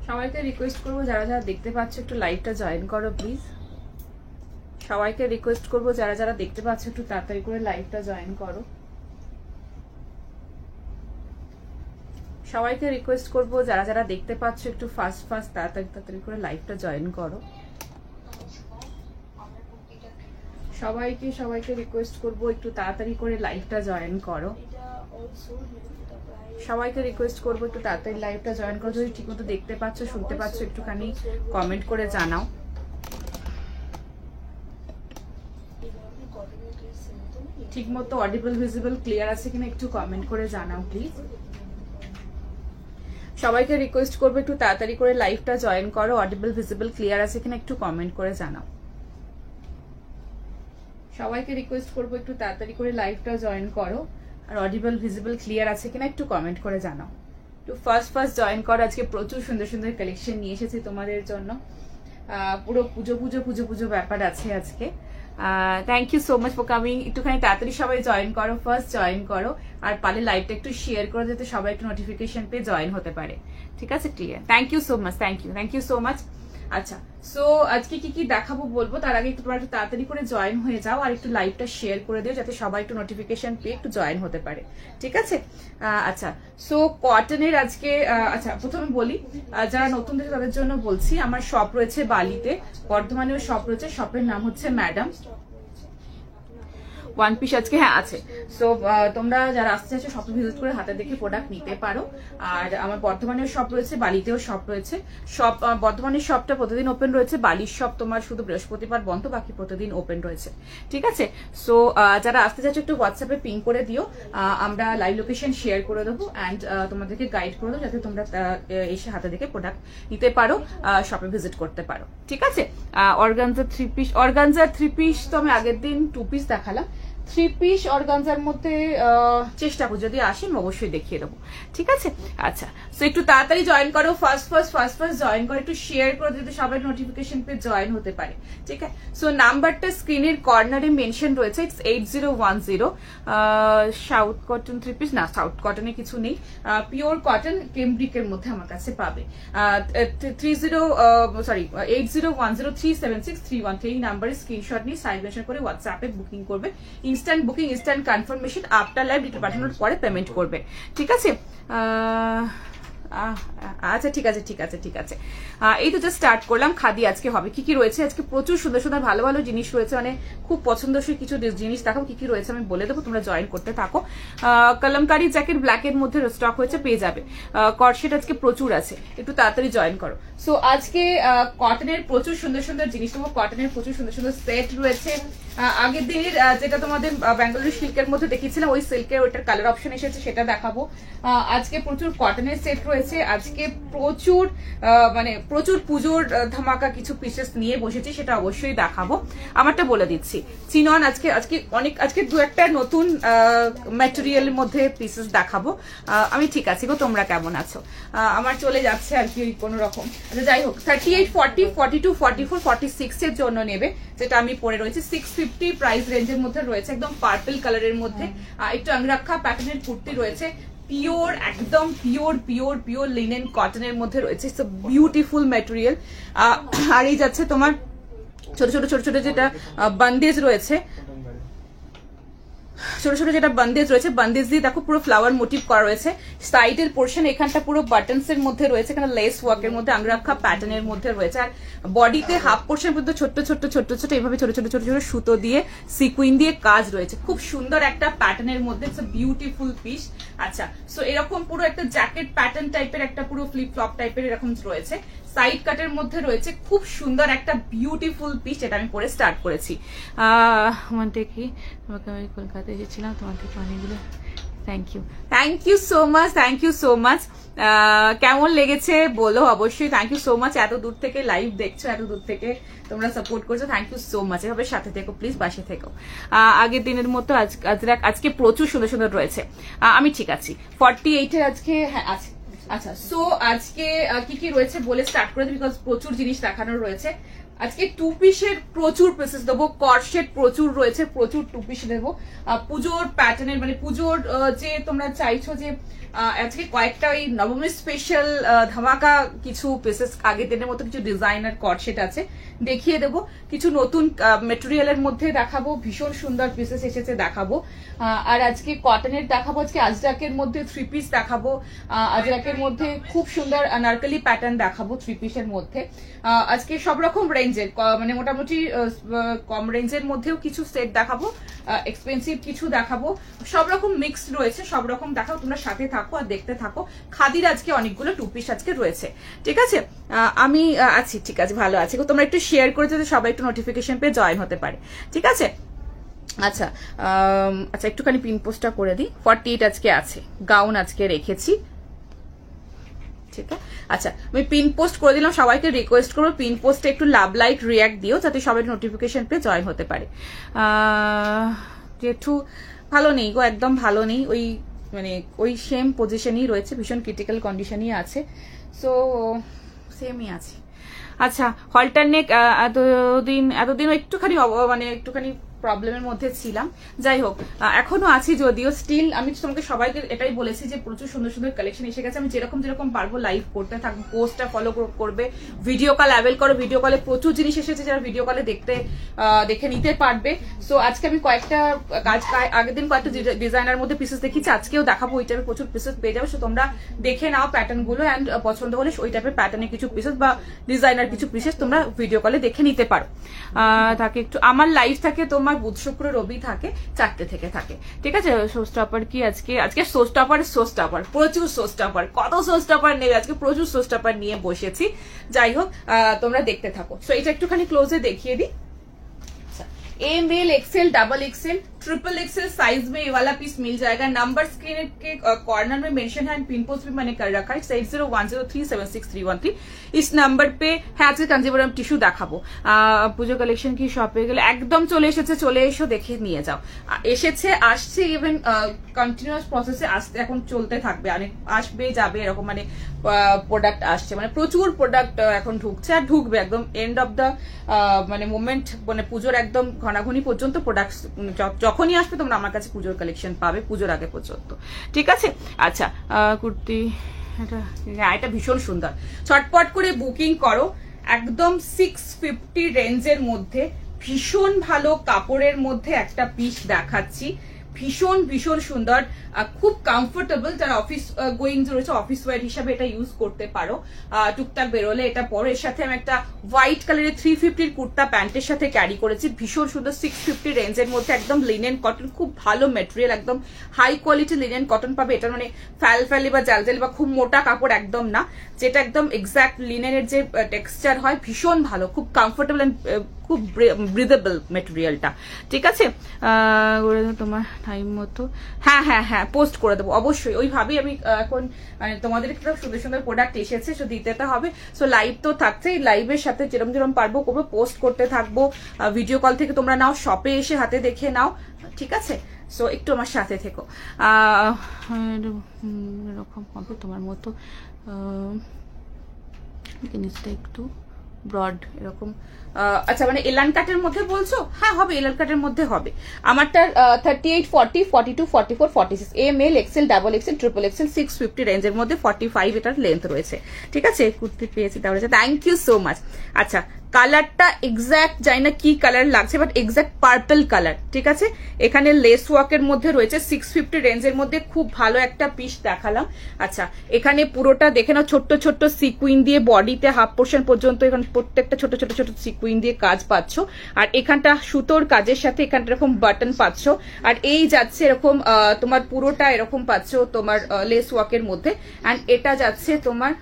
সবাইকে রিকোয়েস্ট করবো যারা যারা দেখতে পাচ্ছ একটু লাইভটা জয়েন করো প্লিজ। সবাইকে রিকোয়েস্ট করবো যারা যারা দেখতে পাচ্ছ একটু তাড়াতাড়ি করে লাইভটা জয়েন করো। সবাইকে রিকোয়েস্ট করবো যারা যারা দেখতে পাচ্ছ একটু ফাস্ট ফাস্ট তাড়াতাড়ি তাড়াতাড়ি করে লাইভটা জয়েন করো। সবাইকে রিকোয়েস্ট করবো একটু তাড়াতাড়ি করে লাইভটা জয়েন করো। সবাইকে রিকোয়েস্ট করবো একটু তাড়াতাড়ি লাইভটা জয়েন করো। যদি ঠিকমতো দেখতে পাচ্ছ শুনতে পাচ্ছ একটুখানি কমেন্ট করে জানাও। ঠিকমতো অডিবল ভিজিবল ক্লিয়ার আছে কিনা একটু কমেন্ট করে জানাও প্লিজ। সবাইকে রিকোয়েস্ট করবো একটু তাড়াতাড়ি করে লাইভটা জয়েন করো। অডিবল ভিজিবল ক্লিয়ার আছে কিনা একটু কমেন্ট করে জানাও। সবাইকে রিকোয়েস্ট করবো একটু তাড়াতাড়ি করে লাইভটা জয়েন করো আর অডিবল ভিজিবল ক্লিয়ার আছে কিনা একটু কমেন্ট করে জানাও। একটু ফার্স্ট ফার্স্ট জয়েন করো। আজকে প্রচুর সুন্দর সুন্দর কালেকশন নিয়ে এসেছি তোমাদের জন্য। পুরো পুজো পুজো পুজো পুজো ব্যাপার আছে আজকে। Thank you so much for coming. একটুখানি তাড়াতাড়ি সবাই জয়েন করো, ফার্স্ট জয়েন করো আর পারলে লাইভটা একটু শেয়ার করো যাতে সবাই একটু নোটিফিকেশন পেয়ে জয়েন হতে পারে। ঠিক আছে, clear. Thank you so much, thank you so much. আচ্ছা, সো আজকে কি কি দেখাবো বলবো, তার আগে একটু তোমরা একটু তাড়াতাড়ি করে জয়েন হয়ে যাও আর একটু লাইভটা শেয়ার করে দিও যাতে সবাই একটু নোটিফিকেশন পেয়ে একটু জয়েন হতে পারে। ঠিক আছে, আচ্ছা। সো কটনের আজকে আচ্ছা প্রথমে বলি যারা নতুন দেখে তাদের জন্য বলছি, আমার শপ রয়েছে বালিতে, বর্ধমানেও শপ রয়েছে। শপের নাম হচ্ছে ম্যাডাম ওয়ান পিস আজকে হ্যাঁ আছে। সো তোমরা যারা আসতে চাইছো শপে ভিজিট করে হাতে দেখে প্রোডাক্ট নিতে পারো। আর আমার বর্ধমানেও শপ রয়েছে, বালিতেও শপ রয়েছে। শপ বর্ধমানের শপটা প্রতিদিন ওপেন রয়েছে, বালির শপ তোমার শুধু বৃহস্পতিবার বন্ধ, বাকি প্রতিদিন ওপেন রয়েছে। ঠিক আছে, সো যারা আসতে চাইছো একটু হোয়াটসঅ্যাপে পিং করে দিও, আমরা লাইভ লোকেশন শেয়ার করে দেবো অ্যান্ড তোমাদেরকে গাইড করে দেবো যাতে তোমরা এসে হাতে দেখে প্রোডাক্ট নিতে পারো, শপে ভিজিট করতে পারো। ঠিক আছে, অর্গানজার থ্রি পিস তো আমি আগের দিন 2 পিস দেখালাম। 3 পিস অর্গানজার মধ্যে চেষ্টা করো, যদি আসেন অবশ্যই দেখিয়ে দেবো। ঠিক আছে, আচ্ছা। সো একটু তাড়াতাড়ি জয়েন করো, ফার্স্ট জয়েন করো, একটু শেয়ার করো যাতে সবাই নোটিফিকেশন পেয়ে জয়েন হতে পারে। ঠিক আছে, সো নাম্বারটা স্ক্রিনের কর্নারে মেনশন রয়েছে, ইটস 8010। সাউথ কটন 3 পিস না, সাউথ কটনে কিছু নেই, পিওর কটন কেমব্রিকের মধ্যে আমার কাছে পাবে। 8010376313 এই নাম্বারে স্ক্রিনশট নিয়ে সাইড মেনশন করে হোয়াটসঅ্যাপে বুকিং করবে। Instant booking, instant confirmation, after live detail পাঠানোর পরে পেমেন্ট করবে। ঠিক আছে, আচ্ছা ঠিক আছে। এই তো জাস্ট স্টার্ট করলাম। খাদি আজকে হবে, কি কি রয়েছে আজকে প্রচুর সুন্দর সুন্দর ভালো ভালো জিনিস রয়েছে, মানে খুব পছন্দসই কিছু জিনিস দেখাবো। কি কি রয়েছে আমি বলে দেবো, তোমরা জয়েন করতে থাকো। কলমকারি জ্যাকেট ব্ল্যাকের মধ্যে স্টক হয়েছে, পেয়ে যাবে। কটসেট আজকে প্রচুর আছে, একটু তাড়াতাড়ি জয়েন করো। সো আজকে কটনের প্রচুর সুন্দর সুন্দর জিনিস দেবো, কটনের প্রচুর সুন্দর সুন্দর সেট রয়েছে। আগের দিনের যেটা তোমাদের বেঙ্গালুরু সিল্কের মধ্যে দেখিয়েছিলাম, ওই সিল্কের ওইটার কালার অপশন এসেছে, সেটা দেখাবো। আজকে প্রচুর কটনের সেট রয়েছে, আজকে প্রচুর মানে প্রচুর পুজোর ধামাকা কিছু পিসেস নিয়ে বসেছি, সেটা অবশ্যই দেখাবো। আমারটা বলে দিচ্ছি, চিনন আজকে আজকে দু একটা নতুন ম্যাটেরিয়ালের মধ্যে পিসেস দেখাবো। আমি ঠিক আছি গো, তোমরা কেমন আছো? আমার চলে যাচ্ছে আর কি কোনো রকম। যাই হোক, 38, 40, 42, 44, 46 এর জন্য নেবে, যেটা আমি পরে রয়েছে 650 প্রাইস রেঞ্জের মধ্যে রয়েছে, একদম পার্পল কালারের মধ্যে। একটু আংরাক্ষা প্যাটার্নের কুর্তি রয়েছে, পিওর একদম পিওর লিনেন কটনের মধ্যে রয়েছে। It's a beautiful material. আর এই যাচ্ছে তোমার ছোট ছোট যেটা বান্দেজ রয়েছে, বান্দেজ দিয়ে দেখো পুরো ফ্লাওয়ার মোটিভ করা রয়েছে। সাইডের পোর্শন এখানটা পুরো বাটনস এর মধ্যে রয়েছে, এখানে লেস ওয়ার্কের মধ্যে আংরাক্ষা প্যাটার্নের মধ্যে রয়েছে। আর বডিতে হাফ পোর্শন পর্যন্ত ছোট এইভাবে ছোট সুতো দিয়ে সিকুইন দিয়ে কাজ রয়েছে, খুব সুন্দর একটা প্যাটার্নের মধ্যে। It's a beautiful piece. আচ্ছা, সো এরকম পুরো একটা জ্যাকেট প্যাটার্ন টাইপের, একটা পুরো ফ্লিপ ফ্লপ টাইপের এরকম রয়েছে, সাইড কাটের মধ্যে রয়েছে, খুব সুন্দর একটা বিউটিফুল পিস, যেটা আমি পরে স্টার্ট করেছি। তোমাকে কি তোমাকে আমি কলকাতা এসেছিলাম, তোমাকে অনেকগুলো থ্যাংক ইউ সো মাচ। কেমন লেগেছে বলো অবশ্যই। থ্যাংক ইউ সো মাচ, এত দূর থেকে লাইভ দেখছো, এত দূর থেকে তোমরা সাপোর্ট করছো, থ্যাংক ইউ সো মাচ। এভাবে সাথে থেকো প্লিজ, পাশে থেকো। আগের দিনের মতো আজকে প্রচুর সুন্দর সুন্দর রয়েছে। আমি ঠিক আছি, 48 এর আজকে হ্যাঁ আছে। আচ্ছা, সো আজকে কি কি রয়েছে বলে স্টার্ট করে দিই, বিকজ প্রচুর জিনিস দেখানোর রয়েছে। আজকে টু পিসের প্রচুর পিসেস দেবো, কর্সেট প্রচুর রয়েছে, প্রচুর টু পিস দেবো। পুজোর প্যাটার্নের মানে পুজোর যে তোমরা চাইছো যে আজকে কয়েকটা ওই নবমী স্পেশাল ধামাকা কিছু পিসেস আগের দিনের মতো কিছু ডিজাইনার কর্সেট আছে, দেখিয়ে দেবো। কিছু নতুন মেটেরিয়ালের মধ্যে দেখাবো, ভীষণ সুন্দর পিসেস এসেছে দেখাবো। আর আজকে কটনের দেখাবো, আজকে আজরাকের মধ্যে থ্রি পিস দেখাবো, আজরাকের মধ্যে খুব সুন্দর আনারকলি প্যাটার্ন দেখাবো থ্রি পিসের মধ্যে। আজকে সব রকম রেঞ্জের মানে মোটামুটি কম রেঞ্জের মধ্যেও কিছু সেট দেখাবো, এক্সপেন্সিভ কিছু দেখাবো, সব রকম মিক্সড রয়েছে, সব রকম দেখাবো। তোমরা সাথে থাকো আর দেখতে থাকো। খাদির আজকে অনেকগুলো টু পিস আজকে রয়েছে, ঠিক আছে। আমি আছি, ঠিক আছে, ভালো আছি। তোমরা একটু শেয়ার করে যাতে সবাই একটু নোটিফিকেশন পেয়ে জয়েন হতে পারে, ঠিক আছে। আচ্ছা আচ্ছা, একটুখানি পিন পোস্টটা করে দিই। 48 আজকে আছে, গাউন আজকে রেখেছি, ঠিক আছে। আচ্ছা, আমি পিন পোস্ট করে দিলাম, সবাইকে রিকোয়েস্ট করবো পিন পোস্টে একটু লাভ লাইক রিয়াক্ট দিও যাতে সবাই নোটিফিকেশন পেয়ে জয়েন হতে পারে। যেহেতু ভালো নেই গো, একদম ভালো নেই, ওই মানে ওই সেম পজিশনই রয়েছে, ভীষণ ক্রিটিক্যাল কন্ডিশনই আছে, সো সেমই আছে। আচ্ছা, হলটার নেক এতদিন একটুখানি মানে একটুখানি প্রবলেমের মধ্যে ছিলাম, যাই হোক এখনো আছি যদিও, স্টিল আমি তোমাকে সবাইকে এটাই বলেছি যে প্রচুর সুন্দর সুন্দর কালেকশন এসে গেছে। আমি যেরকম পারবো লাইভ করতে থাকবো, পোস্টটা ফলো করবে, ভিডিও কল অ্যাভেল করো, ভিডিও কলে প্রচুর জিনিস এসেছে যারা ভিডিও কলে দেখে নিতে পারবে। সো আজকে আমি কয়েকটা আগের দিন কয়েকটা ডিজাইনার মধ্যে পিসেস দেখিয়েছি, আজকেও দেখাবো ওই টাইপের প্রচুর পিসেস পেয়ে যাবে। সো তোমরা দেখে নাও প্যাটার্ন গুলো, অ্যান্ড পছন্দ হলে ওই টাইপের প্যাটার্নের কিছু পিসেস বা ডিজাইনার কিছু পিসেস তোমরা ভিডিও কলে দেখে নিতে পারো। তাকে একটু আমার লাইভ থাকে তোমার বুধ শুক্র রবি থাকে 4টে থেকে থাকে, ঠিক আছে। শোস্টপার কি আজকে শোস্টপার প্রচুর শোস্টপার, কত শোস্টপার নেবে আজকে, প্রচুর শোস্টপার নিয়ে বসেছি। যাই হোক তোমরা দেখতে থাকো। সো এটা একটুখানি ক্লোজে দেখিয়ে দিই। M L XL double XL triple XL size में ये वाला पीस मिल जाएगा। नंबर स्क्रीन के कॉर्नर में मेंशन है, पिन पोस्ट भी मैंने कर रखा है 8010376313। इस नंबर पे है আজকে কাঞ্জিবরম টিস্যু দেখাবো। পুজো কালেকশন কি শপে গেলে একদম চলে এসেছে, চলে এসো দেখে নিয়ে যাও। এসেছে, আসছে, ইভেন কন্টিনিউয়াস প্রসেসে আসতে এখন চলতে থাকবে, অনেক আসবে যাবে এরকম, মানে প্রোডাক্ট আসছে, মানে প্রচুর প্রোডাক্ট এখন ঢুকছে আর ঢুকবে একদম এন্ড অফ দ্য মানে মোমেন্ট, মানে পুজোর একদম ঘনাঘনি পর্যন্ত প্রোডাক্ট যখনই আসবে তোমরা আমার কাছে পুজোর কালেকশন পাবে, পুজোর আগে পর্যন্ত, ঠিক আছে। আচ্ছা কুর্তি এটা ভীষণ সুন্দর, ছটপট করে বুকিং করো। একদম 650 রেঞ্জের মধ্যে ভীষণ ভালো কাপড়ের মধ্যে একটা পিস দেখাচ্ছি, ভীষণ ভীষণ সুন্দর, খুব কমফোর্টেবল। যারা অফিস গোয়িং রয়েছে অফিস ওয়্যার হিসাবে এটা ইউজ করতে পারো, টুকটাক বেরোলে এটা পরো। এর সাথে আমি একটা হোয়াইট কালারের 350 কুর্তা প্যান্টের সাথে ক্যারি করেছি, ভীষণ সুন্দর 650 রেঞ্জের মধ্যে, একদম লিনেন কটন, খুব ভালো মেটেরিয়াল, একদম হাই কোয়ালিটি লিনেন কটন পাবে। এটা মানে ফ্যালি বা জালজালি বা খুব মোটা কাপড় একদম না, যেটা একদম এক্সাক্ট লিনেনের যে টেক্সচার হয়, ভীষণ ভালো, খুব কমফোর্টেবল এন্ড খুব ব্রিদেবল মেটেরিয়ালটা, ঠিক আছে। তোমার টাইম মতো হ্যাঁ পোস্ট করে দেবো অবশ্যই, ওইভাবেই আমি এখন মানে তোমাদের একটা সুন্দর সুন্দর প্রোডাক্ট এসেছে, সো দিতে তো হবে। সো লাইভ তো থাকছেই, লাইভের সাথে যেরকম পারবো করবো, পোস্ট করতে থাকবো। ভিডিও কল থেকে তোমরা নাও, শপে এসে হাতে দেখে নাও, ঠিক আছে। সো একটু আমার সাথে থেকো। এরকম হবে তোমার মতো, জিনিসটা একটু ব্রড এরকম। আচ্ছা মানে এলান কাটের মধ্যে বলছো? হ্যাঁ হবে, এলান কাটের মধ্যে হবে। আমারটা 38, 40, 42, 44, 46 M L XL double XL triple XL 650 রেঞ্জের মধ্যে 45 এটার লেন্থ রয়েছে, ঠিক আছে। কুর্তি পেয়েছি তাহলে, থ্যাংক ইউ সো মাচ। আচ্ছা কালারটা এক্সাক্ট জানি না কি কালার লাগছে, বাট এক্সাক্ট পার্পল কালার, ঠিক আছে। এখানে লেস ওয়ার্কের মধ্যে রয়েছে, 650 রেঞ্জের মধ্যে খুব ভালো একটা পিস দেখালাম। আচ্ছা এখানে পুরোটা দেখে নাও, ছোট্ট ছোট্ট সিকুইন দিয়ে বডিতে হাফ পোর্শন পর্যন্ত এখানে প্রত্যেকটা ছোট ছোট ছোট সিকুইন দিয়ে কাজ পাচ্ছ, আর এখানটা সুতোর কাজের সাথে এখানটা এরকম বাটন পাচ্ছ, আর এই যাচ্ছে এরকম তোমার পুরোটা এরকম পাচ্ছ তোমার লেস ওয়ার্কের মধ্যে, অ্যান্ড এটা যাচ্ছে তোমার,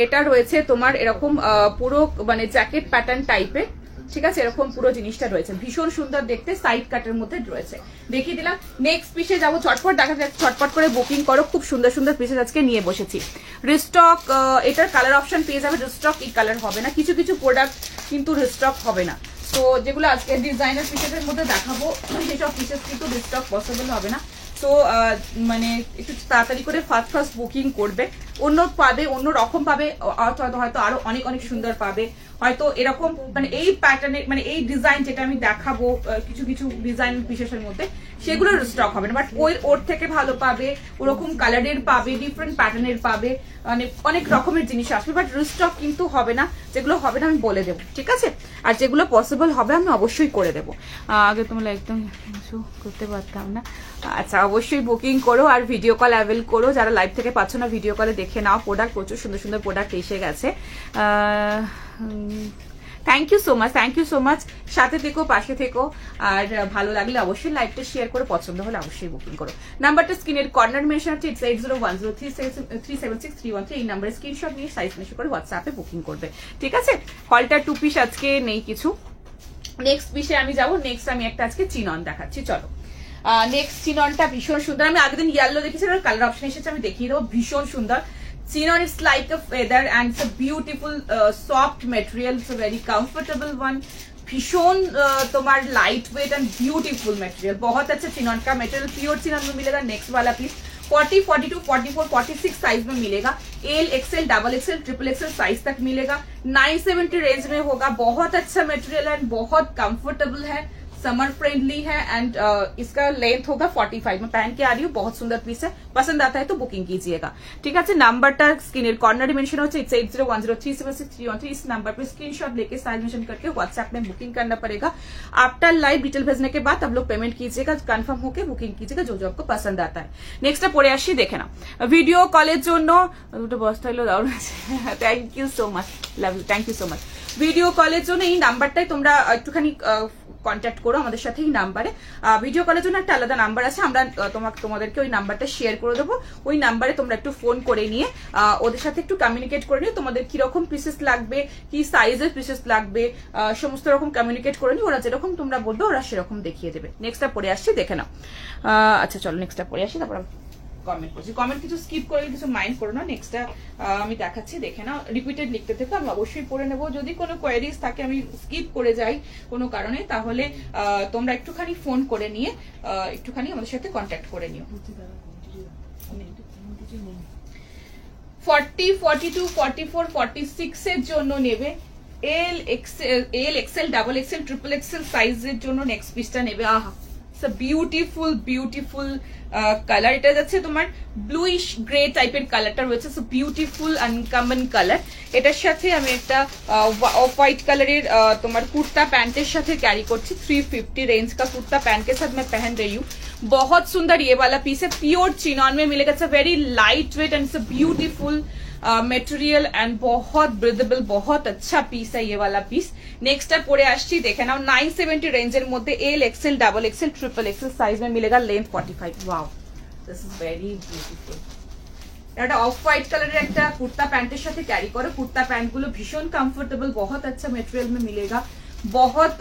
এটা রয়েছে তোমার এরকম পুরো মানে জ্যাকেট প্যাটার্ন টাইপের, ঠিক আছে। এরকম পুরো জিনিসটা রয়েছে, ভীষণ সুন্দর দেখতে, সাইড কাটের মধ্যে রয়েছে, দেখিয়ে দিলাম। নেক্সট পিসে যাবো, ছটপট দেখা যাক, ছটপট করে বুকিং করো, খুব সুন্দর সুন্দর পিসেস আজকে নিয়ে বসেছি। রিস্টক এটার কালার অপশন পেয়ে যাবে, রিস্টক এই কালার হবে না, কিছু কিছু প্রোডাক্ট কিন্তু রিস্টক হবে না। তো যেগুলো আজকে ডিজাইনার পিসেসের মধ্যে দেখাবো সেসব পিসেস কিন্তু রিস্টক পসিবল হবে না। তো মানে একটু তাড়াতাড়ি করে ফার্স্ট বুকিং করবে, অন্য পাবে, অন্য রকম পাবে, হয়তো আরো অনেক অনেক সুন্দর পাবে, হয়তো এরকম মানে এই প্যাটার্নের মানে এই ডিজাইন যেটা আমি দেখাবো কিছু কিছু ডিজাইন বিশেষের মধ্যে সেগুলোর স্টক হবে না, বাট ওর থেকে ভালো পাবে, ওরকম কালারের পাবে, ডিফারেন্ট প্যাটার্নের পাবে, মানে অনেক রকমের জিনিস আসবে, বাট রিস্টক কিন্তু হবে না। যেগুলো হবে না আমি বলে দেবো, ঠিক আছে? আর যেগুলো পসিবল হবে আমি অবশ্যই করে দেবো। আগে তোমরা একদম কিছু করতে পারতাম না। আচ্ছা, অবশ্যই বুকিং করো আর ভিডিও কল অ্যাভেল করো। যারা লাইভ থেকে পাচ্ছ না ভিডিও কলে দেখে নাও। প্রোডাক্ট প্রচুর সুন্দর সুন্দর প্রোডাক্ট এসে গেছে। Thank you so much, thank you so much. সাথে থেকো, পাশে থেকো, আর ভালো লাগলে অবশ্যই লাইভটা শেয়ার করে, পছন্দ হলে অবশ্যই বুকিং করো। নাম্বারটা স্ক্রিনের কর্নার মেনশন আছে, ইটস 8010376373 এই নাম্বারে স্ক্রিনশট নিয়ে সাইজ মেশর করে হোয়াটসঅ্যাপে বুকিং করবে, ঠিক আছে? হলটার 2 পিস আজকে নেই কিছু। নেক্সট পিসে আমি যাবো। নেক্সট আমি একটা আজকে চিনন দেখাচ্ছি, চলো। নেক্সট চিননটা ভীষণ সুন্দর। আমি আগের দিন ইয়েলো দেখেছি, কালার অপশন এসেছে, আমি দেখিয়ে দেবো। ভীষণ সুন্দর chinon, it's like a feather and it's a beautiful soft material, it's a very comfortable one, भीषण तुम्हार light weight and beautiful material, बहुत अच्छा चिनन का मटेरियल, प्योर चिनन में मिलेगा। नेक्स्ट वाला पीस 40, 42, 44, 46 साइज में मिलेगा। L XL, double XL, triple XL size तक मिलेगा। 970 रेंज में होगा। बहुत अच्छा मटेरियल है, बहुत कंफर्टेबल है, समर फ्रेंडली है एंड इसका लेंथ होगा 45 में पहन के आ रही हूँ। बहुत सुंदर पीस है, पसंद आता है तो बुकिंग कीजिएगा, ठीक है? नंबरটা স্ক্রিনের কর্নারে মেंशन होता है, 8010376313। इस नंबर पर स्क्रीनशॉट लेके साइज मेंशन करके व्हाट्सएप में बुकिंग करना पड़ेगा। आफ्टर लाइव डिटेल भेजने के बाद आप लोग पेमेंट कीजिएगा, कंफर्म होकर बुकिंग कीजिएगा जो जो आपको पसंद आता है। नेक्स्ट পরে আসি, দেখে নাও। ভিডিও কলের জন্য দুটো বস্তা হলো দাও। Thank you so much, love you, thank you so much. Video কলের জন্য এই নাম্বারটাই তোমরা একটুখানি কন্ট্যাক্ট করো আমাদের সাথে এই নাম্বারে। ভিডিও কলের জন্য একটা আলাদা নাম্বার আছে, আমরা তোমাদেরকে ওই নাম্বারটা শেয়ার করে দেবো। ওই নাম্বারে তোমরা একটু ফোন করে নিয়ে ওদের সাথে একটু কমিউনিকেট করে নিয়ে তোমাদের কিরকম পিসেস লাগবে, কি সাইজের পিসেস লাগবে, সমস্ত রকম কমিউনিকেট করে নিয়ে ওরা যেরকম তোমরা বলবে ওরা সেরকম দেখিয়ে দেবে। নেক্সটটা পরে আসছি, দেখে নাও। আচ্ছা চলো নেক্সটটা পরে আসি, তারপর কমেন্ট করছি। কমেন্ট কিছু স্কিপ করে কিছু মাইন্ড করো না। নেক্সটটা আমি দেখাচ্ছি, দেখে নাও। রিপিটেড লিখতে থেকে আমি অবশ্যই পড়ে নেবো। যদি কোনো কোয়েরিজ থাকে আমি স্কিপ করে যাই কোনো কারণে, তাহলে তোমরা একটুখানি ফোন করে নিয়ে একটুখানি আমাদের সাথে কন্ট্যাক্ট করে নিও। 40, 42, 44, 46 এর জন্য নেবে। L XL, double XL, triple Excel সাইজের জন্য নেক্সট পিসটা নেবে। আহা, বিউটিফুল বিউটিফুল কালার। এটা যাচ্ছে তোমার ব্লুইশ গ্রে টাইপের কালারটা রয়েছে, সো বিউটিফুল আনকমন কালার। এটার সাথে আমি একটা ऑफ व्हाइट कलर तुम्हार कुर्ता पैंटेर साथे कैरी करছি। 350 रेंज का कुर्ता पैंट के साथ मैं पहन रही हूँ। बहुत सुंदर ये वाला पीस है, प्योर चिनॉन में मिलेगा। It's a very light weight and it's a beautiful material and बहुत ब्रीदेबल, बहुत अच्छा पीस है ये वाला पीस। नेक्स्ट है पड़े आसছি, देखे नाও। 970 रेंजर मध्य L XL, double XL, triple XL size में मिलेगा। Length 45। Wow, this is very beautiful. এটা অফ হোয়াইট কালারের একটা কুর্তা প্যান্টের সাথে ক্যারি করো। কুর্তা প্যান্ট গুলো ভীষণ কমফোর্টেবল, बहुत अच्छा मटेरियल में मिलेगा। बहुत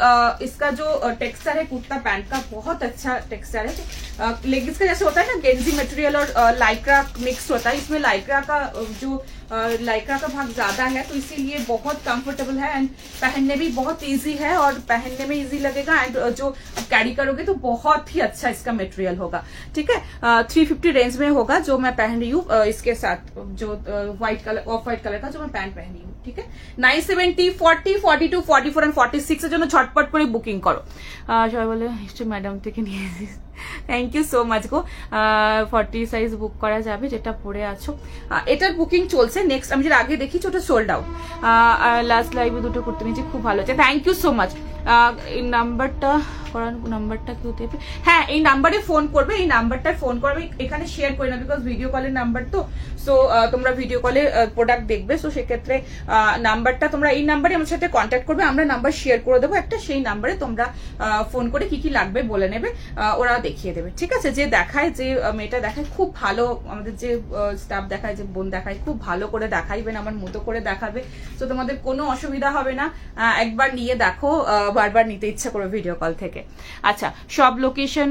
इसका जो टेक्सचर है कुर्ता पैंट का बहुत अच्छा टेक्सचर है। लेगिंग्स का जैसे होता है ना गेंजी मटेरियल और लाइक्रा मिक्स होता है, इसमें लाइक्रा का जो लाइक्रा का भाग ज्यादा है, तो इसीलिए बहुत कंफर्टेबल है एंड पहनने भी बहुत इजी है और पहनने में इजी लगेगा एंड जो कैरी करोगे तो बहुत ही अच्छा इसका मटेरियल होगा, ठीक है? 350 रेंज में होगा जो मैं पहन रही हूँ इसके साथ, जो white colour of white colour का जो मैं पैंट पहन रही हूँ, ठीक है? 970, 40, 42, 44 एंड 46 এর জন্য ঝটপট করে বুকিং করো। সবাই বলে নিশ্চয়ই ম্যাডাম থেকে নিয়ে এসেছিস। থ্যাংক ইউ সো মাচ গো। 40 সাইজ বুক করা যাবে, যেটা পরে আছো। এটার বুকিং চলছে। নেক্সট আমি যেটা আগে দেখিছি ওটা সোল্ড আউট। লাস্ট লাইভে দুটো করতে নিয়েছি, খুব ভালো হচ্ছে। Thank you so much. এই নাম্বারটা নাম্বারটা কেউ দেবে? হ্যাঁ, এই নাম্বারে ফোন করবে, এই নাম্বারটায় ফোন করবে। এখানে শেয়ার করি না বিকজ ভিডিও কলের নাম্বার তো, সো তোমরা ভিডিও কলে প্রোডাক্ট দেখবে, সো সেক্ষেত্রে নাম্বারটা তোমরা এই নাম্বারে আমার সাথে কন্ট্যাক্ট করবে। আমরা নাম্বার শেয়ার করে দেবো একটা, সেই নাম্বারে তোমরা ফোন করে কি কি লাগবে বলে নেবে, ওরা দেখিয়ে দেবে, ঠিক আছে? যে দেখায়, যে মেয়েটা দেখায় খুব ভালো, আমাদের যে স্টাফ দেখায়, যে বোন দেখায়, খুব ভালো করে দেখাইবেন, আমার মতো করে দেখাবে, তো তোমাদের কোনো অসুবিধা হবে না। একবার নিয়ে দেখো, বারবার নিতে ইচ্ছা করবে ভিডিও কল থেকে। আচ্ছা, সব লোকেশন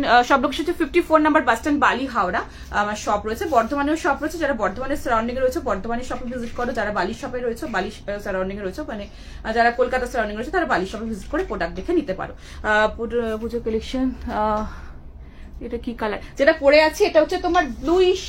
হচ্ছে 54 নাম্বার বাস স্ট্যান্ড, বালি, হাওড়া। আমার শপ রয়েছে, বর্ধমানেও শপ রয়েছে। যারা বর্ধমানের সারাউন্ডিং এ রয়েছে বর্ধমানের শপে ভিজিট করো, যারা বালির শপে রয়েছে, বালি সারাউন্ডিং এ রয়েছে, মানে যারা কলকাতা সারাউন্ডিং রয়েছে তারা বালির শপে ভিজিট করে প্রোডাক্ট দেখে নিতে পারো। পুজো কালেকশন এটা কি কালার যেটা পরে আছে, এটা হচ্ছে তোমার ব্লুইশ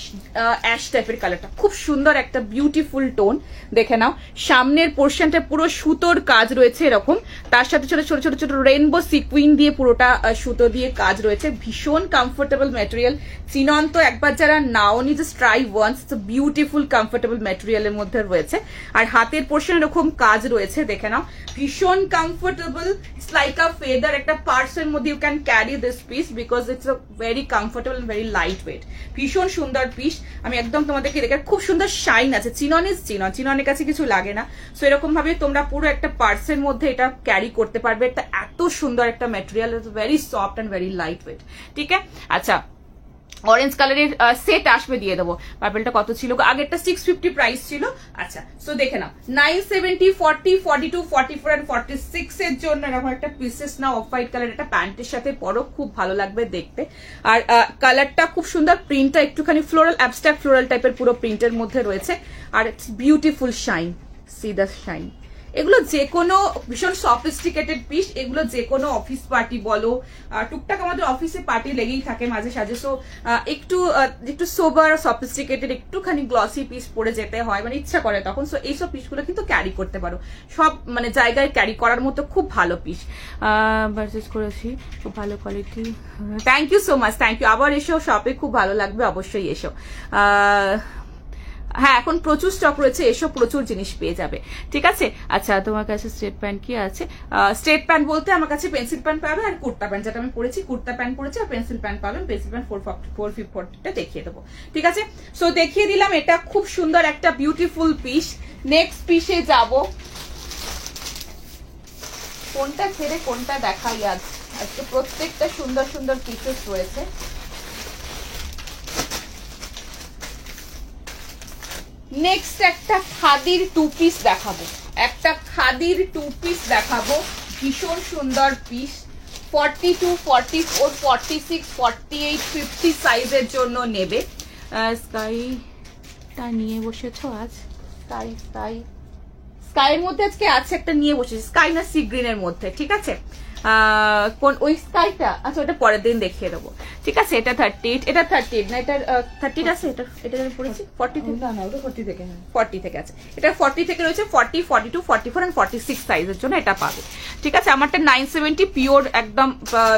অ্যাশ টাইপের কালারটা, খুব সুন্দর একটা বিউটিফুল টোন। দেখে নাও সামনের পোর্শনটা পুরো সুতোর কাজ রয়েছে এরকম, তার সাথে ছোট ছোট ছোট ছোট রেইনবো সিকুইন দিয়ে পুরোটা সুতো দিয়ে কাজ রয়েছে, ভীষণ কমফোর্টেবল ম্যাটেরিয়াল। চিনন তো একবার যারা নাওনি, just try once, beautiful comfortable ম্যাটেরিয়ালের মধ্যে রয়েছে। আর হাতের পোর্শন এরকম কাজ রয়েছে, দেখে নাও ভীষণ comfortable. It's like a feather, একটা পার্সের মধ্যে you can carry this piece because it's a very comfortable and very lightweight. ভীষণ সুন্দর পিস, আমি একদম তোমাদেরকে দেখে, খুব সুন্দর শাইন আছে। চিনন ইজ চিনন, চিননের কাছে কিছু লাগে না। সো এরকম ভাবে তোমরা পুরো একটা পার্সের মধ্যে এটা ক্যারি করতে পারবে। এটা এত সুন্দর একটা material, it's very soft and very lightweight. ঠিক আছে, আচ্ছা অরেঞ্জ কালারের সেট আসবে, দিয়ে দেবো। পার্পেলটা কত ছিল আগেরটা 650 প্রাইস ছিল। আচ্ছা সো দেখে নাও 970, 40, 42, 44 এন্ড 46 এর জন্য এরকম একটা পিসেস না, অফ হোয়াইট কালার, এটা প্যান্টের সাথে পরো, খুব ভালো লাগবে দেখতে। আর কালারটা খুব সুন্দর, প্রিন্টটা একটুখানি ফ্লোরাল, অ্যাবস্ট্রাক্ট ফ্লোরাল টাইপের পুরো প্রিন্টের মধ্যে রয়েছে। আর it's beautiful shine, see the shine. এগুলো যে কোনো ভীষণ সফিস্টিকেটেড পিস, এগুলো যে কোনো অফিস পার্টি বলো, টুকটাক আমাদের অফিসে পার্টি লেগেই থাকে মাঝে সাঝে। সো একটু সোবার সফিস্টিকেটেড একটুখানি গ্লসি পিস পরে যেতে হয়, মানে ইচ্ছা করে তখন। সো এইসব পিসগুলো কিন্তু ক্যারি করতে পারো, সব মানে জায়গায় ক্যারি করার মতো খুব ভালো পিস পারচেজ করেছি, খুব ভালো quality. Thank you so much, thank you. আবার এসো শপে, খুব ভালো লাগবে, অবশ্যই এসো। হ্যাঁ এখন প্রচুর স্টক রয়েছে, এসব প্রচুর জিনিস পেয়ে যাবে। ঠিক আছে, আচ্ছা তোমার কাছে স্ট্রেট প্যান্ট কি আছে? স্ট্রেট প্যান্ট বলতে আমার কাছে পেন্সিল প্যান্ট পাবে আর কুর্তা প্যান্ট, যেটা আমি পরেছি কুর্তা প্যান্ট পরেছি, আর পেন্সিল প্যান্ট পাবেন। পেন্সিল প্যান্ট 450টা দেখিয়ে দেবো। ঠিক আছে, সো দেখিয়ে দিলাম, এটা খুব সুন্দর একটা বিউটিফুল পিস। নেক্সট পিসে যাব, কোনটা ছেড়ে কোনটা দেখাই আজ, আজকে প্রত্যেকটা সুন্দর সুন্দর পিসেস রয়েছে। নেক্সট একটা খাদির টু পিস দেখাবো, একটা খাদির টু পিস দেখাবো, ভীষণ সুন্দর পিস। 42, 44, 46, 48, 50 সাইজের জন্য নেবে। স্কাইটা নিয়ে বসেছো আজ? স্কাইয়ের মধ্যে আজকে আছে একটা নিয়ে বসেছি, স্কাই না সি গ্রিনের মধ্যে। ঠিক আছে, কোন ওই স্কাইটা? আচ্ছা ওটা পরের দিন দেখিয়ে দেবো। ঠিক আছে, এটা 38, এটা 38 না, এটা 30 আছে, এটা পড়েছি 40 থেকে, না ওটা 40 থেকে, 40 থেকে আছে, এটা 40 থেকে রয়েছে। 40, 42, 44 এন্ড 46 সাইজের জন্য এটা পাবে। ঠিক আছে, আমারটা 970 পিওর, একদম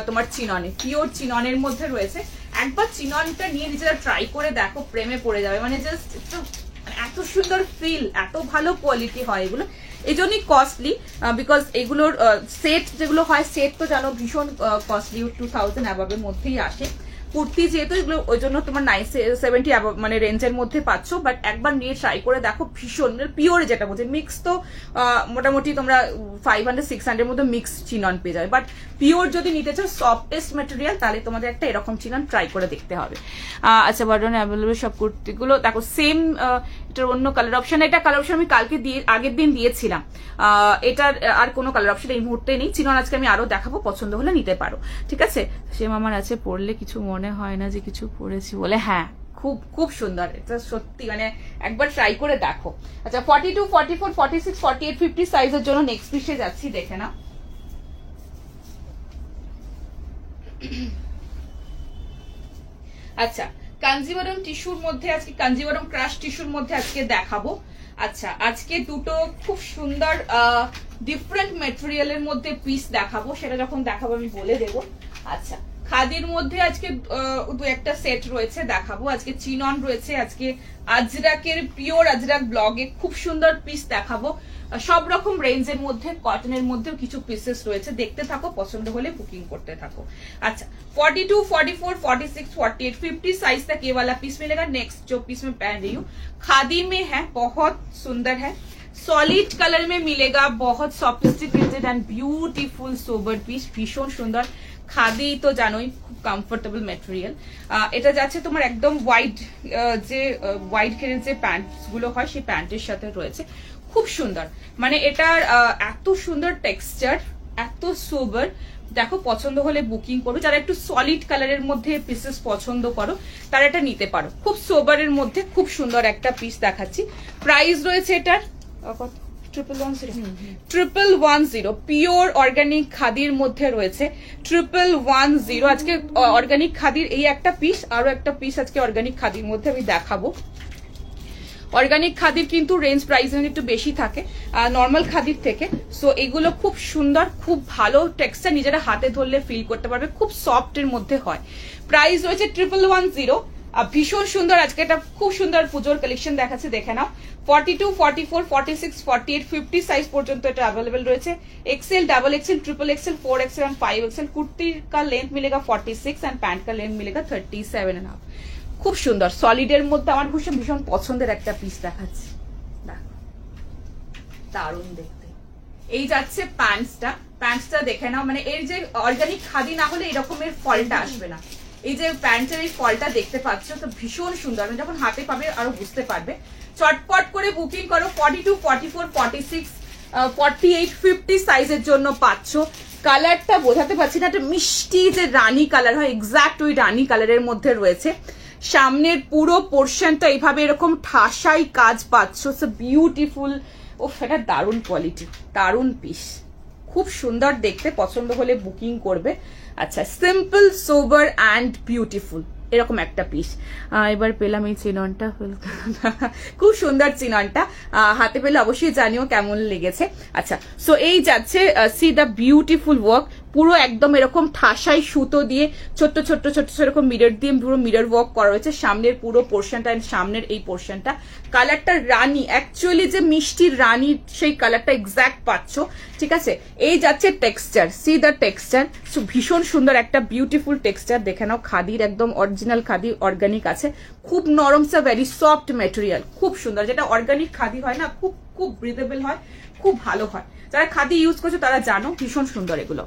তোমার চিননে, পিওর চিননের মধ্যে রয়েছে। একবার চিননটা নিয়ে নিজেরা ট্রাই করে দেখো, প্রেমে পড়ে যাবে। মানে জাস্ট এত সুন্দর ফিল, এত ভালো কোয়ালিটি হয় এগুলো, এই জন্যই কস্টলি। বিকজ এগুলোর সেট যেগুলো হয়, সেট তো জানো ভীষণ কস্টলি, 2000 অ্যাবাবের মধ্যেই আসে। কুর্তি যেহেতু এগুলো, ওই জন্য তোমার 970 মানে রেঞ্জের মধ্যে পাচ্ছ। বাট একবার নিয়ে ট্রাই করে দেখো, ভীষণ পিওর, যেটা বলছে মিক্স তো মোটামুটি তোমরা 500-600 মধ্যে মিক্স চিনন পেয়ে যাবে। বাট পিওর যদি নিতে চাও, সফটেস্ট ম্যাটেরিয়াল, তাহলে তোমাদের একটা এরকম চিনন ট্রাই করে দেখতে হবে। আচ্ছা বাটনে অ্যাভেলেবল সব কুর্তিগুলো দেখো, সেম এটার অন্য কালার অপশন, এটা কালার অপশন আমি কালকে আগের দিন দিয়েছিলাম। এটার আর কোনো কালার অপশন এই মুহূর্তে নেই। চিনন আজকে আমি আরো দেখাবো, পছন্দ হলে নিতে পারো। ঠিক আছে, সেম আমার আছে, পরলে কিছু মনে হয় না যে কিছু পরেছি বলে। হ্যাঁ খুব খুব সুন্দর, এটা সত্যি, মানে একবার ট্রাই করে দেখো। আচ্ছা 42, 44, 46, 48, 50 সাইজের জন্য নেক্সট পিসে যাচ্ছি, দেখে না। আচ্ছা কাঞ্জিভারম টিস্যুর মধ্যে আজকে, কাঞ্জিভারম ক্রাশ টিস্যুর মধ্যে আজকে দেখাবো। আচ্ছা আজকে দুটো খুব সুন্দর ডিফারেন্ট ম্যাটেরিয়ালের মধ্যে পিস দেখাবো, সেটা যখন দেখাবো আমি বলে দেবো। আচ্ছা খাদির মধ্যে আজকে দু একটা সেট রয়েছে, দেখাবো। আজকে চিনন রয়েছে, আজকে আজরাকের পিওর আজরাক ব্লগে খুব সুন্দর পিস দেখাবো। সব রকম রেঞ্জের মধ্যে, কটনের মধ্যেও কিছু পিসেস রয়েছে, দেখতে থাকো, পছন্দ হলে বুকিং করতে থাকো। अच्छा 42, 44, 46, 48, 50 साइज तक ये वाला पीस मिलेगा। नेक्स्ट जो पीस मैं पहन रही हूँ खादी में है, बहुत सुंदर है, सॉलिड कलर में मिलेगा, बहुत sophisticated and beautiful sober piece, भीषण सुंदर। খাদি তো জানোই খুব কমফোর্টেবল ম্যাটেরিয়াল। এটা যাচ্ছে তোমার একদম ওয়াইড, যে ওয়াইড ঘেরের যে প্যান্টস গুলো হয় সেই প্যান্টের সাথে রয়েছে, খুব সুন্দর। মানে এটার এত সুন্দর টেক্সচার, এত সোবার। দেখো পছন্দ হলে বুকিং করো, যারা একটু সলিড কালারের মধ্যে পিসেস পছন্দ করো তারা এটা নিতে পারো। খুব সোবারের মধ্যে খুব সুন্দর একটা পিস দেখাচ্ছি। প্রাইস রয়েছে এটার 1110 পিওর অর্গানিক খাদির মধ্যে রয়েছে 1110 আজকে অর্গানিক খাদির এই একটা পিস, আরো একটা পিস আজকে অর্গানিক খাদির মধ্যে আমি দেখাবো। অর্গানিক খাদির কিন্তু রেঞ্জ প্রাইস একটু বেশি থাকে নর্মাল খাদির থেকে। সো এগুলো খুব সুন্দর, খুব ভালো টেক্সচার, নিজেরা হাতে ধরলে ফিল করতে পারবে, খুব সফট এর মধ্যে হয়। প্রাইস রয়েছে 1110। ভীষণ সুন্দর, আজকে এটা খুব সুন্দর পুজোর কালেকশন দেখাচ্ছে, দেখে নাও। 42, 44, 46, 48, 50 সাইজ পর্যন্ত এটা अवेलेबल রয়েছে। XL, double XL, triple XL, 4 XL and 5 XL. Kurti का लेंथ मिलेगा 46 एंड पैंट का लेंथ मिलेगा 37.5। খুব সুন্দর সলিডের মধ্যে আমার ভীষণ পছন্দের একটা পিস দেখাচ্ছি, দেখো দারুণ দেখতে। এই যাচ্ছে প্যান্টসটা দেখে নাও, মানে এর যে অর্গানিক খাদি না হলে এরকমের ফলটা আসবে না। এই যে প্যান্টের এই ফলটা দেখতে পাচ্ছ, তো ভীষণ সুন্দর, মানে যখন হাতে পাবে আরো বুঝতে পারবে। চটপট করে বুকিং করো। 42, 44, 46, 48, 50 সাইজের জন্য পাচ্ছ। কালারটা বোঝাতে পারছি না, একটা মিষ্টি যে রানী কালার হয়, এক্সাক্ট ওই রানী কালারের মধ্যে রয়েছে। সামনের পুরো পোর্শনটা এইভাবে এরকম ঠাসাই কাজ পাচ্ছ, সো বিউটিফুল। ও সেটা দারুণ কোয়ালিটি, দারুণ পিস, খুব সুন্দর দেখতে। পছন্দ হলে বুকিং করবে। আচ্ছা, সিম্পল সোবার অ্যান্ড বিউটিফুল এরকম একটা পিস। এবার পেলাম এই চিননটা, খুব সুন্দর চিননটা, হাতে পেলে অবশ্যই জানিও কেমন লেগেছে। আচ্ছা, সো এই যাচ্ছে সি দ্য বিউটিফুল ওয়ার্ক, পুরো একদম এরকম ঠাসাই সুতো দিয়ে ছোট্ট ছোট্ট ছোট্ট এরকম মিরর দিয়ে পুরো মিরর ওয়ার্ক করা হয়েছে। সামনের পুরো পোর্শনটা, সামনের এই পোর্শনটা, কালারটা রানী, অ্যাকচুয়ালি যে মিষ্টির রানী সেই কালারটা এক্সাক্ট পাচ্ছ, ঠিক আছে। এই যাচ্ছে টেক্সচার, সি দ্য টেক্সচার, ভীষণ সুন্দর একটা বিউটিফুল টেক্সচার, দেখে নাও। খাদির একদম অরিজিনাল খাদি, অর্গানিক আছে, খুব নরম, সা ভেরি সফট মেটেরিয়াল, খুব সুন্দর। যেটা অর্গানিক খাদি হয় না, খুব খুব ব্রিদেবল হয়, খুব ভালো হয়। যারা খাদি ইউজ করছো তারা জানো, ভীষণ সুন্দর এগুলো।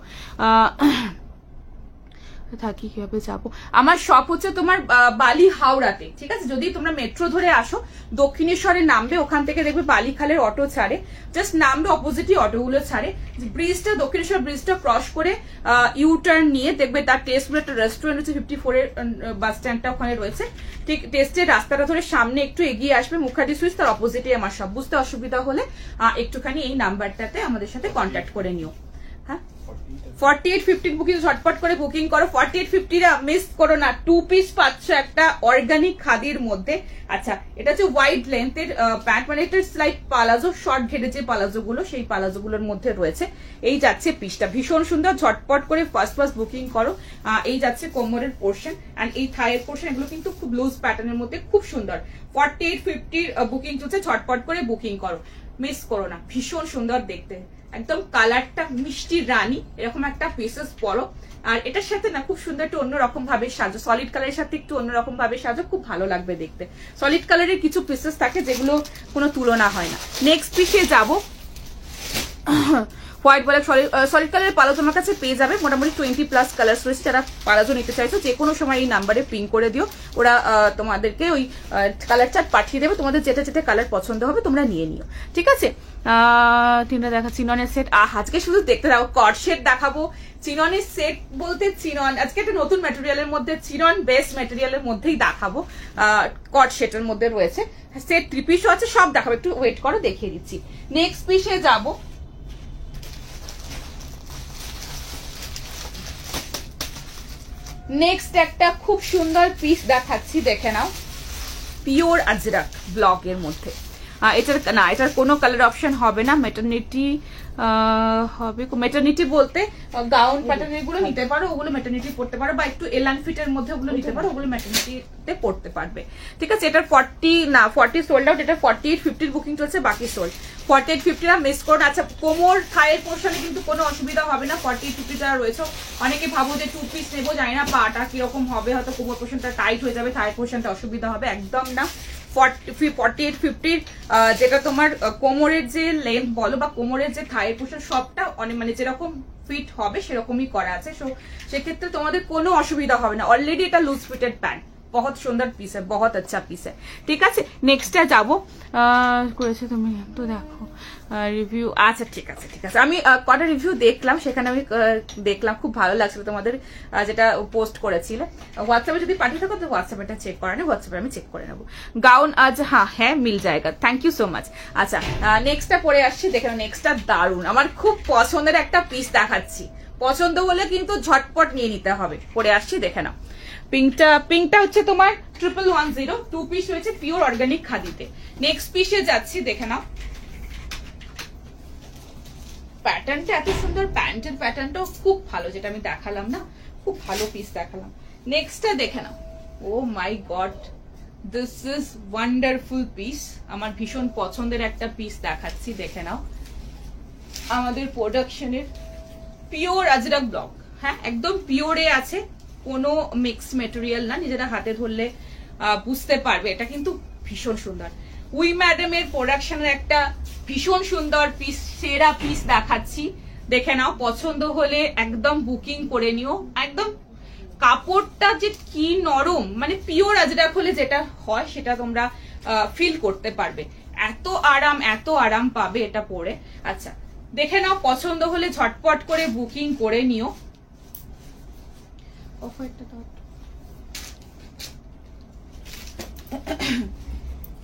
থাকি কিভাবে যাবো, আমার শপ হচ্ছে তোমার বালি হাওড়াতে, ঠিক আছে। যদি তোমরা মেট্রো ধরে আসো, দক্ষিণেশ্বরে নামবে, ওখান থেকে দেখবে বালিখালের অটো ছাড়ে, জাস্ট নামবে, অপোজিটই অটোগুলো ছাড়ে। ব্রিজটা, দক্ষিণেশ্বর ব্রিজটা ক্রস করে ইউ টার্ন নিয়ে দেখবে তার টেস্ট একটা রেস্টুরেন্ট হচ্ছে 54 এর বাস স্ট্যান্ডটা ওখানে রয়েছে, ঠিক টেস্টের রাস্তাটা ধরে সামনে একটু এগিয়ে আসবে, মুখার্জি সুইচ, তার অপোজিটে আমার শপ। বুঝতে অসুবিধা হলে একটুখানি এই নাম্বারটাতে আমাদের সাথে কন্ট্যাক্ট করে নিও। হ্যাঁ, 4850 বুকিং ঝটপট করে বুকিং করো। 4850 মিস করো না, 2 পিস পাচ্ছ একটা অর্গানিক খাদির মধ্যে। আচ্ছা, এটা হচ্ছে ওয়াইড লেন্থের প্যান্ট, মানে এটা লাইক পালাজো, শর্ট ঘেরে যে পালাজো গুলো, সেই পালাজো গুলোর মধ্যে রয়েছে। এই যাচ্ছে পিসটা, ভীষণ সুন্দর, ঝটপট করে ফার্স্ট বুকিং করো। এই যাচ্ছে কোমরের পোর্শন এন্ড এই থাইয়ের পোর্শন, এগুলো কিন্তু খুব লুজ প্যাটার্নের মধ্যে, খুব সুন্দর। 4850 বুকিং চলছে, ঝটপট করে বুকিং করো, মিস করো না। ভীষণ সুন্দর দেখতে, একদম কালারটা মিষ্টি রানী, এরকম একটা পিসেস পরো। আর এটার সাথে না খুব সুন্দর একটু অন্যরকম ভাবে সাজো, সলিড কালারের সাথে একটু অন্যরকম ভাবে সাজো, খুব ভালো লাগবে দেখতে। সলিড কালারের কিছু পিসেস থাকে যেগুলো কোনো তুলনা হয় না। নেক্সট পিসে যাবো, হোয়াইট বলে সলিড কালারের পালাজো তোমার কাছে পেয়ে যাবে, মোটামুটি 20+ কালার্স রয়েছে। যারা পালাজো নিতে চাইছো, যে কোনো সময় এই নাম্বারে পিং করে দিও, ওরা তোমাদেরকে ওই কালার চার্ট পাঠিয়ে দেবে, তোমাদের যেটা যেটা কালার পছন্দ হবে তোমরা নিয়ে নিও, ঠিক আছে। তিনটা দেখা চিননের সেট, আজকে শুধু দেখতে থাকো, কট সেট দেখাবো। চিননের সেট বলতে চিনন, আজকে একটা নতুন ম্যাটেরিয়ালের মধ্যে, চিনন বেস ম্যাটেরিয়ালের মধ্যেই দেখাবো। কট সেটের মধ্যে রয়েছে, সেট 3 পিসও আছে, সব দেখাবো, একটু ওয়েট করো, দেখিয়ে দিচ্ছি। নেক্সট পিসে যাবো, নেক্সট একটা খুব সুন্দর পিস দেখাচ্ছি, দেখে নাও। পিওর আজরাক ব্লকের মধ্যে, এটার কোনো কালার অপশন হবে না। মেটারনিটি হবে, মেটারনিটি বলতে গাউন প্যাটার্নের গুলো নিতে পারো, ওগুলো মেটারনিটি পড়তে পারো, বা একটু এল অ্যান্ড ফিটের মধ্যে ওগুলো নিতে পারো, ওগুলো মেটারনিটিতে পড়তে পারবে, ঠিক আছে। এটার 40 সোল্ড আউট, এটা 4850 বুকিং চলছে, বাকি সোল্ড। 4850 মিস করুন। আচ্ছা, কোমর থাইয়ের পোর্শনে কিন্তু কোনো অসুবিধা হবে না। 4850 যারা রয়েছে, অনেকে ভাবো যে 2 পিস নেবো, জানি না পাটা কিরকম হবে, হয়তো কোমর পোর্শনটা টাইট হয়ে যাবে, থাইয়ের পোর্শনটা অসুবিধা হবে, একদম না। 4850 যেটা তোমার কোমরের যে লেন্থ বলো বা কোমরের যে থাইয়ের পোর্শন, সবটা অনেক মানে যেরকম ফিট হবে সেরকমই করা আছে, সো সেক্ষেত্রে তোমাদের কোনো অসুবিধা হবে না। অলরেডি এটা লুজ ফিটেড প্যান্ট, बहुत সুন্দর পিস है, बहुत अच्छा পিস है। ঠিক আছে, নেক্সটটা যাবো। করেছে তুমি তো দেখো রিভিউ। আচ্ছা ঠিক আছে ঠিক আছে, আমি কটা রিভিউ দেখলাম, সেখানে আমি দেখলাম খুব ভালো লাগছিল তোমাদের যেটা পোস্ট করেছিলে। হোয়াটসঅ্যাপে যদি পাঠিয়ে থাকো তো হোয়াটসঅ্যাপে এটা চেক করা নেই, হোয়াটসঅ্যাপে আমি চেক করে নেবো। গাউন আজ হ্যাঁ হ্যাঁ মিল যায়গা, থ্যাংক ইউ সো মাচ। আচ্ছা নেক্সটটা পরে আসছি, দেখে নেক্সটটা দারুণ, আমার খুব পছন্দের একটা পিস দেখাচ্ছি, পছন্দ হলে কিন্তু ঝটপট নিয়ে নিতে হবে। পরে আসছি, দেখে নাও। পিঙ্কটা হচ্ছে তোমার 1110, 2 পিস রয়েছে পিওর অর্গানিক খাদিতে। নেক্সট পিসে যাচ্ছি, দেখে নাও। প্যাটার্নটা এত সুন্দর, প্যান্টের প্যাটার্নটাও খুব ভালো, যেটা আমি দেখালাম না, খুব ভালো পিস দেখালাম। নেক্সটটা দেখে নাও। Oh my god, this is wonderful piece, আমার ভীষণ পছন্দের একটা পিস দেখাচ্ছি, দেখে নাও। আমাদের প্রোডাকশনের পিওর আজরাক ব্লক, হ্যাঁ একদম পিওরে আছে, কোনো মিক্স মেটেরিয়াল না, নিজেরা হাতে ধরলে বুঝতে পারবে। এটা কিন্তু ভীষণ সুন্দর, উই ম্যাডামের প্রোডাকশনের একটা ভীষণ সুন্দর পিস, সেরা পিস দেখাচ্ছি, দেখে নাও। পছন্দ হলে একদম বুকিং করে নিও। একদম কাপড়টা যে কি নরম, মানে পিওর আজরাক হলে যেটা হয় সেটা তোমরা ফিল করতে পারবে। এত আরাম পাবে এটা পরে। আচ্ছা দেখে নাও, পছন্দ হলে ঝটপট করে বুকিং করে নিও।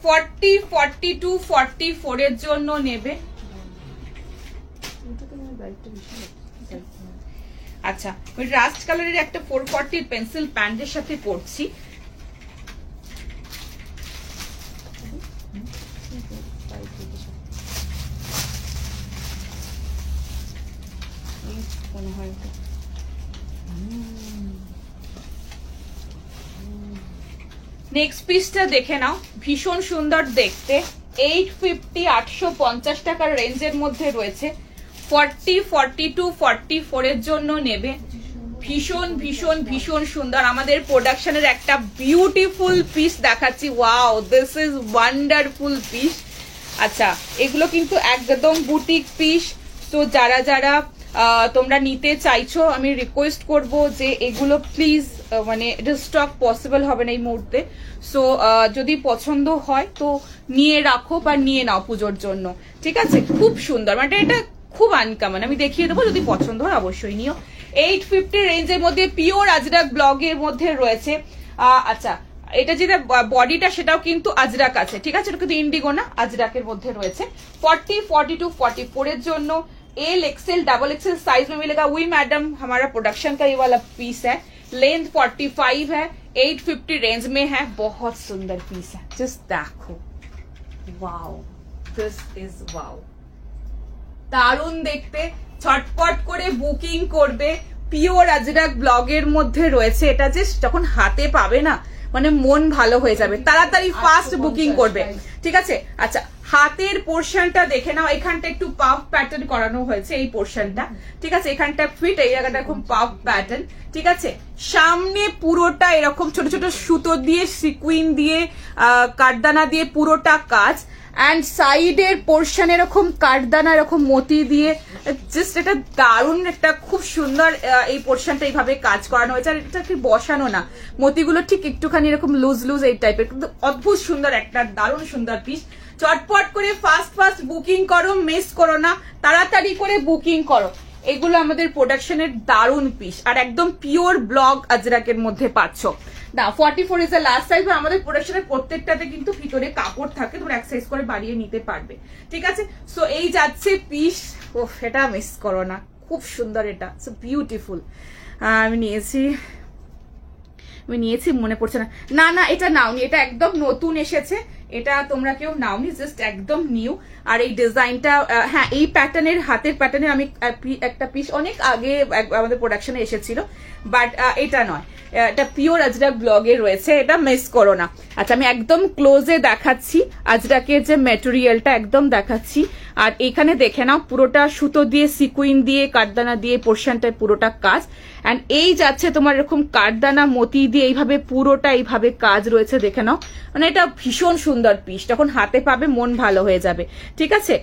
40, 42, 44 এর জন্য নেবে। আচ্ছা ওই রাস্ট কালারের একটা 440 পেন্সিল প্যান্টের সাথে পরছি। নেক্সট পিসটা দেখে নাও, ভীষণ সুন্দর দেখতে, 850, 850 টাকার রেঞ্জের মধ্যে রয়েছে। 40, 42, 44 এর জন্য নেবে। ভীষণ ভীষণ ভীষণ সুন্দর, আমাদের প্রোডাকশনের একটা বিউটিফুল পিস দেখাচ্ছি। Wow, this is wonderful piece. আচ্ছা এগুলো কিন্তু একদম বুটিক পিস, তো যারা যারা তোমরা নিতে চাইছো আমি রিকোয়েস্ট করব যে এগুলো প্লিজ, মানে এটা স্টক পসিবল হবে না এই মুহূর্তে, সো যদি পছন্দ হয় তো নিয়ে রাখো বা নিয়ে নাও পুজোর জন্য, ঠিক আছে। খুব সুন্দর, মানে এটা খুব আনকমন, আমি দেখিয়ে দেবো, যদি পছন্দ হয় অবশ্যই নিও। 850 রেঞ্জের মধ্যে পিওর আজরাক ব্লগের মধ্যে রয়েছে। আচ্ছা এটা যেটা বডিটা সেটাও কিন্তু আজরাক আছে, ঠিক আছে, এটা কিন্তু ইন্ডিগো না, আজরাকের মধ্যে রয়েছে। 40, 42, 44 এর জন্য L XL double XL size में मिलेगा। वी मैडम हमारा प्रोडक्शन का ये वाला पीस है, लेंथ 45 है, 850 रेंज में है, बहुत सुंदर पीस है। जस्ट देखो, वाओ, दिस इज वाओ, দারুণ দেখতে, ছটপট করে বুকিং করবে। পিওর আজরাক ব্লগের মধ্যে রয়েছে, এটা যে যখন হাতে পাবে না মানে মন ভালো হয়ে যাবে, তাড়াতাড়ি ফাস্ট বুকিং করবে, ঠিক আছে। আচ্ছা হাতের পোর্শনটা দেখে নাও, এখানটা একটু পাফ প্যাটার্ন করানো হয়েছে এই পোর্শনটা, ঠিক আছে, এখানটা ফিট, এই জায়গাটা খুব পাফ প্যাটার্ন, ঠিক আছে। সামনে পুরোটা এরকম ছোট ছোট সুতো দিয়ে, সিকুইন দিয়ে, কাঠদানা দিয়ে পুরোটা কাজ, অ্যান্ড সাইডের পোর্শন এরকম কাঠদানা এরকম মতি দিয়ে, জাস্ট এটা দারুণ একটা খুব সুন্দর এই পোর্শনটা এইভাবে কাজ করানো হয়েছে। আর এটা কি বসানো না, মতিগুলো ঠিক একটুখানি এরকম লুজ লুজ এই টাইপের, কিন্তু অদ্ভুত সুন্দর একটা দারুণ সুন্দর পিস। চটপট করে ফাস্ট ফাস্ট বুকিং করো, মিস করো না, তাড়াতাড়ি করে বুকিং করো। এগুলো আমাদের প্রোডাকশনের দারুণ পিস, আর একদম পিওর ব্লগ আজরাকের মধ্যে পাচ্ছ না। 44 ইজ দ্য লাস্ট সাইজ, আমাদের প্রোডাকশনের প্রত্যেকটাতে কিন্তু ভিতরে কাপড় থাকে, তোমরা এক সাইজ করে বাড়িয়ে নিতে পারবে, ঠিক আছে। সো এই যাচ্ছে পিস, ও এটা মিস করো না, খুব সুন্দর, এটা সো বিউটিফুল। আমি নিয়েছি মনে পড়ছে না, না না এটা নাওনি, এটা একদম নতুন এসেছে, এটা তোমরা কেউ নাওনি, জাস্ট একদম নিউ। আর এই ডিজাইনটা, হ্যাঁ এই প্যাটার্নের, হাতের প্যাটার্নের আমি একটা পিস অনেক আগে আমাদের প্রোডাকশনে এসেছিল, বাট এটা নয়, এটা পিওর আজরাক ব্লগে রয়েছে, এটা মিস করো না। আচ্ছা আমি একদম ক্লোজে দেখাচ্ছি, আজরাকের যে ম্যাটেরিয়ালটা একদম দেখাচ্ছি। আর এখানে দেখে নাও, পুরোটা সুতো দিয়ে, সিকুইন দিয়ে, কাঠদানা দিয়ে পোর্শনটায় পুরোটা কাজ, অ্যান্ড এই যাচ্ছে তোমার এরকম কাঠদানা মতি দিয়ে এইভাবে পুরোটা এইভাবে কাজ রয়েছে, দেখে নাও, মানে এটা ভীষণ সুন্দর। সুন্দর পিস, যখন হাতে পাবে মন ভালো হয়ে যাবে। ঠিক আছে,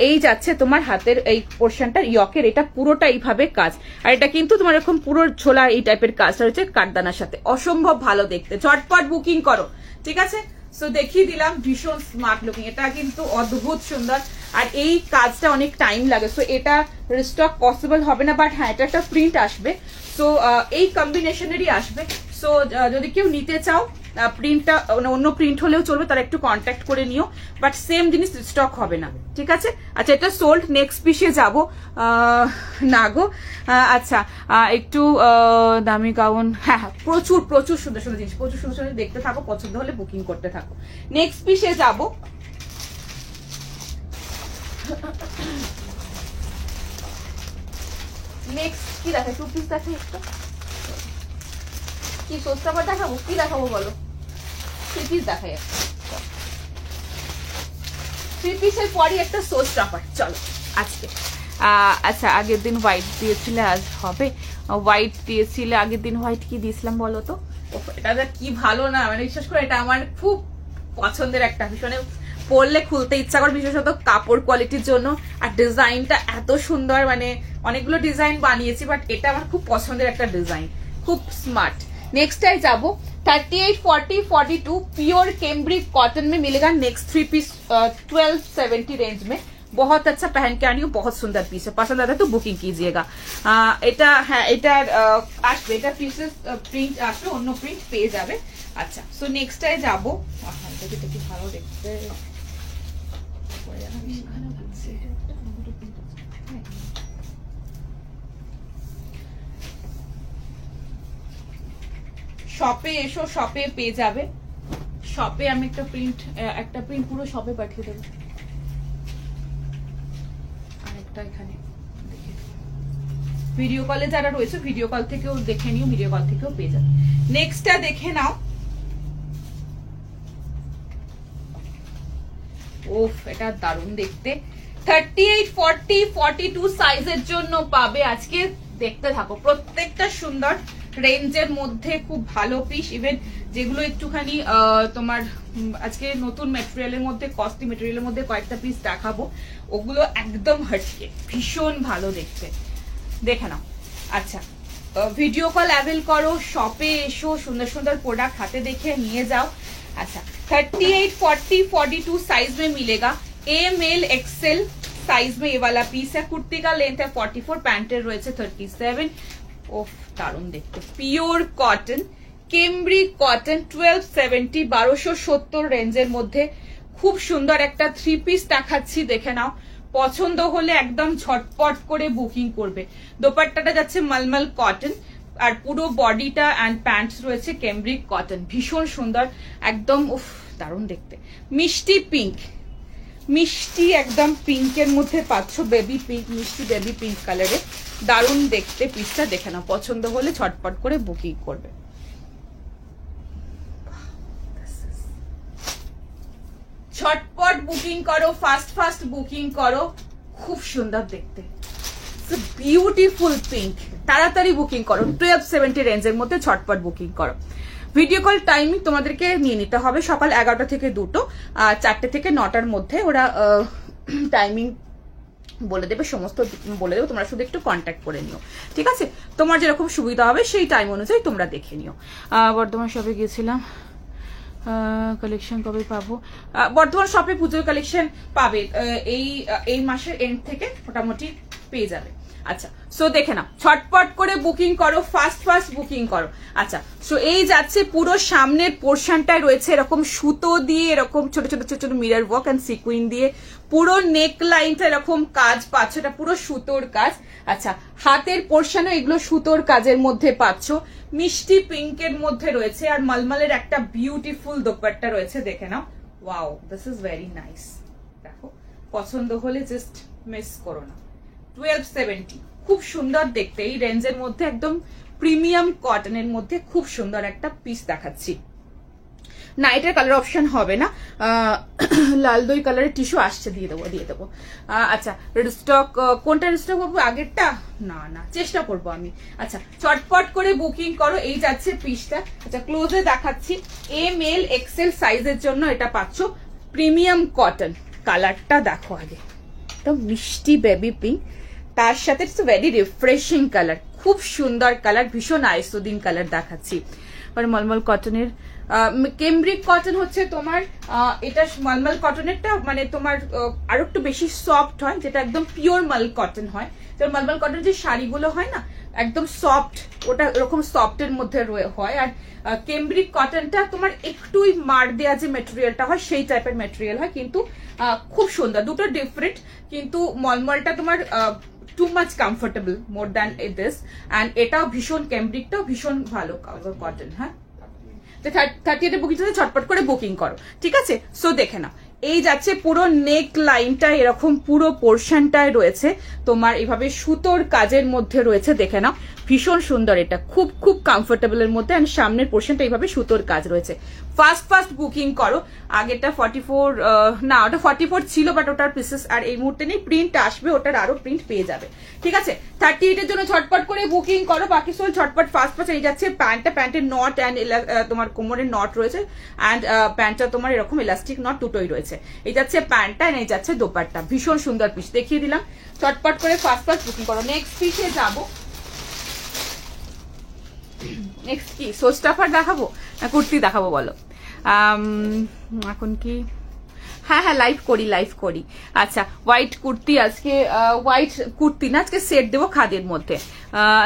এই যাচ্ছে তোমার হাতের এই পোর্শনটার ইয়কের, এটা পুরোটা এইভাবে কাজ, আর এটা কিন্তু তোমার এরকম পুরো ছোলা এই টাইপের কাজটা রয়েছে কাঠদানার সাথে, অসম্ভব ভালো দেখতে। ঝটপট বুকিং করো, ঠিক আছে। সো দেখিয়ে দিলাম, ভীষণ স্মার্ট লুকিং, এটা কিন্তু অদ্ভুত সুন্দর, আর এই কাজটা অনেক টাইম লাগে, সো এটা রিস্টক পসিবল হবে না, বাট হ্যাঁ এটা একটা প্রিন্ট আসবে, সো এই কম্বিনেশনেরই আসবে। সো যদি কেউ নিতে চাও প্রিন্টটা অন্য প্রিন্ট হলেও চলবে, তারা একটু কন্ট্যাক্ট করে নিও, বাট সেম জিনিস স্টক হবে না, ঠিক আছে। আচ্ছা এটা সোল্ড, নেক্সট পিসে যাব না গো। আচ্ছা একটু দামি গাউন, হ্যাঁ হ্যাঁ প্রচুর প্রচুর সুন্দর সুন্দর জিনিস, প্রচুর সুন্দর সুন্দর, দেখতে থাকো, পছন্দ হলে বুকিং করতে থাকো। নেক্সট পিসে যাব, নেক্সট কি দেখাই, টু পিস দেখাই একটা, কি সস্তা করে দেখাবো, কি দেখাবো বলো, থ্রি পিস দেখাই একটা, থ্রি পিসের পরই একটা সোস টপার, চলো আজকে। আচ্ছা আগের দিন হোয়াইট দিয়েছিলে, আজ হবে হোয়াইট দিয়েছিলে, আগের দিন হোয়াইট কি দিয়েছিলাম বলো তো, এটা কি ভালো না, মানে বিশেষ করে এটা আমার খুব পছন্দের একটা, ভীষণ পরলে খুলতে ইচ্ছা করে, বিশেষত কাপড় কোয়ালিটির জন্য, আর ডিজাইনটা এত সুন্দর, মানে অনেকগুলো ডিজাইন বানিয়েছি, বাট এটা আমার খুব পছন্দের একটা ডিজাইন, খুব स्मार्ट। नेक्स्ट टाइम जाबो 38, 40, 42 प्योर कैम्ब्रिक कॉटन में मिलेगा। नेक्स्ट 3 पीस 1270 रेंज में, बहुत अच्छा पहन के आनी हो, बहुत सुंदर पीस है, पसंद आता है तो बुकिंग कीजिएगा। এটা হ্যাঁ এটার আসবে, এটা পিসেস প্রিন্ট আসবে, অন্য প্রিন্ট পেয়ে যাবে। আচ্ছা সো নেক্সট টাই যাবো, এটা কি ভালো দেখতে, শপে এসো, শপে পেয়ে যাবে, শপে আমি একটা প্রিন্ট পুরো শপে পাঠিয়ে দেবো, আরেকটা এখানে ভিডিও কলে যারা রয়েছে ভিডিও কল থেকেও দেখে নিও, ভিডিও কল থেকেও পেয়ে যাবে। নেক্সটটা দেখে নাও, ওফ এটা দারুণ দেখতে, 38, 40, 42 সাইজের জন্য পাবে আজকে, দেখতে থাকো, প্রত্যেকটা সুন্দর রেঞ্জের মধ্যে, খুব ভালো পিস। ইভেন যেগুলো একটুখানি তোমার আজকে নতুন মেটেরিয়ালের মধ্যে, কস্টলি মেটেরিয়ালের মধ্যে কয়েকটা পিস দেখাবো, ওগুলো একদম হটকে, ভীষণ ভালো দেখতে, দেখে নাও। আচ্ছা ভিডিও কল অ্যাভেল করো, শপে এসো, সুন্দর সুন্দর প্রোডাক্ট হাতে দেখে নিয়ে যাও। अच्छा 38, 40, 42 साइज में मिलेगा, एम एल एक्सएल साइज में ये वाला पीस है। कुर्ती का लेंथ है 44, पैंटेर रয়েছে 37। ओफ दारुण देखते, পিওর কটন, কেমব্রিক কটন, 1270 1270 রেঞ্জের মধ্যে খুব সুন্দর একটা থ্রি পিস দেখাচ্ছি, দেখে নাও, পছন্দ হলে একদম ঝটপট করে বুকিং করবে। দোপাট্টাটা যাচ্ছে মলমল কটন, আর পুরো বডিটা এন্ড প্যান্টস রয়েছে কেমব্রিক কটন, ভীষণ সুন্দর একদম, উফ দারুণ দেখতে, মিষ্টি পিঙ্ক, মিষ্টি একদম পিঙ্কের মধ্যে পাচ্ছ, বেবি পিঙ্ক, মিষ্টি বেবি পিঙ্ক কালারে, দারুণ দেখতে পিসটা, দেখে নাও, পছন্দ হলে ঝটপট করে বুকিং করবে। ঝটপট বুকিং করো, ফাস্ট ফাস্ট বুকিং করো, খুব সুন্দর দেখতে, বিউটিফুল পিঙ্ক, তাড়াতাড়ি বুকিং করো, 1270 রেঞ্জের মধ্যে ঝটপট বুকিং করো। ভিডিও কল টাইমিং তোমাদেরকে নিয়ে নিতে হবে সকাল 11টা থেকে 2টো, 4টে থেকে 9টার মধ্যে ওরা টাইমিং বলে দেবে, সমস্ত বলে দেবে, তোমরা শুধু একটু কন্ট্যাক্ট করে নিও, ঠিক আছে। তোমার যেরকম সুবিধা হবে সেই টাইম অনুযায়ী তোমরা দেখে নিও। বর্ধমান শপে গিয়েছিলাম, কালেকশন কবে পাবো? বর্ধমান শপে পুজোর কালেকশন পাবে এই মাসের এন্ড থেকে মোটামুটি পেয়ে যাবে। আচ্ছা সো দেখে নাও, ছটপট করে বুকিং করো, ফাস্ট ফাস্ট বুকিং করো। আচ্ছা সো এই যাচ্ছে, পুরো সামনের পোর্শনটায় রয়েছে এরকম সুতো দিয়ে, এরকম ছোট ছোট ছোট ছোট মিরর ওয়ার্ক এন্ড সিকুইন দিয়ে, পুরো নেক লাইনটা এরকম কাজ পাচ্ছ, এটা পুরো সুতোর কাজ। আচ্ছা হাতের পোর্শনও এগুলো সুতোর কাজের মধ্যে পাচ্ছ, মিষ্টি পিঙ্কের মধ্যে রয়েছে, আর মলমলের একটা বিউটিফুল দোপাট্টা রয়েছে, দেখে নাও, wow this is very nice. দেখো পছন্দ হলে জাস্ট মিস করো না। 1270 খুব সুন্দর দেখতে, এই রেঞ্জের মধ্যে একদম প্রিমিয়াম কটনের মধ্যে খুব সুন্দর একটা পিস দেখাচ্ছি। না এটার কালার অপশন হবে না, লাল দই কালারের টিস্যু আসছে, দিয়ে দেবো। আচ্ছা স্টক কোনটা স্টক পাবো, আগেরটা? না না চেষ্টা করবো আমি। আচ্ছা চটপট করে বুকিং করো, এই যাচ্ছে পিসটা। আচ্ছা ক্লোজে দেখাচ্ছি, ML XL সাইজের জন্য এটা পাচ্ছ, প্রিমিয়াম কটন। কালারটা দেখো আগে, একটা মিষ্টি বেবি পিঙ্ক, তার সাথে ভেরি রিফ্রেশিং কালার, খুব সুন্দর কালার, ভীষণ আইসোদিন কালার দেখাচ্ছি। মলমল কটনের, কেমব্রিক কটন হচ্ছে তোমার, এটা মলমল কটনেরটা মানে তোমার আরো একটু বেশি সফট হয়, যেটা একদম পিওর মাল কটন হয়। যেমন মলমল কটন যে শাড়িগুলো হয় না একদম সফট, ওটা এরকম সফটের মধ্যে হয়। আর কেমব্রিক কটনটা তোমার একটুই মার দেওয়া যে মেটেরিয়ালটা হয় সেই টাইপের মেটেরিয়াল হয়, কিন্তু খুব সুন্দর, দুটো ডিফারেন্ট। কিন্তু মলমলটা তোমার too much comfortable more than this, and এটাও ভীষণ, কেমব্রিকটাও ভীষণ ভালো কটন। হ্যাঁ 30 বুকিং ছটপট করে বুকিং করো, ঠিক আছে। সো দেখে নাও, এই যাচ্ছে পুরো নেক লাইনটা এরকম পুরো পোর্শনটায় রয়েছে তোমার এইভাবে সুতোর কাজের মধ্যে রয়েছে, দেখে নাও ভীষণ সুন্দর, এটা খুব খুব কমফোর্টেবলের মধ্যে, আর সামনের পোর্শনটা এইভাবে সুতোর কাজ রয়েছে। ফার্স্ট বুকিং করো। আগেরটা 44, না ওটা 44 ছিল, বাট ওটার পিসেস আর এই মুহূর্তে নেই, প্রিন্ট আসবে, ওটার আরো প্রিন্ট পেয়ে যাবে, ঠিক আছে। 38 এর জন্য ছটপট করে বুকিং করো, বাকি সব ছটপট ফার্স্ট এই যাচ্ছে প্যান্টটা, প্যান্টের নট অ্যান্ড তোমার কোমরের নট রয়েছে, অ্যান্ড প্যান্টটা তোমার এরকম ইলাস্টিক নট দুটোই রয়েছে। এই যাচ্ছে প্যান্টটা, এই যাচ্ছে দোপাট্টা, ভীষণ সুন্দর পিস দেখিয়ে দিলাম। চটপট করে ফার্স্ট বুকিং করো। নেক্সট পিসে যাবো। নেক্সট কি সোস্টাফার দেখাবো না কুর্তি দেখাবো বলো? এখন কি, হ্যাঁ লাইভ করি। আচ্ছা হোয়াইট কুর্তি, আজকে হোয়াইট কুর্তি না, আজকে সেট দেবো খাদের মধ্যে,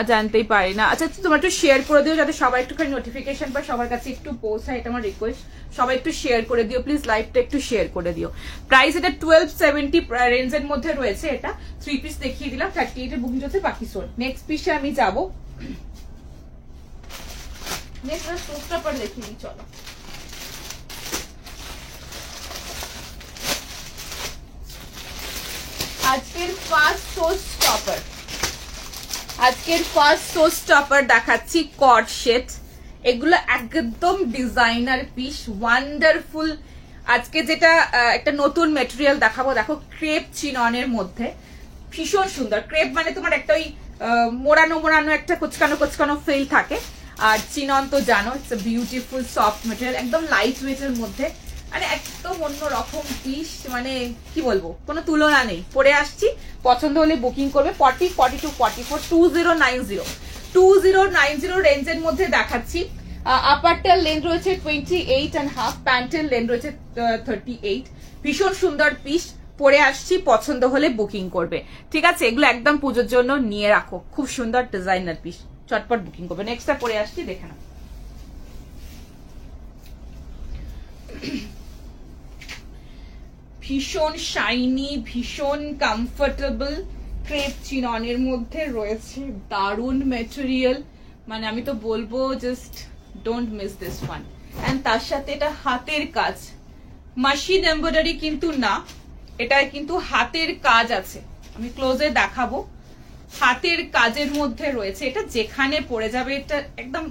জানতেই পারি না। আচ্ছা তোমরা একটু শেয়ার করে দিও, যাতে সবাই একটুখানি নোটিফিকেশন পায়, সবার কাছে একটু পৌঁছায়, এটা আমার রিকোয়েস্ট। সবাই একটু শেয়ার করে দিও প্লিজ, লাইভটা একটু শেয়ার করে দিও। প্রাইস এটা 1270 রেঞ্জের মধ্যে রয়েছে, এটা 3 পিস দেখিয়ে দিলাম, 38 এর বুকিং চলছে, বাকি সোল। নেক্সট পিসে আমি যাবো, নেক্সট সোস্টাফার দেখিয়ে দিই, চলো। আজকের ফার্স্ট শোস্টপার দেখাচ্ছি, কট সেট। এগুলো একদম ডিজাইনার পিস, ওয়ান্ডারফুল। আজকে যেটা একটা নতুন মেটেরিয়াল দেখাবো, দেখো ক্রেপ চিননের মধ্যে, ভীষণ সুন্দর। ক্রেপ মানে তোমার একটা ওই মোড়ানো একটা কোচকানো ফিল থাকে, আর চিনন তো জানো it's a beautiful soft material, একদম লাইট ওয়েটের মধ্যে, মানে একদম অন্যরকম পিস, মানে কি বলবো, কোনো তুলনা নেই। পরে আসছি, পছন্দ হলে বুকিং করবে। 40, 42, 44, 2090 রেঞ্জের মধ্যে দেখাচ্ছি। আপারটার লেন্থ রয়েছে 28.5, প্যান্টের লেন্থ রয়েছে 38, ভীষণ সুন্দর পিস। পরে আসছি, পছন্দ হলে বুকিং করবে, ঠিক আছে। এগুলো একদম পুজোর জন্য নিয়ে রাখো, খুব সুন্দর ডিজাইনার পিস, চটপট বুকিং করবে। নেক্সটটা পরে আসছি, দেখে নাও। ভীষণ শাইনি, ভীষণ কমফোর্টেবল, ক্রেপ চিননের মধ্যে রয়েছে, দারুন মেটেরিয়াল, মানে আমি তো বলবো just don't miss this one. And তার সাথে এটা হাতের কাজ, মেশিন এমব্রয়ডারি কিন্তু না, এটা কিন্তু হাতের কাজ আছে, আমি ক্লোজে দেখাবো। হাতের কাজের মধ্যে রয়েছে, এটা যেখানে পড়ে যাবে, এটা একদম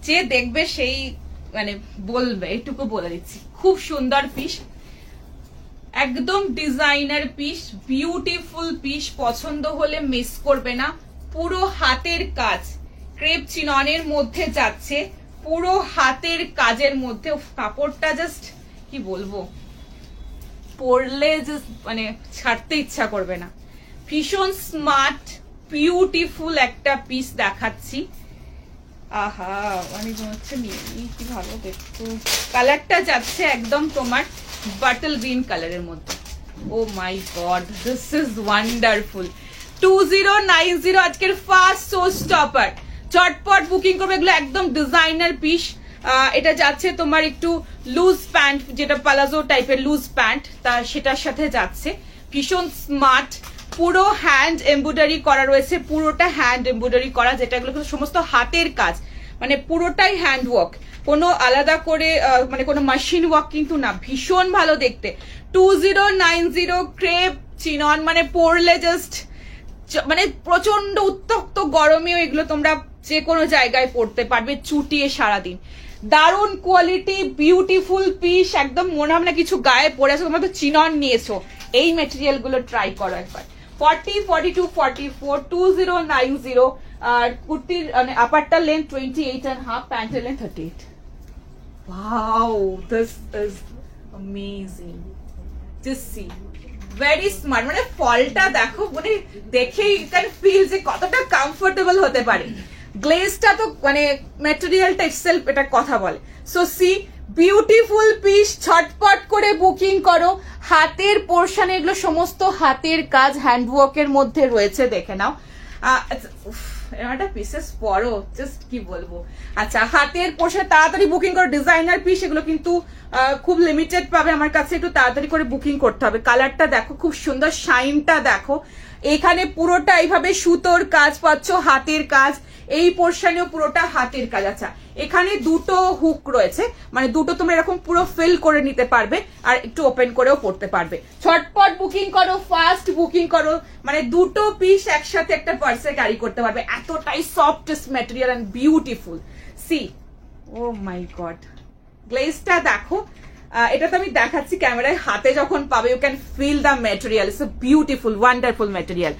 যে দেখবে সেই মানে বলবে, এটুকু বলে দিচ্ছি, খুব সুন্দর পিস, একদম ডিজাইনার পিস, বিউটিফুল পিস। পছন্দ হলে মিস করবে না। পুরো হাতের কাজ, ক্রেপ চিননের মধ্যে যাচ্ছে, পুরো হাতের কাজের মধ্যে, কাপড়টা জাস্ট কি বলবো, পরলে জাস্ট মানে ছাড়তে ইচ্ছা করবে না। ভীষণ স্মার্ট বিউটিফুল একটা পিস দেখাচ্ছি। আহা অনেক হচ্ছে কি ভালো দেখতে, কালারটা যাচ্ছে একদম তোমার বাটল গ্রিন কালারের মধ্যে। ও my god, this is wonderful. 2090 আজকের ফার্স্ট শোস্টপার, চটপট বুকিং করবে। এগুলো একদম ডিজাইনার পিস। এটা যাচ্ছে তোমার একটু লুজ প্যান্ট, যেটা পালাজো টাইপের লুজ প্যান্ট, তা সেটার সাথে যাচ্ছে, ভীষণ স্মার্ট। পুরো হ্যান্ড এমব্রয়ডারি করা রয়েছে, পুরোটা হ্যান্ড এমব্রয়ডারি করা, যেটা এগুলো সমস্ত হাতের কাজ, মানে পুরোটাই হ্যান্ড ওয়ার্ক, কোনো আলাদা করে মানে কোনো মেশিন ওয়ার্ক কিন্তু না, ভীষণ ভালো দেখতে। 2090 ক্রেপ চিনন, মানে পরলে জাস্ট মানে প্রচন্ড উত্তপ্ত গরমেও এগুলো তোমরা যে কোনো জায়গায় পরতে পারবে, চুটিয়ে সারাদিন। দারুণ কোয়ালিটি, বিউটিফুল পিস, একদম মনে হবে না কিছু গায়ে পড়ে আছে, তোমরা তো চিনন নিয়েছো। এই মেটেরিয়াল গুলো ট্রাই করো একবার। 40, 42, 44, 2090। আর কুর্তির মানে আপারটা লেন্থ 28.5, প্যান্টের length 38। Wow, this is amazing. Just see. Very smart. মানে ফলটা দেখো, মানে দেখেই you can feel যে কতটা কমফোর্টেবল হতে পারে। গ্লেজটা তো মানে ম্যাটেরিয়ালটা ইটসেলফ এটা কথা বলে। সো সি, বিউটিফুল পিস, ছটপট করে বুকিং করো। হাতের পোর্শন, এগুলো সমস্ত হাতের কাজ, হ্যান্ডওয়ার্কের মধ্যে রয়েছে, দেখে নাও। একটা পিসেস পরো, জাস্ট কি বলবো। আচ্ছা, হাতের পোর্শন তাড়াতাড়ি বুকিং করো। ডিজাইনার পিস, এগুলো কিন্তু খুব লিমিটেড পাবে আমার কাছে, একটু তাড়াতাড়ি করে বুকিং করতে হবে। কালারটা দেখো, খুব সুন্দর, শাইনটা দেখো। এখানে পুরোটা এইভাবে সুতোর কাজ পাচ্ছ, হাতের কাজ। এই পোর্শনেও পুরোটা হাতের কাজ। আচ্ছা, এখানে দুটো হুক রয়েছে, মানে দুটো তোমরা এরকম পুরো ফিল করে নিতে পারবে, আর একটু ওপেন করেও পড়তে পারবে। ছটপট বুকিং করো, ফাস্ট বুকিং করো, মানে দুটো পিস একসাথে একটা পার্সে ক্যারি করতে পারবে। এতটাই softest material and beautiful. See, oh my god, গ্লেজটা দেখো। এটা তো আমি দেখাচ্ছি ক্যামেরায়, হাতে যখন পাবে you can feel the material. It's a beautiful wonderful material.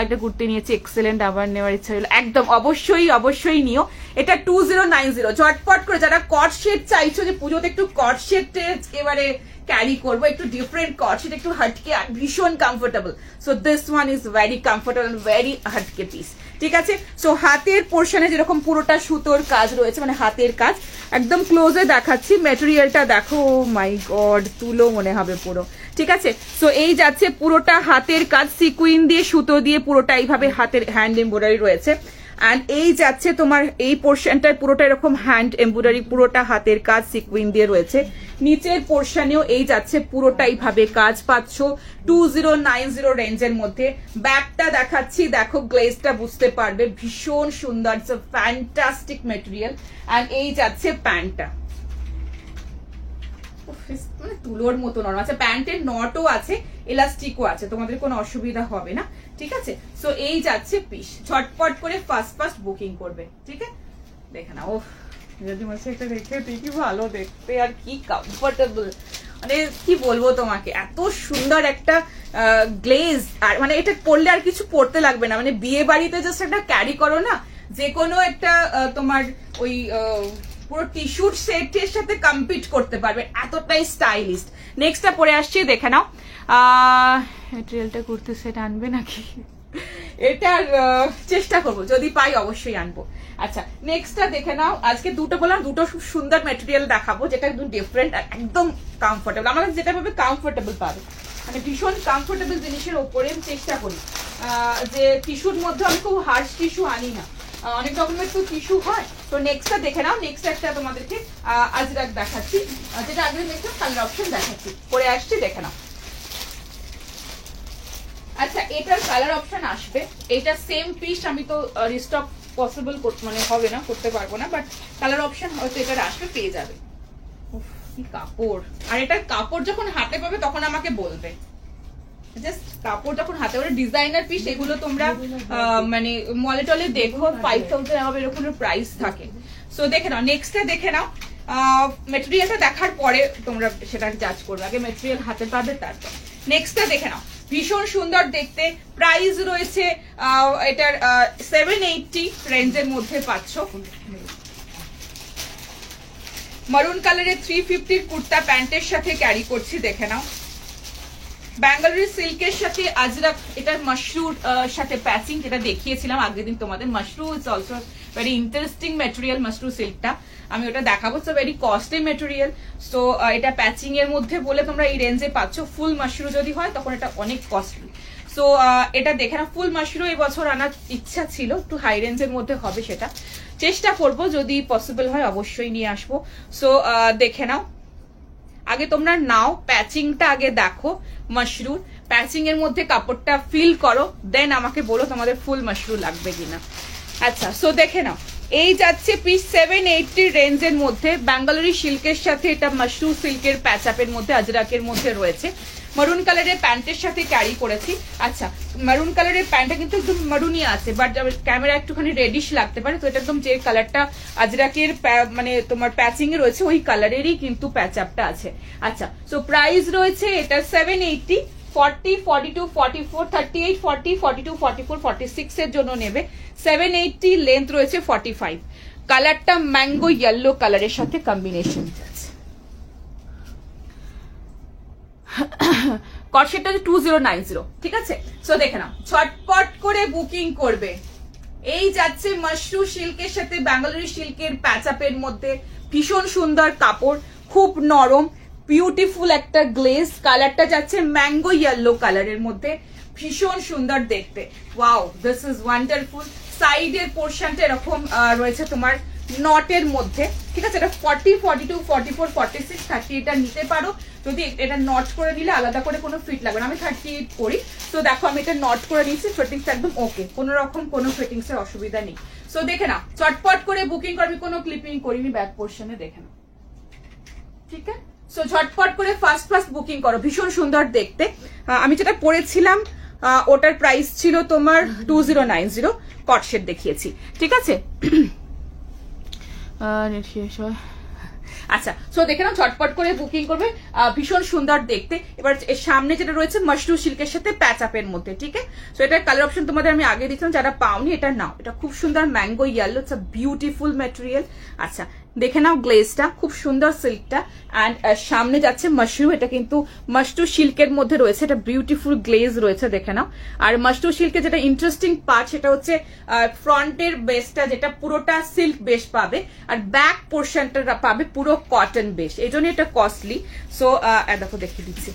একটা কুর্তি নিয়েছি, এক্সেলেন্ট, আবার নেওয়ার ইচ্ছা হলো, একদম অবশ্যই নিও। এটা 2090। ঝটপট করে যারা কট শেড চাইছো, যে পুজোতে একটু কট শেড এবারে ক্যারি করবো, একটু ডিফারেন্ট কট শেড, একটু হটকে, আর ভীষণ comfortable. So this one is very comfortable, very হটকে পিস। ঠিক আছে, সো হাতের পোর্শনে যেরকম পুরোটা সুতোর কাজ রয়েছে, মানে হাতের কাজ, একদম ক্লোজে দেখাচ্ছি। ম্যাটেরিয়ালটা দেখো, মাই গড, তুলো মনে হবে পুরো। ঠিক আছে, সো এই যাচ্ছে পুরোটা হাতের কাজ, সিকুইন দিয়ে, সুতো দিয়ে, পুরোটা এইভাবে হাতের হ্যান্ড এমব্রয়ডারি রয়েছে। অ্যান্ড এই যাচ্ছে তোমার এই পোর্শনটায় পুরোটা এরকম হ্যান্ড এমব্রয়ডারি, পুরোটা হাতের কাজ সিকুইন দিয়ে রয়েছে। নিচের পোর্শনেও এই যাচ্ছে পুরোটা এইভাবে কাজ পাচ্ছ 2090 রেঞ্জের মধ্যে। ব্যাকটা দেখাচ্ছি, দেখো গ্লেজটা বুঝতে পারবে, ভীষণ সুন্দর, it's a fantastic material. And এই যাচ্ছে প্যান্টটা, মানে তুলোর মতো নরম। আচ্ছা, প্যান্টের নটও আছে, এলাস্টিকও আছে, তোমাদের কোনো অসুবিধা হবে না। ঠিক আছে, সো এই যাচ্ছে পিস। ঝটপট করে ফাস্ট বুকিং করবে। ঠিক আছে, দেখে না, ও যদি মনে হচ্ছে এটা দেখে কি ভালো দেখতে, আর কি কমফোর্টেবল, মানে কি বলবো তোমাকে, এত সুন্দর একটা গ্লেজ। আর মানে এটা পরলে আর কিছু পরতে লাগবে না, মানে বিয়ে বাড়িতে জাস্ট একটা ক্যারি করো না, যে কোনো একটা তোমার ওই পুরো টিস্যুর সেটের সাথে কম্পিট করতে পারবে, এতটাই স্টাইলিস্ট। নেক্সটটা পরে আসছি, দেখে নাও। ম্যাটেরিয়ালটা কুর্তি সেট আনবে নাকি, এটার চেষ্টা করবো, যদি পাই অবশ্যই আনবো। আচ্ছা, নেক্সটটা দেখে নাও। আজকে দুটো বললাম, দুটো খুব সুন্দর ম্যাটেরিয়াল দেখাবো, যেটা একদম ডিফারেন্ট আর একদম কমফোর্টেবল। আমাদের যেটা ভাবে কমফোর্টেবল পাবে, মানে ভীষণ কমফোর্টেবল জিনিসের ওপরে আমি চেষ্টা করি, যে টিস্যুর মধ্যে আমি খুব হার্শ টিস্যু আনি না, অনেক রকমের তো টিস্যু হয়। তো নেক্সটটা দেখে নাও। নেক্সট একটা তোমাদেরকে আজরাক দেখাচ্ছি, যেটা আগে নেক্সট কালার অপশন দেখাচ্ছি, পরে আসছি, দেখে নাও। আচ্ছা, এটার কালার অপশন আসবে, এটা সেম পিস আমি তো রিস্টক পসিবল মানে হবে না, করতে পারবো না, বাট কালার অপশন হয়তো এটার আসবে, পেয়ে যাবে। কি কাপড়, আর এটার কাপড় যখন হাতে পাবে তখন আমাকে বলবে। জাস্ট কাপড় যখন হাতে পাবে, ডিজাইনার পিস এগুলো তোমরা মানে মলে টলে দেখো 5000 এরকম প্রাইস থাকে। সো দেখে নাও, নেক্সটটা দেখে নাও। মেটেরিয়ালটা দেখার পরে তোমরা সেটা জাজ করবে, আগে মেটেরিয়াল হাতে পাবে তারপর। নেক্সটটা দেখে নাও, ভীষণ সুন্দর দেখতে, প্রাইস রয়েছে এটার 780 রেঞ্জের মধ্যে পাচ্ছ। মারুন কালারের 350 কুর্তা প্যান্টের সাথে ক্যারি করছি, দেখে নাও। ব্যাঙ্গালোরি সিল্কের সাথে আজরাক, এটার মাশরুর সাথে প্যাচিং, যেটা দেখিয়েছিলাম আগের দিন তোমাদের। Mashru is also very interesting material, mashru সিল্কটা আমি ওটা দেখাবো। So very costly material. So এটা প্যাচিং এর মধ্যে বলে তোমরা এই রেঞ্জে পাচ্ছ। ফুল মাশরু যদি হয় তখন এটা অনেক কস্টলি। সো এটা দেখে না, ফুল মাশরু এই বছর আনার ইচ্ছা ছিল, একটু হাই রেঞ্জের মধ্যে হবে, সেটা চেষ্টা করব, যদি পসিবল হয় অবশ্যই নিয়ে আসবো। সো দেখে নাও, আগে তোমরা নাও, প্যাচিংটা আগে দেখো, মাশরুর প্যাচিং এর মধ্যে কাপড়টা ফিল করো, দেন আমাকে বলো তোমাদের ফুল মাশরু লাগবে কিনা। আচ্ছা, সো দেখে নাও, এই যাচ্ছে পিস 780 রেঞ্জের মধ্যে। ব্যাঙ্গালোরি সিল্কের সাথে এটা মাশরু সিল্কের প্যাচ আপের মধ্যে, আজরাকের মধ্যে রয়েছে। মারুন কালারের প্যান্টের সাথে ক্যারি করেছি। আচ্ছা, মারুন কালারের প্যান্টটা কিন্তু একদম মারুনই আছে, বাট ক্যামেরা একটুখানি রেডিশ লাগতে পারে, তো এটা একদম যে কালারটা আজরাকের মানে তোমার প্যাচিং এ রয়েছে ওই কালারেরই কিন্তু প্যাচ আপটা আছে। আচ্ছা, সো প্রাইস রয়েছে এটা 780, 40, 42, 44, 38, 40, 42, 44, 46 এর জন্য নেবে 780, লেন্থ রয়েছে 45, কালারটা ম্যাঙ্গো ইয়েলো কালারের সাথে কম্বিনেশন আছে। কটসেটটা 2090, ঠিক আছে। সো দেখে নাও, ছটপট করে বুকিং করবে। এই যাচ্ছে মাশরু সিল্কের সাথে বেঙ্গালুরু সিল্কের প্যাচ আপের মধ্যে, ভীষণ সুন্দর কাপড়, খুব নরম, বিউটিফুল একটা গ্লেজ, কালারটা যাচ্ছে ম্যাঙ্গো ইয়েলো কালারের মধ্যে, ভীষণ সুন্দর দেখতে। Wow, this is wonderful. সাইডের পোর্শনটা এরকম রয়েছে তোমার নটের মধ্যে, ঠিক আছে। এটা 40, 42, 44, 46, 30 এটা নিতে পারো। যদি এটা নট করে নিলে আলাদা করে কোনো ফিট লাগবে না, আমি 38 করি, তো দেখো আমি এটা নট করে নিচ্ছি, ফিটিংস একদম ওকে, কোনো রকম কোনো ফিটিংস এর অসুবিধা নেই। সো দেখে নাও, চটপট করে বুকিং করবি, কোনো ক্লিপিং করিনি, ব্যাক পোর্শনে দেখে নাও, ঠিক আছে। সো ঝটপট করে ফার্স্ট বুকিং করো, ভীষণ সুন্দর দেখতে। আমি যেটা পরেছিলাম ওটার প্রাইস ছিল তোমার 2090, কটসেট দেখিয়েছি, ঠিক আছে। আচ্ছা, সো দেখে নাও, ঝটপট করে বুকিং করবে, ভীষণ সুন্দর দেখতে। এবার এর সামনে যেটা রয়েছে মাশরু সিল্কের সাথে প্যাচ আপের মধ্যে, ঠিক আছে। সো এটার কালার অপশন তোমাদের আমি আগে দিচ্ছিলাম, যারা পাওনি এটা নাও, এটা খুব সুন্দর mango yellow, it's a beautiful material. আচ্ছা, দেখে নাও গ্লেজটা, খুব সুন্দর সিল্কটা, অ্যান্ড সামনে যাচ্ছে মাশরু, এটা কিন্তু মাশরু সিল্কের মধ্যে রয়েছে, এটা বিউটিফুল গ্লেজ রয়েছে, দেখে নাও। আর মাশরু সিল্কের যেটা ইন্টারেস্টিং পার্ট সেটা হচ্ছে ফ্রন্টের বেসটা যেটা পুরোটা সিল্ক বেস পাবে, আর ব্যাক পোর্শনটা পাবে পুরো কটন বেস, এই জন্য এটা কস্টলি। সো দেখো দেখিয়ে দিচ্ছি,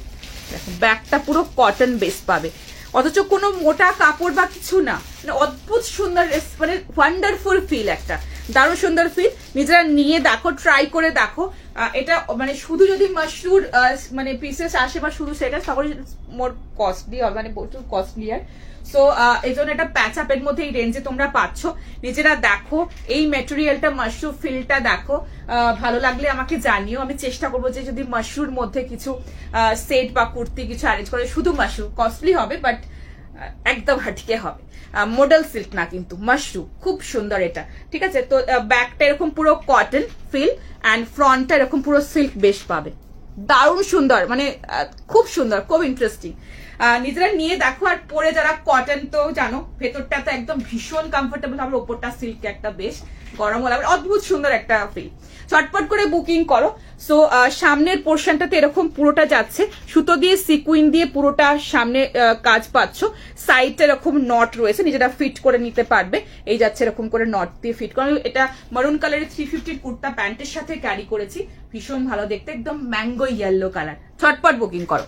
দেখো ব্যাকটা পুরো কটন বেস পাবে, অথচ কোনো মোটা কাপড় বা কিছু না, মানে অদ্ভুত সুন্দর, মানে ওয়ান্ডারফুল ফিল, একটা দারুণ সুন্দর ফিল। নিজেরা নিয়ে দেখো, ট্রাই করে দেখো। এটা মানে শুধু যদি মাশরুর মানে পিসেস আসে বা শুধু সেটা, তাহলে মোর কস্টলি হবে, মানে প্রচুর কস্টলিয়ার। সো এই জন্য এটা প্যাচ আপের মধ্যে এই রেঞ্জে তোমরা পাচ্ছ। নিজেরা দেখো এই ম্যাটেরিয়ালটা, মাশরু ফিলটা দেখো, ভালো লাগলে আমাকে জানিও। আমি চেষ্টা করবো যে যদি মাশরুর মধ্যে কিছু সেট বা কুর্তি কিছু অ্যারেঞ্জ করে, শুধু মাশরু কস্টলি হবে, বাট একদম হাটকে হবে, মডেল সিল্ক না কিন্তু, মাশরু খুব সুন্দর এটা, ঠিক আছে। তো ব্যাকটা এরকম পুরো কটন ফিল, অ্যান্ড ফ্রন্টটা এরকম পুরো সিল্ক বেশ পাবে, দারুণ সুন্দর, মানে খুব সুন্দর, খুব ইন্টারেস্টিং। নিজেরা নিয়ে দেখো, আর পরে যারা কটন তো জানো, ভেতরটা তো একদম ভীষণ কমফোর্টেবল হবে, ওপরটা সিল্ক একটা বেশ গরম লাগবে, অদ্ভুত সুন্দর একটা ফিল। চটপট করে বুকিং করো। সো সামনের পোর্শনটাতে এরকম পুরোটা যাচ্ছে সুতো দিয়ে, সিকুইন দিয়ে পুরোটা সামনে কাজ পাচ্ছ, সাইডটা এরকম নট রয়েছে, নিজেরা ফিট করে নিতে পারবে। এই যাচ্ছে এরকম করে নট দিয়ে ফিট করে। এটা মারুন কালারের 350 কুর্তা প্যান্টের সাথে ক্যারি করেছি, ভীষণ ভালো দেখতে, একদম ম্যাঙ্গো ইয়েলো কালার। চটপট বুকিং করো।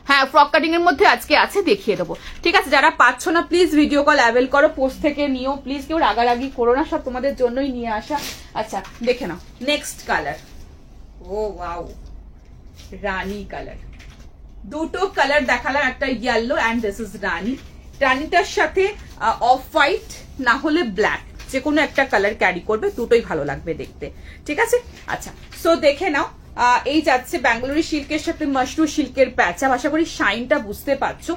হ্যাঁ, ফ্রক কাটিং এর মধ্যে আজকে আছে, দেখিয়ে দেবো, ঠিক আছে। যারা পাচ্ছ না প্লিজ ভিডিও কল অ্যাভেল করো, পোস্ট থেকে নিও প্লিজ, কেউ রাগারাগি করো না, সব তোমাদের জন্যই নিয়ে আসা। আচ্ছা, দেখে নাও নেক্সট কালার, ও ওয়াও, রানী কালার। দুটো কালার দেখালাম, একটা ইয়েলো অ্যান্ড দিস ইজ রানী। রানীটার সাথে অফ হোয়াইট না হলে ব্ল্যাক, যে কোনো একটা কালার ক্যারি করবে, দুটোই ভালো লাগবে দেখতে, ঠিক আছে। আচ্ছা, সো দেখে নাও, এই যাচ্ছে বেঙ্গালুরু সিল্কের সাথে মাশরু সিল্কের প্যাচ আপ। আশা করি শাইনটা বুঝতে পারছো,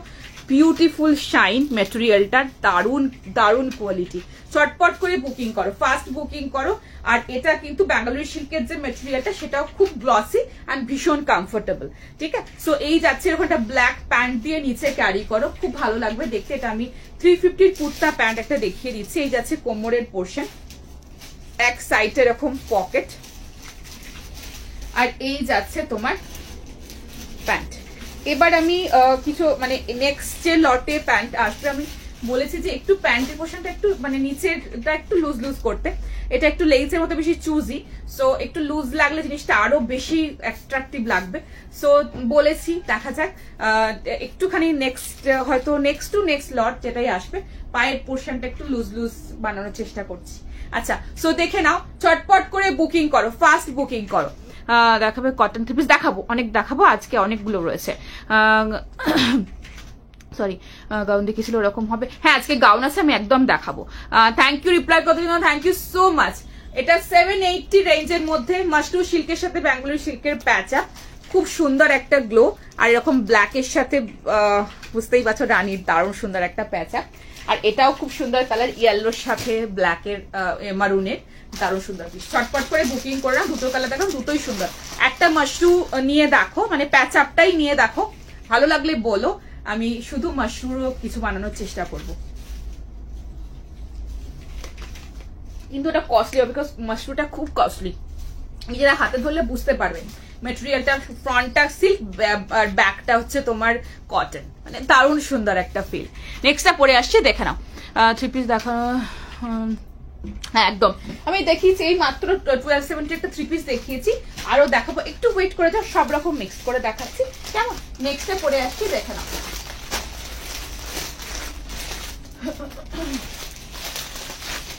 বিউটিফুল শাইন, ম্যাটেরিয়ালটা দারুণ দারুণ কোয়ালিটি। চটপট করে বুকিং করো, ফাস্ট বুকিং করো। আর এটা কিন্তু বেঙ্গালুরু সিল্কের যে ম্যাটেরিয়ালটা সেটাও খুব গ্লসি অ্যান্ড ভীষণ কমফোর্টেবল, ঠিক আছে। সো এই যাচ্ছে এরকম একটা ব্ল্যাক প্যান্ট দিয়ে নিচে ক্যারি করো, খুব ভালো লাগবে দেখতে। এটা আমি 350 কুর্তা প্যান্ট একটা দেখিয়ে দিচ্ছি। এই যাচ্ছে কোমরের পোর্শন, এক সাইডে এরকম পকেট, আর এই যাচ্ছে তোমার প্যান্ট। এবার আমি কিছু মানে নেক্সট যে লটে প্যান্ট আসবে, আমি বলেছি যে একটু প্যান্টের পোর্শনটা একটু মানে নিচেরটা একটু লুজ লুজ করতে, এটা একটু লেগসের মতো বেশি চুজি, সো একটু লুজ লাগলে জিনিসটা আরো বেশি অ্যাট্রাকটিভ লাগবে। সো বলেছি দেখা যাক, একটুখানি নেক্সট হয়তো নেক্সট টু নেক্সট লট যেটাই আসবে, পায়ের পোর্শনটা একটু লুজ লুজ বানানোর চেষ্টা করছি। আচ্ছা, সো দেখে নাও, চটপট করে বুকিং করো, ফাস্ট বুকিং করো। দেখাবে কটন থ্রি পিস, দেখাবো অনেক, দেখাবো আজকে অনেকগুলো রয়েছে। সরি, গাউন দেখিয়েছিল ওরকম হবে, হ্যাঁ আজকে গাউন আছে, আমি একদম দেখাবো। থ্যাংক ইউ রিপ্লাই করার জন্য, থ্যাংক ইউ সো মাচ। এটা 780 রেঞ্জের মধ্যে মাশরু সিল্কের সাথে বেঙ্গালুরু সিল্কের প্যাচ আপ, খুব সুন্দর একটা গ্লো, আর এরকম ব্ল্যাকের সাথে বুঝতেই পারছো রানীর দারুণ সুন্দর একটা প্যাচা। আর এটাও খুব সুন্দর কালার, ইয়েলোর সাথে ব্ল্যাকের মারুনের, দারুণ সুন্দর পিস। চটপট করে বুকিং করলাম, দুটো কালার দেখো, দুটোই সুন্দর। একটা মাশরু নিয়ে দেখো, মানে প্যাচ আপটাই নিয়ে দেখো, ভালো লাগলে বলো, আমি শুধু মাশরুরও কিছু বানানোর চেষ্টা করব। কিন্তু এটা কস্টলি হবে, বিকজ মাশরুটা খুব কস্টলি, নিজেরা হাতে ধরলে বুঝতে পারবেন। মেটেরিয়ালটা ফ্রন্টটা সিল্ক আর ব্যাকটা হচ্ছে তোমার কটন, মানে দারুণ সুন্দর একটা ফিল। নেক্সটটা পরে আসছে, দেখে নাও। 3 পিস দেখা, হ্যাঁ একদম আমি দেখিয়েছি, এই মাত্র 1270 একটা 3 পিস দেখিয়েছি, আরো দেখাবো, একটু ওয়েট করে যাও, সব রকম মিক্স করে দেখাচ্ছি কেমন। নেক্সটটা পরে আসছি, দেখে নাও।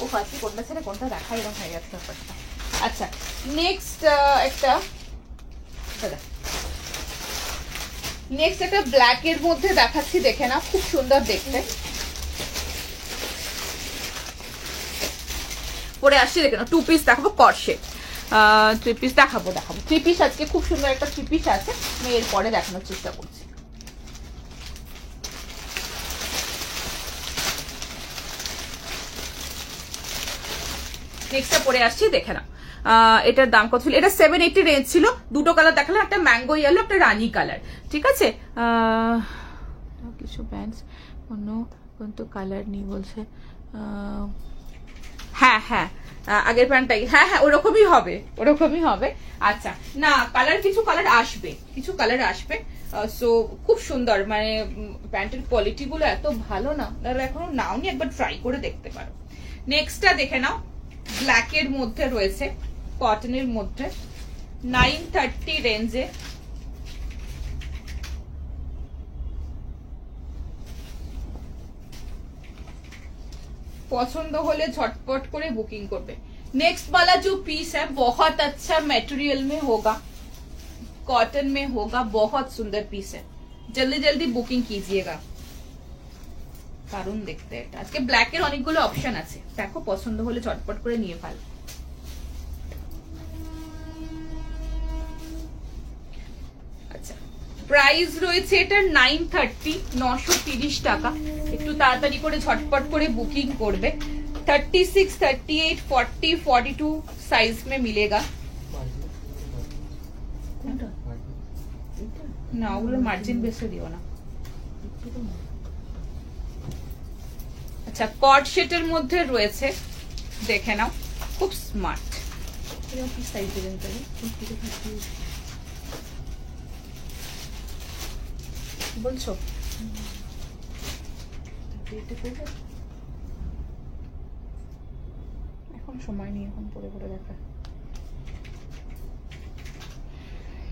ও ফার্স্টে কোনটা ছেড়ে কোনটা দেখা এরকম হয়ে গেছে ব্যাপারটা। আচ্ছা নেক্সট একটা ব্ল্যাক এর মধ্যে দেখাচ্ছি, দেখে না, খুব সুন্দর দেখতে। পরে আসছি, দেখে না 2 পিস দেখাবো কর্সেট, 3 পিস দেখাবো 3 পিস আজকে খুব সুন্দর একটা 3 পিস আছে, আমি এরপরে দেখানোর চেষ্টা করছি। নেক্সটটা পরে আসছি, দেখে না। এটার দাম কত ছিল, এটা 780 রেঞ্জ ছিল। দুটো কালার দেখালাম, একটা ম্যাঙ্গো ইয়েলো, একটা রানী কালার, ঠিক আছে। কিছু প্যান্টস অন্য কোন কালার নেই বলছে, হ্যাঁ হ্যাঁ আগের প্যান্টটাই, হ্যাঁ হ্যাঁ ওরকমই হবে। আচ্ছা না, কিছু কালার আসবে, সো খুব সুন্দর, মানে প্যান্টের কোয়ালিটি গুলো এত ভালো না, এখনো নাওনি, একবার ট্রাই করে দেখতে পারো। নেক্সটটা দেখে নাও, ব্ল্যাক এর মধ্যে রয়েছে, কটনের মধ্যে, 930 রেঞ্জে। पसंद होले झटपट करे बुकिंग करबे। नेक्स्ट वाला जो पीस है बहुत अच्छा मटेरियल में होगा, कॉटन में होगा, बहुत सुंदर पीस है, जल्दी जल्दी बुकिंग कीजिएगा। दारुण देखते हैं आज के ब्लैक এর অনেকগুলো অপশন আছে, দেখো পছন্দ হলে ঝটপট করে নিয়ে ফেল। আচ্ছা প্রাইস রয়েছে এটা 930, 930 টাকা। একটু তাড়াতাড়ি করে ঝটপট করে বুকিং করবে। 36, 38, 40, 42 साइज में मिलेगा না, ওগুলো মার্জিন বেশি দিও না। আচ্ছা কট সেটের মধ্যে রয়েছে, দেখে নাও, খুব স্মার্ট। কি সাইজ দিবেন তাহলে, বলছো এখন সময় নেই, এখন পরে পরে দেখা,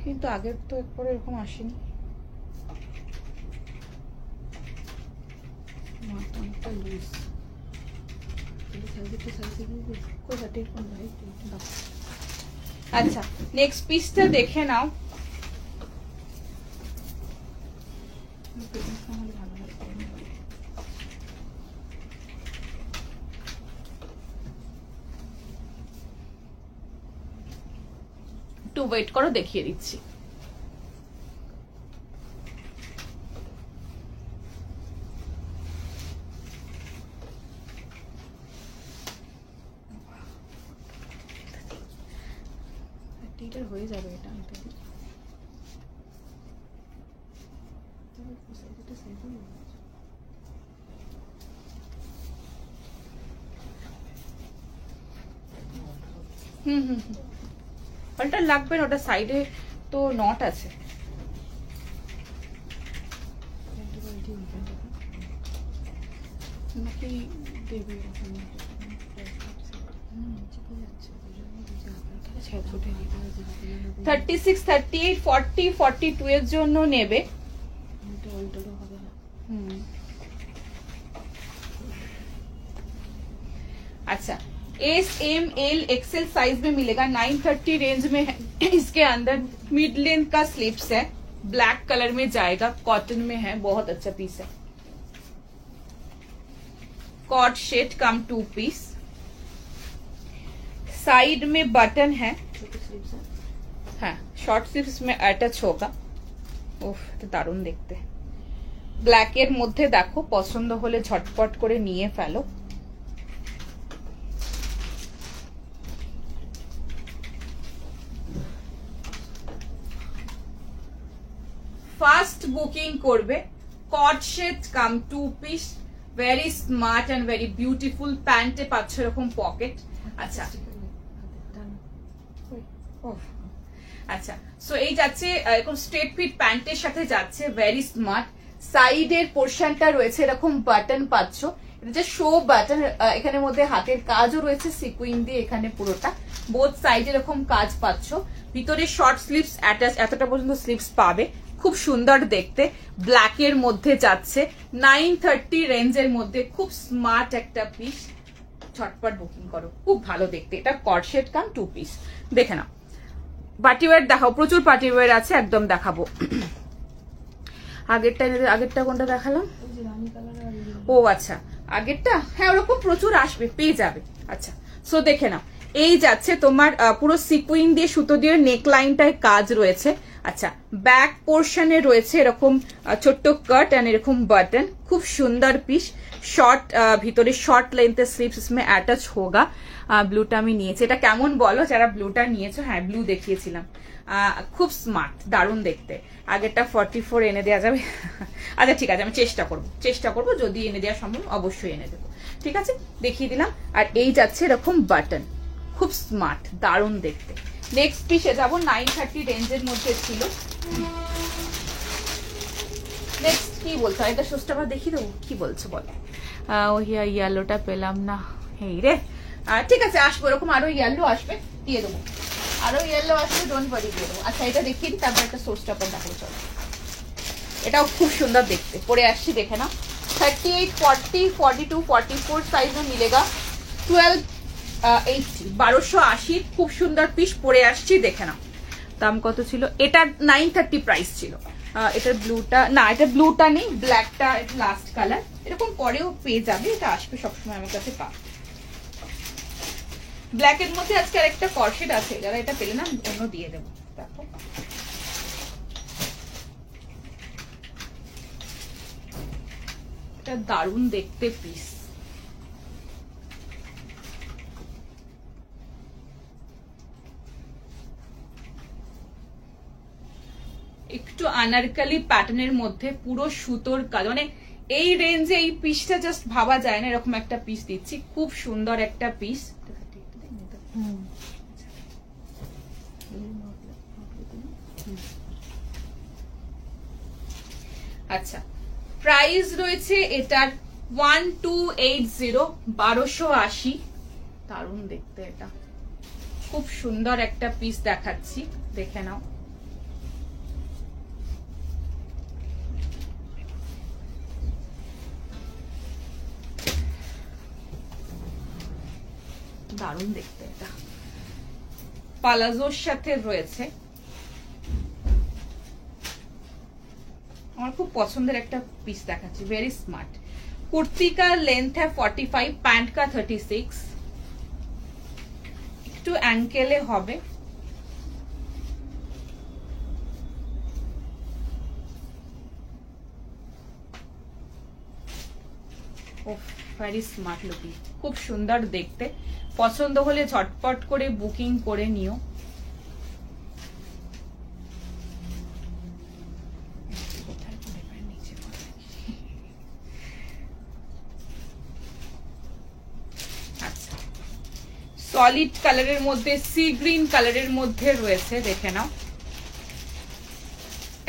কিন্তু আগের তো একবারে এরকম আসেনি। আচ্ছা নেক্সট পিসটা দেখে নাও, একটু ওয়েট করো, দেখিয়ে দিচ্ছি। হয়ে যাবে এটা আনতে, পাল্টা লাগবে না, ওটা সাইডে তো নট আছে। নাকি দেবে 36, 38, 40, 42 এর জন্য নেবে। अच्छा SML XL साइज में मिलेगा, 930 रेंज में है। इसके अंदर मिड लेंथ का स्लीव्स है, ब्लैक कलर में जाएगा, कॉटन में है, बहुत अच्छा पीस है। कॉट शेड कम 2 पीस, साइड में बटन है, হ্যাঁ শর্ট স্লিভস মে অ্যাটাচ হোগা। উফ এটা দারুণ দেখতে। ব্ল্যাক এর মধ্যে দেখো, পছন্দ হলে ঝটপট করে নিয়ে ফেলো। ফার্স্ট বুকিং করবে coat set cum 2 piece, very smart and very beautiful. প্যান্টে পাচ্ছ এরকম পকেট। আচ্ছা আচ্ছা, সো এই যাচ্ছে এরকম স্ট্রেট ফিট প্যান্টের সাথে যাচ্ছে, ভেরি স্মার্ট। সাইডের পোর্শনটা রয়েছে এরকম বাটন পাচ্ছ, এটা যে শো বাটন, এখানের মধ্যে হাতের কাজও রয়েছে সিকুইন দিয়ে, এখানে পুরোটা বোথ সাইডে এরকম কাজ পাচ্ছ। ভিতরে শর্ট স্লিভস অ্যাটাচ, এতটা পর্যন্ত স্লিভস পাবে, খুব সুন্দর দেখতে। ব্ল্যাক এর মধ্যে যাচ্ছে, 930 রেঞ্জের মধ্যে, খুব স্মার্ট একটা পিস। ঝটপট বুকিং করো, খুব ভালো দেখতে। এটা কট সেট কাম 2 পিস। দেখে নাও। পার্টিওয়ার দেখাও, প্রচুর পার্টিওয়ার আছে, একদম দেখাবো। আগেরটা কোনটা দেখালাম? ও আচ্ছা, আগেরটা, হ্যাঁ ওরকম প্রচুর আসবে, পেয়ে যাবে। আচ্ছা সো দেখে নাও, এই যাচ্ছে তোমার পুরো সিকুইন দিয়ে সুতো দিয়ে নেক লাইনটায় কাজ রয়েছে। আচ্ছা ব্যাক পোর্শনে রয়েছে এরকম ছোট্ট কাট এন্ড এরকম বাটন, খুব সুন্দর পিস। শর্ট ভিতরে শর্ট লেন্থের স্লিভস इसमें অ্যাটাচ হোগা। ব্লুটা আমি নিয়েছি, এটা কেমন বলো যারা ব্লুটা নিয়েছো? হ্যাঁ ব্লু দেখিয়েছিলাম, খুব স্মার্ট, দারুণ দেখতে। আগেরটা 44 এনে দেওয়া যাবে? আচ্ছা ঠিক আছে, আমি চেষ্টা করবো, যদি এনে দেওয়া সম্ভব অবশ্যই এনে দেবো। ঠিক আছে, দেখিয়ে দিলাম। আর এই যাচ্ছে এরকম বাটন, খুব স্মার্ট, দারুণ দেখতে। নেক্সট পিসে যাবো, 930 রেঞ্জের মধ্যে ছিল। নেক্সট কি বলছো? এটা সোস্ট আবার দেখিয়ে দেবো, কি বলছো বলো? ওই ইয়েলোটা পেলাম না, এই রে। ঠিক আছে আসবো, এরকম আরো ইয়েলো আসবে, দিয়ে দেবো। আরো ইয়েলো আসবে, ডোন্ট ওয়ারি, দিয়ে দেবো। আচ্ছা এটা দেখিয়ে দিই, তারপর একটা সোস্ট আবার দেখাবো। চলো, এটাও খুব সুন্দর দেখতে, পরে আসছি দেখে নাও। 38, 40, 42, 44 সাইজ में मिलेगा। 1280, 1280, খুব সুন্দর পিস, পরে আসছি দেখে নাও। দাম কত ছিল? এটা 930 প্রাইস ছিল। এটার ব্লুটা না, এটা ব্লুটা নেই, ব্ল্যাকটা লাস্ট কালার, এরকম পরেও পেয়ে যাবে, এটা আসবে সবসময় আমার কাছে পাবে। ব্ল্যাক এর মধ্যে আজকে আরেকটা কর্সেট আছে, যারা এটা পেলে না অন্য দিয়ে দেবো। দেখো এটা দারুণ দেখতে পিস। একটু আনারকলি প্যাটার্নের মধ্যে, পুরো সুতোর কাজ, মানে এই রেঞ্জে এই পিসটা জাস্ট ভাবা যায় না, এরকম একটা পিস দিচ্ছি, খুব সুন্দর একটা পিস। আচ্ছা প্রাইস রয়েছে এটার 1280, 1280। দারুণ দেখতে, এটা খুব সুন্দর একটা পিস দেখাচ্ছি, দেখে নাও। দারুণ দেখতে, এটা পালাজোর সাথে রয়েছে। আমার খুব পছন্দের একটা পিস দেখাচ্ছি, ভেরি স্মার্ট। কুর্তি का लेंथ है 45, पैंट का 36, একটু অ্যাঙ্কেলে হবে। ভেরি স্মার্ট লুকিং, খুব সুন্দর দেখতে। পছন্দ হলে ঝটপট করে বুকিং করে নিও। সলিড কালারের মধ্যে, সি গ্রিন কালারের মধ্যে রয়েছে, দেখে নাও,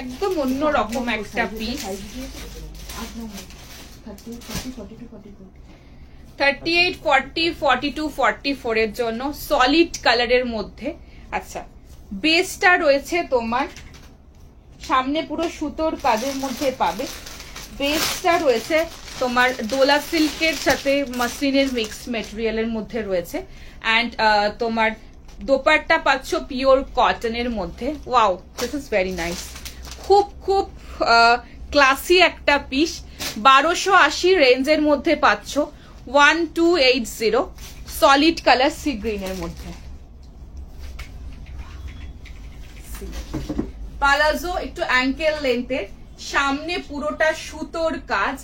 একদম অন্য রকম একটা পিস। 38, 40, 42, 44 এর জন্য সলিড কালারের মধ্যে। আচ্ছা বেসটা রয়েছে তোমার সামনে পুরো সুতোর কাজের মধ্যে পাবে। বেসটা রয়েছে তোমার দোলা সিল্কের সাথে মাসলিনের মিক্স মেটেরিয়ালের মধ্যে রয়েছে। অ্যান্ড তোমার দোপাট্টা পাচ্ছ পিওর কটনের মধ্যে। Wow, this is very nice, খুব খুব ক্লাসি একটা পিস। 1280 রেঞ্জের মধ্যে পাচ্ছ, 1280, সলিড কালার সি গ্রিনের মধ্যে। পালাজো একটু অ্যাঙ্কেল লেন্থের, সামনে পুরোটা সুতোর কাজ,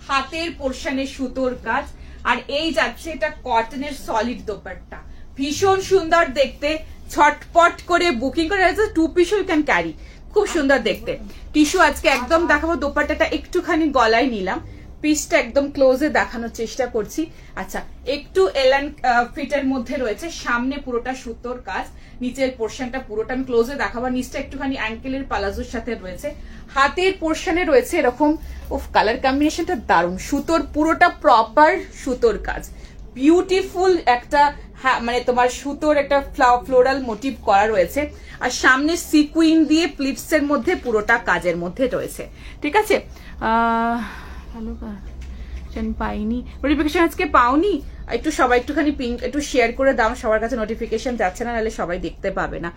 হাতের পোর্শনে সুতোর কাজ, আর এই যাচ্ছে এটা কটনের সলিড দোপাট্টা, ভীষণ সুন্দর দেখতে। ছটপট করে বুকিং করে, two piece you can carry, খুব সুন্দর দেখতে। টিস্যু আজকে একদম দেখাবো, দোপাট্টাটা একটুখানি গলায় নিলাম, পিসটা একদম ক্লোজে দেখানোর চেষ্টা করছি। আচ্ছা, একটু এলান ফিটের মধ্যে রয়েছে, সামনে পুরোটা সুতোর কাজ, নিচের পোর্শনটা পুরোটা আমি ক্লোজে দেখাবো, নিচটা একটুখানি অ্যাঙ্কেলের পালাজোর সাথে রয়েছে। হাতের পোর্শনে রয়েছে এরকম, উফ কালার কম্বিনেশনটা দারুণ, সুতোর পুরোটা প্রপার সুতোর কাজ, বিউটিফুল একটা মানে তোমার সুতোর একটা ফ্লোরাল মোটিভ করা রয়েছে, আর সামনে সিকুইন দিয়ে প্লিটস এর মধ্যে পুরোটা কাজের মধ্যে রয়েছে। ঠিক আছে, পাইনি নোটিফিকেশন আজকে পাওনি, একটু সবাই একটুখানি পিঙ্ক একটু শেয়ার করে দাও, সবার কাছে নোটিফিকেশন যাচ্ছে না, নাহলে সবাই দেখতে পাবে না।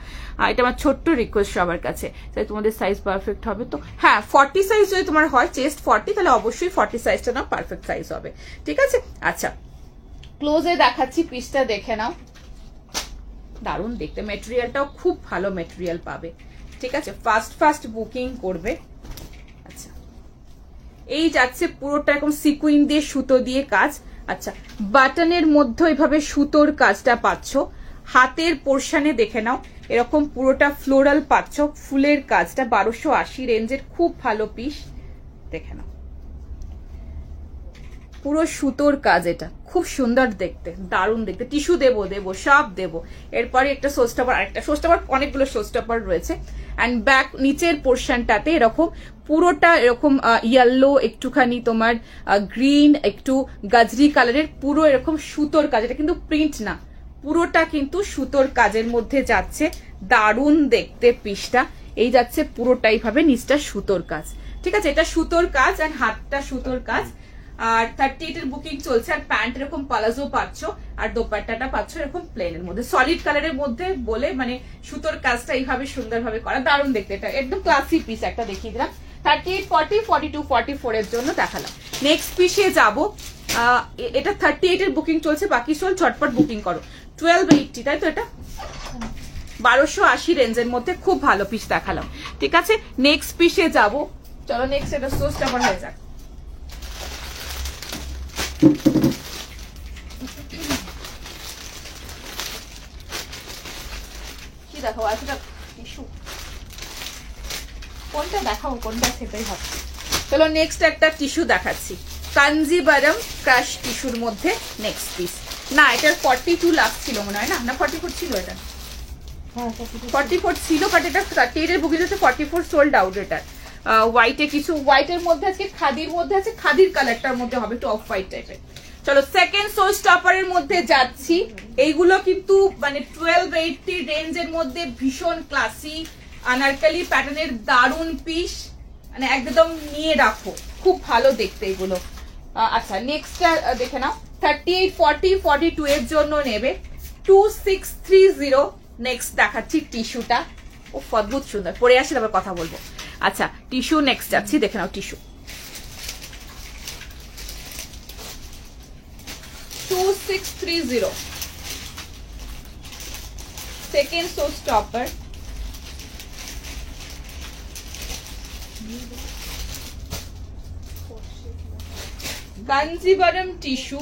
এটা আমার ছোট্ট রিকোয়েস্ট সবার কাছে, তাই তোমাদের সাইজ পারফেক্ট হবে তো। হ্যাঁ, 40 সাইজ যদি তোমার হয়, চেস্ট 40, তাহলে অবশ্যই 40 সাইজটা না পারফেক্ট সাইজ হবে। ঠিক আছে, আচ্ছা ক্লোজে দেখাচ্ছি, পিসটা দেখে নাও, দারুণ দেখতে, মেটেরিয়ালটাও খুব ভালো মেটেরিয়াল পাবে। ঠিক আছে, ফাস্ট বুকিং করবে। আচ্ছা, এই যাচ্ছে পুরোটা এরকম সিকুইন দিয়ে সুতো দিয়ে কাজ। আচ্ছা, বাটনের মধ্যে এইভাবে সুতোর কাজটা পাচ্ছ, হাতের পোর্শনে দেখে নাও এরকম পুরোটা ফ্লোরাল পাচ্ছ, ফুলের কাজটা 1280 রেঞ্জের, খুব ভালো পিস, দেখে নাও পুরো সুতোর কাজ, এটা খুব সুন্দর দেখতে, দারুণ দেখতে। টিস্যু দেবো সব দেবো। এরপরে একটা সোস্টাপার, আরেকটা সোস্টাপার, অনেকগুলো সোস্টাপার রয়েছে। অ্যান্ড ব্যাক নিচের পোর্শনটাতে এরকম পুরোটা এরকম ইয়েলো, একটুখানি তোমার গ্রিন, একটু গাজরি কালারের, পুরো এরকম সুতোর কাজ, এটা কিন্তু প্রিন্ট না, পুরোটা কিন্তু সুতোর কাজের মধ্যে যাচ্ছে, দারুণ দেখতে পিসটা। এই যাচ্ছে পুরোটাই ভাবে নিচটা সুতোর কাজ। ঠিক আছে, এটা সুতোর কাজ অ্যান্ড হাতটা সুতোর কাজ। আর 38 এর বুকিং চলছে, আর প্যান্ট এরকম পালাজো পাচ্ছ, আর দোপাট্টাটা পাচ্ছ এরকম প্লেনের মধ্যে, সলিড কালারের মধ্যে বলে মানে সুতোর কাজটা এইভাবে সুন্দরভাবে করা, দারুণ দেখতে, এটা একদম ক্লাসি পিস একটা দেখিয়ে দিলাম। 38, 40, 42, 44 এর জন্য দেখালাম। নেক্সট পিসে যাবো, এটা 38 এর বুকিং চলছে, বাকি চল ঝটপট বুকিং করো। 1280, তাই তো, এটা 1280 রেঞ্জের মধ্যে খুব ভালো পিস দেখালাম। ঠিক আছে, নেক্সট পিসে যাবো, চলো নেক্সট এটা সোস্ট আবার হয়ে যাক। কি দেখাবো আজকে, টিস্যু কোনটা দেখাবো, কোনটা সেটাই ভাবছি। চলো নেক্সট একটা টিস্যু দেখাচ্ছি, কাঞ্জিবারম ক্রাশ টিস্যুর মধ্যে নেক্সট পিস। না, এটার 42 লাগছিল মনে হয়, না 44 ছিল, এটা 44 ছিল, বাট এটা 38 এর বুকিং হচ্ছে, 44 সোল্ড আউট। এটা হোয়াইটে কিছু, হোয়াইটের মধ্যে আজকে খাদির মধ্যে আছে, খাদির কালারটার মধ্যে হবে একটু অফ হোয়াইট টাইপের। চলো সেকেন্ড সোল স্টপারের মধ্যে যাচ্ছি, এইগুলো কিন্তু মানে 1280 রেঞ্জের মধ্যে ভীষণ ক্লাসি আনারকলি প্যাটার্নের দারুণ পিস, মানে একদম নিয়ে রাখো, খুব ভালো দেখতে এগুলো। আচ্ছা, নেক্সটটা দেখে নাও, 38, 40, 42 এর জন্য নেবে 2630। নেক্সট দেখাচ্ছি টিস্যুটা, ও অদ্ভুত সুন্দর, পরে আসলে আবার কথা বলবো। আচ্ছা, টিস্যু নেক্সট যাচ্ছি, দেখে নাও tissue 2630, second showstopper. Kanjivaram tissue,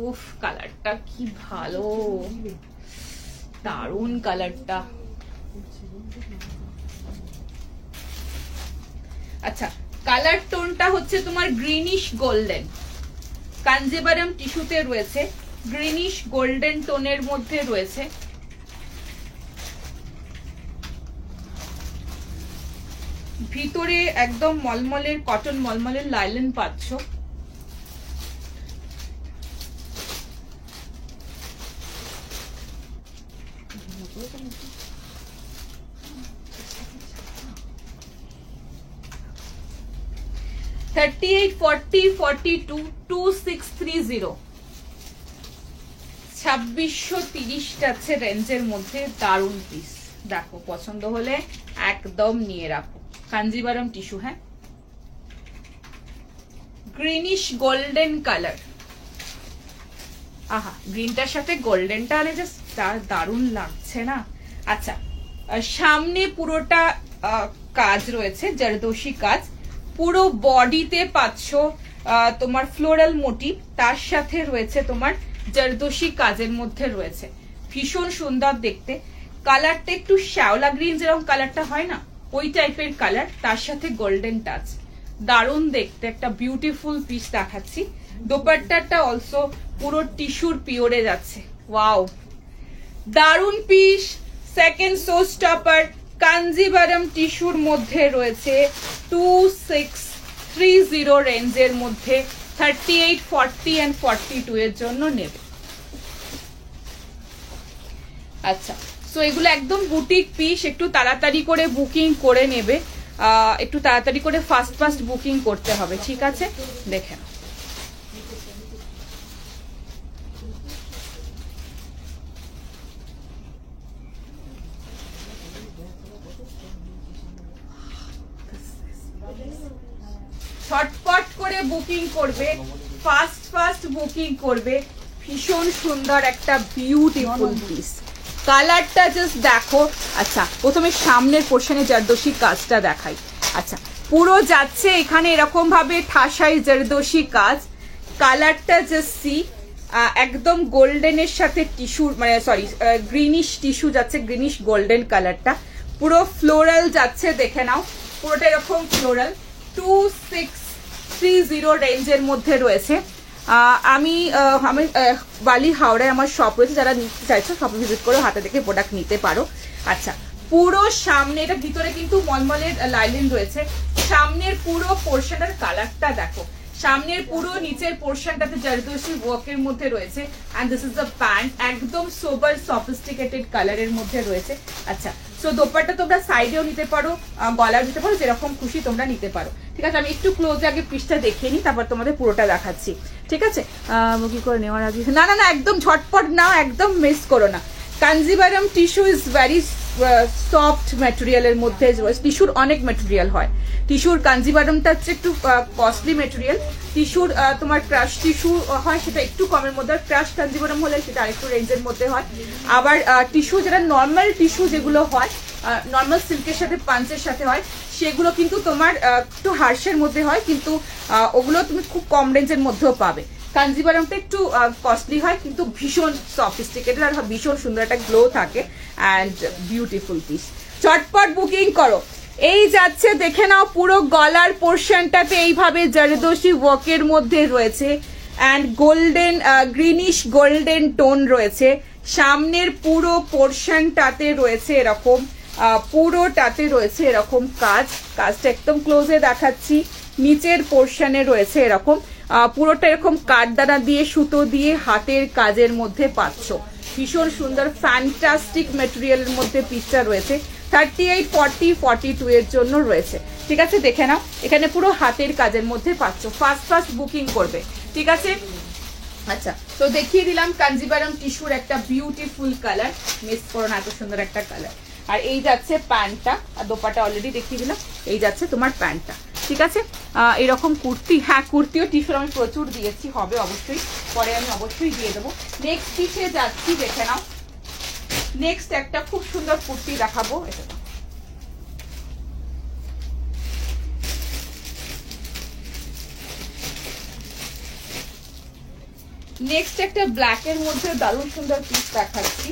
উফ কালারটা কি ভালো, দারুণ কালারটা। আচ্ছা, কালার টোনটা হচ্ছে তোমার গ্রিনিশ গোল্ডেন, কাঞ্জিভারম টিস্যুতে রয়েছে, গ্রিনিশ গোল্ডেন টোনের মধ্যে রয়েছে। ভিতরে একদম মলমলের কটন, মলমলের লাইলেন পাচ্ছ। $38, $40, $42, $2630, 2630 যাচ্ছে রেঞ্জের মধ্যে, দারুণ পিস। দেখো পছন্দ হলে একদম নিয়ে রাখো। কাঞ্জিভারম টিস্যু, হ্যাঁ, গ্রিনিশ গোল্ডেন কালার, আহা গ্রিনটার সাথে গোল্ডেনটা আরে জাস্ট দারুণ লাগছে না, আচ্ছা, সামনে পুরোটা কাজ রয়েছে, জারদোশি কাজ, পুরো বডিতে পাচ্ছ তোমার ফ্লোরাল মোটিভ, তার সাথে রয়েছে তোমার জারদোশি কাজের মধ্যে রয়েছে, ভীষণ সুন্দর দেখতে। কালারটা একটু শ্যাওলা গ্রিন যেরকম কালারটা হয় না, ওই টাইপের কালার, তার সাথে গোল্ডেন টাচ, দারুণ দেখতে একটা বিউটিফুল পিস দেখাচ্ছি। দোপাট্টাটা অলসো পুরো টিস্যুর পিওরে যাচ্ছে, ওয়াও দারুণ piece. Second show stopper Kanjivaram টিস্যুর মধ্যে রয়েছে 2630 রেঞ্জের মধ্যে, 38, 40 and 42 এর জন্য নেবে। আচ্ছা, সো এগুলো একদম বুটিক পিস, একটু তাড়াতাড়ি করে বুকিং করে নেবে, একটু তাড়াতাড়ি করে ফাস্ট বুকিং করতে হবে, ঠিক আছে? দেখেন ছটপট করে বুকিং করবে, ফাস্ট বুকিং করবে, ভীষণ সুন্দর একটা বিউটিফুল পিস। কালারটা জাস্ট দেখো। আচ্ছা, প্রথমে সামনের পোর্শনে জারদোশি কাজটা দেখাই। আচ্ছা, পুরো যাচ্ছে এখানে এরকম ভাবে ঠাসাই জারদোশি কাজ, কালারটা জাস্ট সি, একদম গোল্ডেনের সাথে টিস্যু, মানে সরি গ্রিনিশ টিস্যু যাচ্ছে, গ্রিনিশ গোল্ডেন কালারটা, পুরো ফ্লোরাল যাচ্ছে, দেখে নাও পুরোটা এরকম ফ্লোরাল। 2630 রেঞ্জের মধ্যে রয়েছে। আমি বালি হাওড়ায় আমার শপ রয়েছে, যারা নিতে চাইছো শপে ভিজিট করে হাতে দেখে প্রোডাক্ট নিতে পারো। আচ্ছা, পুরো সামনে, এটা ভিতরে কিন্তু মলমলের লাইলিন রয়েছে, সামনের পুরো পোর্শনের কালারটা দেখো, সামনের পুরো নিচের পোর্শনটাতে জারদোশি ওয়ার্কের মধ্যে রয়েছে, and this is the pant, একদম সোবার সফিস্টিকেটেড কালারের মধ্যে রয়েছে। আচ্ছা, সো দোপাট্টা তোমরা সাইডেও নিতে পারো, গলাও নিতে পারো, যেরকম খুশি তোমরা নিতে পারো, ঠিক আছে? আমি একটু ক্লোজে আগে পিসটা দেখিয়ে নিই, তারপর তোমাদের পুরোটা দেখাচ্ছি, ঠিক আছে? বুকিং করে নেওয়ার আগে না একদম ঝটপট না, একদম মিস করো না। Kanjivaram tissue is very soft ম্যাটেরিয়ালের মধ্যে, টিস্যুর অনেক ম্যাটেরিয়াল হয়, টিস্যুর কাঞ্জিভারামটা হচ্ছে একটু কস্টলি ম্যাটেরিয়াল, টিস্যুর তোমার ক্রাশ টিস্যু হয় সেটা একটু কমের মধ্যে, ক্রাশ কাঞ্জিভারাম হলে সেটা আরেকটু রেঞ্জের মধ্যে হয়। আবার টিস্যু যেটা নর্মাল টিস্যু যেগুলো হয়, নর্মাল সিল্কের সাথে পাঞ্চের সাথে হয়, সেগুলো কিন্তু তোমার একটু হার্শের মধ্যে হয়, কিন্তু ওগুলো তুমি খুব কম রেঞ্জের মধ্যেও পাবে। কাঞ্জিভারামটা একটু কস্টলি হয়, কিন্তু ভীষণ সফিস্টিকেটেড আর ভীষণ সুন্দর একটা গ্লো থাকে, অ্যান্ড বিউটিফুল পিস। চটপট বুকিং করো। এই যাচ্ছে, দেখে নাও পুরো গলার পোর্শনটাতে এইভাবে জারদোশি ওয়ার্কের মধ্যে রয়েছে, and golden greenish golden tone রয়েছে, সামনের পুরো পোর্শনটাতে রয়েছে এরকম, পুরোটাতে রয়েছে এরকম কাজটা একদম ক্লোজে দেখাচ্ছি, নিচের পোর্শনে রয়েছে এরকম, পুরোটা এরকম কাঠদানা দিয়ে সুতো দিয়ে হাতের কাজের মধ্যে পাচ্ছ, ভীষণ সুন্দর ফ্যান্টাস্টিক ম্যাটেরিয়ালের মধ্যে পিসটা রয়েছে। 38, 40, 42 এর জন্য রয়েছে, ঠিক আছে? দেখে নাও, এখানে পুরো হাতের কাজের মধ্যে পাচ্ছ, ফাস্ট বুকিং করবে, ঠিক আছে? আচ্ছা, তো দেখিয়ে দিলাম কাঞ্জিভারাম টিস্যুর একটা বিউটিফুল কালার, মিস করো না, এত সুন্দর একটা কালার। আর এই যাচ্ছে প্যান্টটা, আর দোপাটা অলরেডি দেখিয়ে দিলাম, এই যাচ্ছে তোমার প্যান্টটা, ঠিক আছে? এরকম কুর্তি, হ্যাঁ কুর্তিও টিস্যুর আমি প্রচুর দিয়েছি, হবে অবশ্যই, পরে আমি অবশ্যই দিয়ে দেবো। নেক্সট পিসে যাচ্ছি, দেখে নাও, নেক্সট একটা খুব সুন্দর কুর্তি দেখাবো, এটা নেক্সট একটা ব্ল্যাক এর মধ্যে দারুণ সুন্দর পিস দেখাচ্ছি।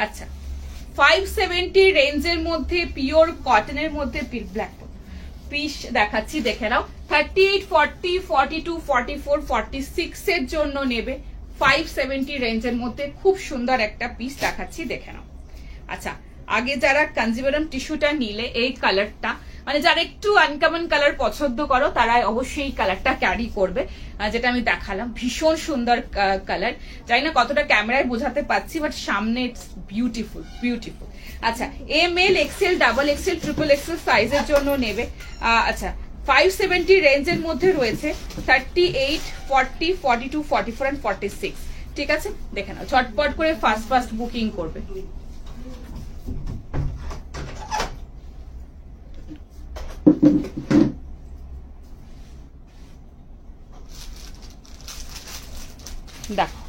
আচ্ছা, 570 রেঞ্জের মধ্যে পিওর কটনের মধ্যে ব্ল্যাক পিস দেখাচ্ছি, দেখে নাও। 38, 40, 42, 44, 46 এর জন্য নেবে, 570 রেঞ্জের মধ্যে খুব সুন্দর একটা পিস দেখাচ্ছি, দেখে নাও। আচ্ছা, আগে যারা কাঞ্জিভারাম টিস্যুটা নিলে এই কালারটা, মানে যারা একটু আনকমন কালার পছন্দ করো তারা অবশ্যই এই কালারটা ক্যারি করবে, যেটা আমি দেখালাম, ভীষণ সুন্দর কালার। জানি না কতটা ক্যামেরায় বোঝাতে পারছি, বাট সামনে ইটস বিউটিফুল বিউটিফুল। আচ্ছা, ML, XL, double XL, triple XL সাইজের জন্য নেবে। আচ্ছা, 570 রেঞ্জের মধ্যে রয়েছে 38, 40, 42, 44 and 46। ঠিক আছে, দেখে নাও ঝটপট করে ফাস্ট ফাস্ট বুকিং করবে। দেখো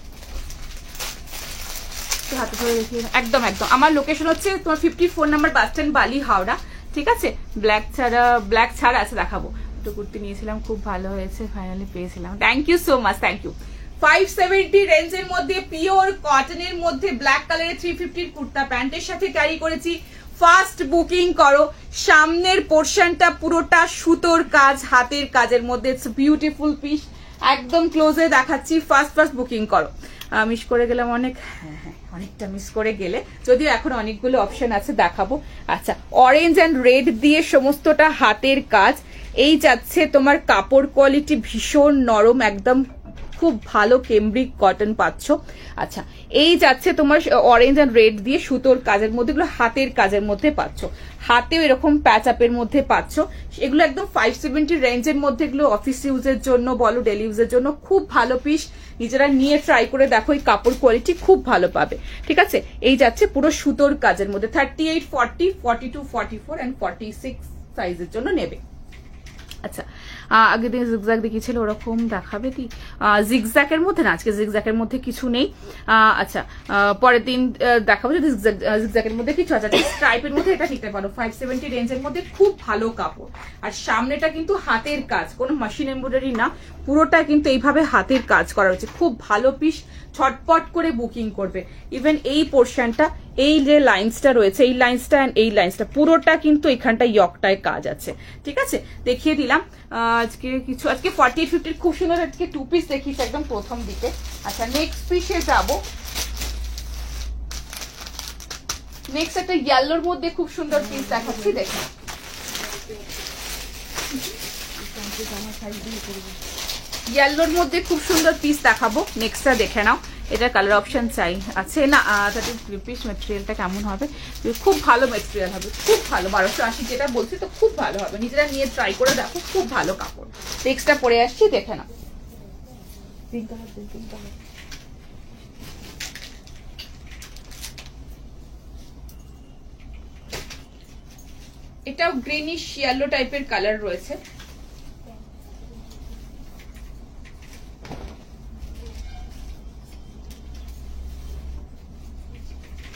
হাতে ধরে দেখিয়ে, একদম একদম আমার লোকেশন হচ্ছে তোমার 54 নাম্বার বাস স্ট্যান্ড, বালি, হাওড়া। ঠিক আছে, ব্ল্যাক ছাড়া আছে, দেখাবো। দুটো কুর্তি নিয়েছিলাম, খুব ভালো হয়েছে, ফাইনালি পেয়েছিলাম। Thank you so much, thank you. 570 রেঞ্জের মধ্যে পিওর কটনের মধ্যে ব্ল্যাক কালারের 350 কুর্তা প্যান্টের সাথে ক্যারি করেছি। ফাস্ট বুকিং করো। সামনের পোর্শনটা পুরোটা সুতোর কাজ, হাতের কাজের মধ্যে, ইটস বিউটিফুল পিস। একদম ক্লোজে দেখাচ্ছি, ফাস্ট ফাস্ট বুকিং করো। মিস করে গেলাম অনেক, হ্যাঁ অনেকটা মিস করে গেলে, যদিও এখন অনেকগুলো অপশন আছে, দেখাবো। আচ্ছা, অরেঞ্জ অ্যান্ড রেড দিয়ে সমস্তটা হাতের কাজ। এই যাচ্ছে তোমার কাপড় কোয়ালিটি ভীষণ নরম, একদম খুব ভালো কেমব্রিক কটন পাচ্ছ। আচ্ছা, এই যাচ্ছে তোমার অরেঞ্জ অ্যান্ড রেড দিয়ে সুতোর কাজের মধ্যে, এগুলো হাতের কাজের মধ্যে পাচ্ছ, হাতেও এরকম প্যাচ আপের মধ্যে পাচ্ছ। এগুলো একদম 570 রেঞ্জের মধ্যে, এগুলো অফিস ইউজের জন্য বলো, ডেলি ইউজের জন্য খুব ভালো পিস। নিজেরা নিয়ে ট্রাই করে দেখো, এই কাপড় কোয়ালিটি খুব ভালো পাবে। ঠিক আছে, এই যাচ্ছে পুরো সুতোর কাজের মধ্যে, 38, 40, 42, 44 and 46 সাইজের জন্য নেবে। আচ্ছা, আগের দিন জিগজ্যাগ দেখিয়েছিল, ওরকম দেখাবে কি? জিগজ্যাগের মধ্যে না, আজকে জিগজ্যাগের মধ্যে কিছু নেই। আচ্ছা, পরের দিন দেখাবো যদি জিগজ্যাগের মধ্যে কিছু আছে। স্ট্রাইপের মধ্যে এটা নিতে পারো, 570 রেঞ্জের মধ্যে খুব ভালো কাপড়। আর সামনেটা কিন্তু হাতের কাজ, কোনো মেশিন এমব্রয়ডারি না, পুরোটা কিন্তু এইভাবে হাতের কাজ করা হয়েছে, খুব ভালো পিস। ছটপট করে বুকিং করবে। ইভেন এই পোর্শনটা, এই যে লাইন্সটা রয়েছে, এই লাইন্সটা এন্ড এই লাইন্সটা পুরোটা কিন্তু এখানটা ইয়কটায় কাজ আছে। ঠিক আছে, দেখিয়ে দিলাম। আজকে 48-50 খুব সুন্দর আজকে 2 পিস দেখিয়েছি একদম প্রথম দিকে। আচ্ছা, নেক্সট পিসে যাবো। নেক্সট একটা ইয়েলোর মধ্যে খুব সুন্দর পিস দেখাচ্ছি, দেখুন। ইয়েলোর মধ্যে খুব সুন্দর পিস দেখাবো, নেক্সটটা দেখে নাও। এটার কালার অপশন চাই আছে না, 30 পিস। মেটেরিয়ালটা কেমন হবে? খুব ভালো মেটেরিয়াল হবে, খুব ভালো। 1280 যেটা বলছি তো খুব ভালো হবে, নিজেরা নিয়ে ট্রাই করে দেখো, খুব ভালো কাপড়। নেক্সটটা পরে আসছি, দেখে নাও। এটাও গ্রিনিশ ইয়েলো টাইপের কালার রয়েছে।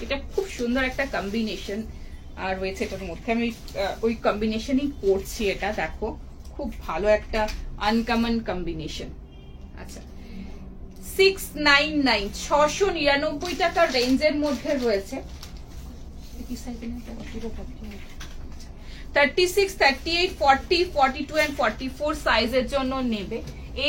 এটা খুব সুন্দর একটা কম্বিনেশন আর রয়েছে এটার মধ্যে, আমি ওই কম্বিনেশনই পরছি। এটা দেখো, খুব ভালো একটা আনকমন কম্বিনেশন। আচ্ছা, 699, 699 টাকার রেঞ্জের মধ্যে রয়েছে। 36, 38, 40, 42 and 44 साइजेर জন্য নেবে।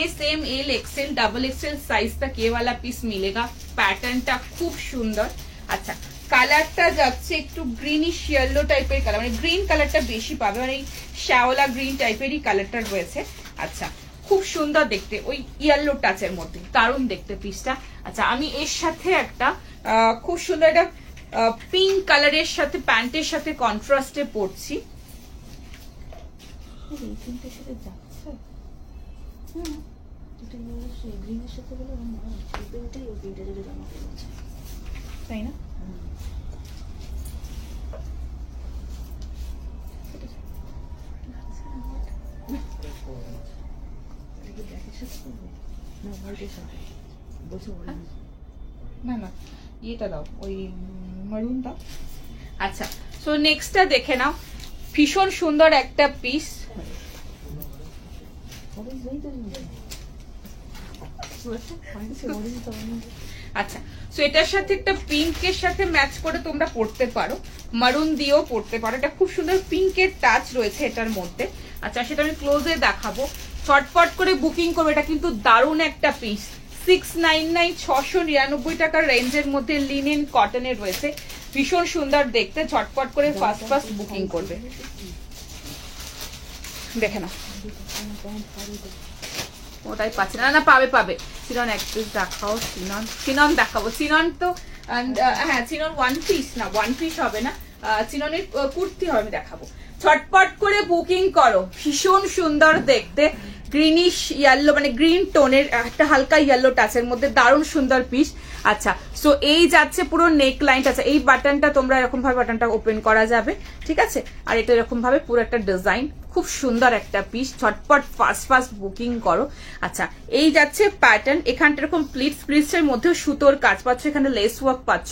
S M L XL double XL size तक ये वाला पीस मिलेगा। पैटर्नটা খুব সুন্দর। আচ্ছা, কালারটা যাচ্ছে একটু গ্রিনিশ ইয়েলো টাইপের কালার, মানে গ্রিন কালারটা বেশি পাবে, মানে শ্যাওলা গ্রিন টাইপেরই কালারটা রয়েছে। আচ্ছা, খুব সুন্দর দেখতে, ওই ইয়েলো টাচের মধ্যে, দারুণ দেখতে পিসটা। আচ্ছা, আমি এর সাথে একটা খুব সুন্দর একটা পিঙ্ক কালারের সাথে প্যান্টের সাথে কন্ট্রাস্টে পরছি। তাই না? না না, এটা দাও, ওই মারুন দাও। আচ্ছা, সো নেক্সটটা দেখে নাও, ভীষণ সুন্দর একটা পিস। আচ্ছা, সো এটার সাথে একটা পিঙ্কের সাথে ম্যাচ করে তোমরা পড়তে পারো, মারুন দিয়েও পড়তে পারো। এটা খুব সুন্দর পিঙ্কের টাচ রয়েছে এটার মধ্যে। আচ্ছা, সেটা আমি ক্লোজে দেখাবো, ছটপট করে বুকিং করবো। এটা কিন্তু দারুণ একটা পিস। 699, 699 টাকার রেঞ্জের মধ্যে লিনেন কটনের রয়েছে, ভীষণ সুন্দর দেখতে। ঝটপট করে ফাস্ট ফাস্ট বুকিং করবে। দেখে না, ওটাই পাচ্ছে না, না পাবে পাবে। সিনন এক পিস দেখাও, সিনন দেখাবো। সিনন তো হ্যাঁ, সিনন ওয়ান পিস না, ওয়ান পিস হবে না, সিননের কুর্তি হবে, আমি দেখাবো। ছটপট করে বুকিং করো, ভীষণ সুন্দর দেখতে। গ্রিনিশ ইয়েলো, মানে গ্রিন টোনের একটা হালকা ইয়েলো টাচের মধ্যে দারুণ সুন্দর পিস। আচ্ছা, সো এই যাচ্ছে পুরো নেক লাইনটা। আচ্ছা, এই বাটনটা তোমরা এরকম ভাবে বাটনটা ওপেন করা যাবে, ঠিক আছে। আর এটা এরকম ভাবে পুরো একটা ডিজাইন, খুব সুন্দর একটা পিস, ঝটপট ফাস্ট বুকিং করো। আচ্ছা, এই যাচ্ছে প্যাটার্ন, এখানটা এরকম প্লিটস এর মধ্যে সুতোর কাজ পাচ্ছ, এখানে লেস ওয়ার্ক পাচ্ছ।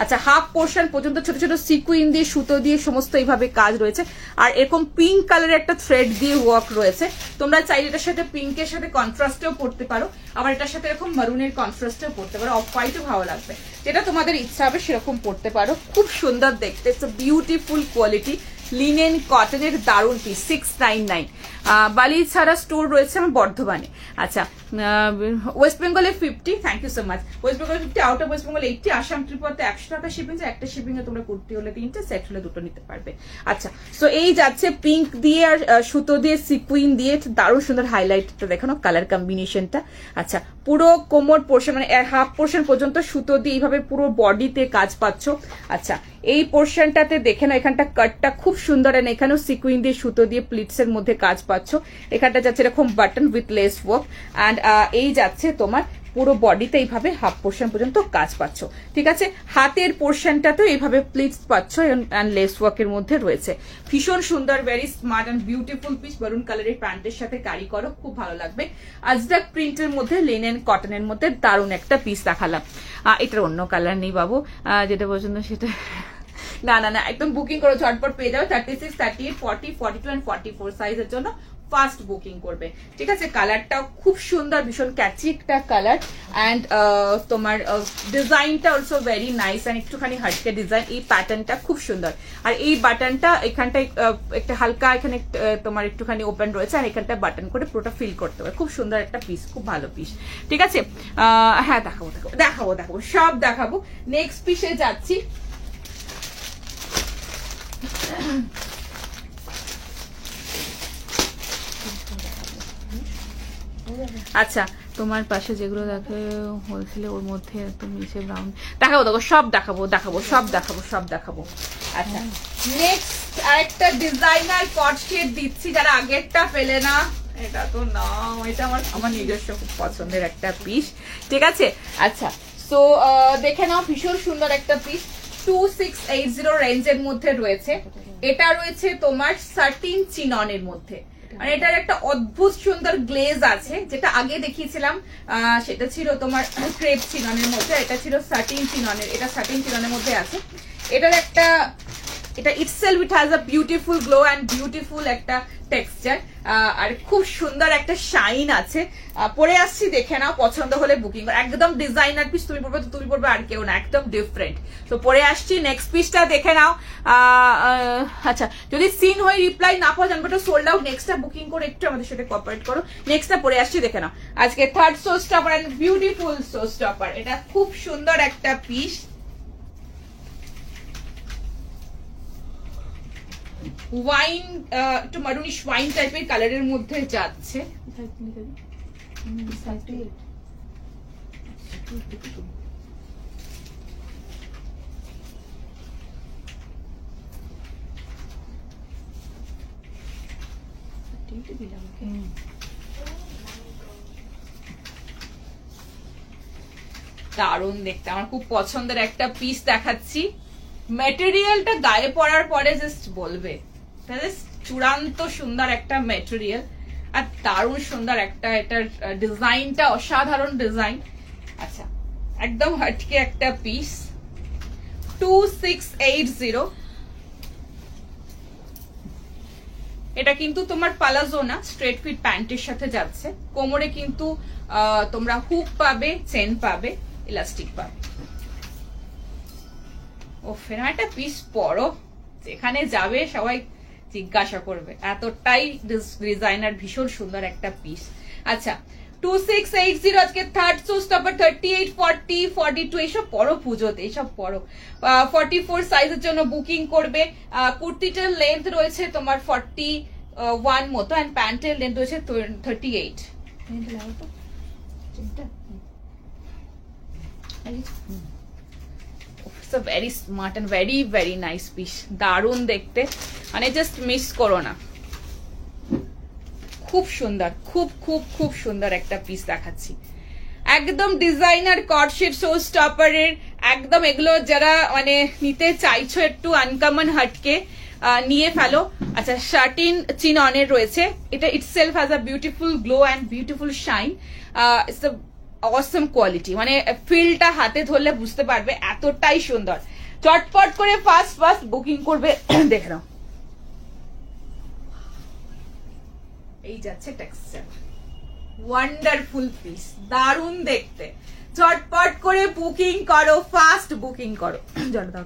আচ্ছা, হাফ পোর্শন পর্যন্ত ছোট ছোট সিকুইন দিয়ে সুতো দিয়ে সমস্ত এইভাবে কাজ রয়েছে। আর এরকম পিঙ্ক কালারের একটা থ্রেড দিয়ে ওয়ার্ক রয়েছে। তোমরা চাইলে এটার সাথে পিঙ্কের সাথে কন্ট্রাস্টেও পড়তে পারো, আবার এটার সাথে এরকম মারুনের কন্ট্রাস্টেও পড়তে পারো, অফ হোয়াইটও ভালো লাগবে, যেটা তোমাদের ইচ্ছা হবে সেরকম পড়তে পারো। খুব সুন্দর দেখতে, ইটস বিউটিফুল কোয়ালিটি, লিনেন কটনের দারুণ পিস, 699। বালি ছাড়া স্টোর রয়েছে আমার বর্ধমানে। আচ্ছা, ওয়েস্ট বেঙ্গলে 50, thank you so much. West Bengal 50, out of West Bengal 80, Assam ত্রিপুরাতে 100 টাকা শিপিং। একটা শিপিং এ তোমরা কুর্তি হলে 3টে, সেট হলে 2টো নিতে পারবে। আচ্ছা, সো এই যাচ্ছে পিঙ্ক দিয়ে আর সুতো দিয়ে সিকুইন দিয়ে দারুণ সুন্দর হাইলাইটটা দেখানো, কালার কম্বিনেশনটা। আচ্ছা, পুরো কোমর পোর্শন মানে হাফ পোর্শন পর্যন্ত সুতো দিয়ে এইভাবে পুরো বডিতে কাজ পাচ্ছ। আচ্ছা, এই পোর্শনটাতে দেখে না, এখানটা কাটটা খুব সুন্দর, আর এখানেও সিকুইন দিয়ে সুতো দিয়ে প্লিটস এর মধ্যে কাজ পাচ্ছ। এখানটা যাচ্ছে এরকম button with less work, and এই যাচ্ছে তোমার পুরো বডিতে এইভাবে হাফ পোর্শন পর্যন্ত কাজ পাচ্ছ, ঠিক আছে। হাতের পোর্শনটাতেও এইভাবে প্লিটস পাচ্ছ অ্যান্ড লেস ওয়ার্কের মধ্যে রয়েছে। ভীষণ সুন্দর, very smart and beautiful piece. Maroon কালারের প্যান্টের সাথে ক্যারি করো, খুব ভালো লাগবে। আজরাক প্রিন্টের মধ্যে লিনেন কটনের মধ্যে দারুণ একটা পিস দেখালাম। এটার অন্য কালার নেই বাবু, যেটা পছন্দ সেটা না না না, একদম বুকিং করো, ঝটপট পেয়ে যাবে। 36, 38, 40, 42 and 44 সাইজের জন্য ফাস্ট বুকিং করবে, ঠিক আছে। কালারটাও খুব সুন্দর, ভীষণ ক্যাচি একটা কালার, অ্যান্ড তোমার ডিজাইনটা অলসো ভেরি নাইস অ্যান্ড একটুখানি হাটকে ডিজাইন। এই প্যাটার্নটা খুব সুন্দর, আর এই বাটনটা এখানটায় একটা হালকা এখানে তোমার একটুখানি ওপেন রয়েছে, আর এখানটা বাটন করে পুরোটা ফিল করতে হবে। খুব সুন্দর একটা পিস, খুব ভালো পিস, ঠিক আছে। হ্যাঁ, দেখাবো সব দেখাবো। নেক্সট পিসে যাচ্ছি। আচ্ছা, তোমার পাশে যেগুলো দেখে হোলসেল, ওর মধ্যে একদম নিচে ব্রাউন দেখাবো, সব দেখাবো। আচ্ছা, নেক্সট আরেকটা ডিজাইনার কট শেড দিচ্ছি, যারা আগেরটা পেলে না, এটা তো না, এটা আমার নিজস্ব খুব পছন্দের একটা পিস, ঠিক আছে। আচ্ছা, সো দেখে নাও, ভীষণ সুন্দর একটা পিস, 2680 রেঞ্জের মধ্যে রয়েছে। এটা রয়েছে তোমার 13 চিননের মধ্যে, আর এটার একটা অদ্ভুত সুন্দর গ্লেজ আছে, যেটা আগে দেখিয়েছিলাম সেটা ছিল তোমার ক্রেপ চিননের মধ্যে, এটা ছিল 13 চিননের, এটা 13 চিননের মধ্যে আছে। এটার একটা, এটা itself it has a beautiful glow and beautiful একটা টেক্সচার, আর খুব সুন্দর একটা শাইন আছে। পরে আসছি, দেখে নাও, পছন্দ হলে বুকিং করো। একদম ডিজাইনার পিস, তুমি পড়বে তো তুমি পড়বে, আর কেউ না, একদম ডিফারেন্ট। তো পরে আসছি, নেক্সট পিসটা দেখে নাও। আচ্ছা, যদি সিন হয়ে রিপ্লাই না পাওয়া, জানবো এটা সোল্ড আউট। নেক্সটটা বুকিং করে একটু আমাদের সাথে কোঅপারেট করো। নেক্সটটা পরে আসছি, দেখে নাও। আজকে third show stopper and beautiful show stopper, এটা খুব সুন্দর একটা পিস, ওয়াইন, একটু মারুনিশ ওয়াইন টাইপের কালারের মধ্যে যাচ্ছে। দারুণ দেখতে, আমার খুব পছন্দের একটা পিস দেখাচ্ছি। ম্যাটেরিয়ালটা গায়ে পরার পরে জাস্ট বলবে চূড়ান্ত সুন্দর একটা ম্যাটেরিয়াল, আর দারুণ সুন্দর একটা, এটার ডিজাইনটা অসাধারণ ডিজাইন। আচ্ছা, একদম হটকে একটা পিস, 2680। এটা কিন্তু তোমার পালাজো না, স্ট্রেট ফিট প্যান্টের সাথে যাচ্ছে। কোমরে কিন্তু তোমরা হুক পাবে, চেন পাবে, ইলাস্টিক পাবে। ও ফের একটা পিস পরো, যেখানে যাবে সবাই জিজ্ঞাসা করবে, এতটাই ডিজাইনার, ভীষণ সুন্দর একটা পিস। আচ্ছা, 2680 আজকে থার্ড শো স্টপার, 38, 40, 42 এইসব পরো পুজোতে, এইসব পরো। 44 সাইজের জন্য বুকিং করবে। কুর্তিটার লেন্থ রয়েছে তোমার 41 মতো, অ্যান্ড প্যান্টের লেন্থ রয়েছে 38। Very smart and very very nice piece, দারুণ দেখতে, মানে জাস্ট মিস করো না। খুব সুন্দর, খুব খুব খুব সুন্দর একটা পিস দেখাচ্ছি, একদম ডিজাইনার কর্ডসেট শো স্টপারের, একদম এগুলো যারা মানে নিতে চাইছো একটু আনকমন হাটকে নিয়ে ফেলো। আচ্ছা, 13 চিননের রয়েছে, এটা itself has a beautiful glow and beautiful shine, it's a Assam quality, মানে ফিলটা হাতে ধরলে বুঝতে পারবে এতটাই সুন্দর। চটপট করে ফার্স্ট ফার্স্ট বুকিং করবে। দেখে নাও, এই যাচ্ছে টেক্সচার, ওয়ান্ডারফুল পিস, দারুণ দেখতে। চটপট করে বুকিং করো, ফাস্ট বুকিং করো। জল দাও,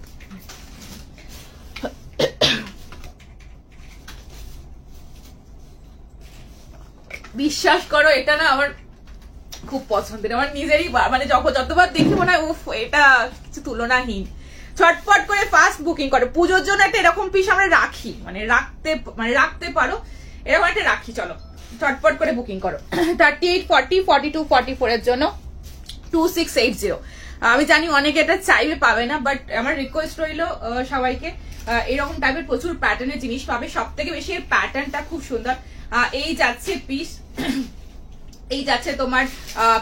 বিশ্বাস করো এটা না আমার খুব পছন্দের, আমার নিজেরই মানে যতবার দেখি মনে হয় উফ এটা কিছু তুলনাহীন। চটপট করে ফাস্ট বুকিং করো। পুজোর জন্য একটা এরকম পিস আমরা রাখি, মানে রাখতে পারো, এরকম একটা রাখি। চলো চটপট করে বুকিং করো। 38, 40, 42, 44 এর জন্য 2680। আমি জানি অনেকে এটা চাইবে, পাবে না, বাট আমার রিকোয়েস্ট রইলো সবাইকে, এরকম টাইপের প্রচুর প্যাটার্নের জিনিস পাবে। সব থেকে বেশি এর প্যাটার্নটা খুব সুন্দর। এই যাচ্ছে পিস, এই যাচ্ছে তোমার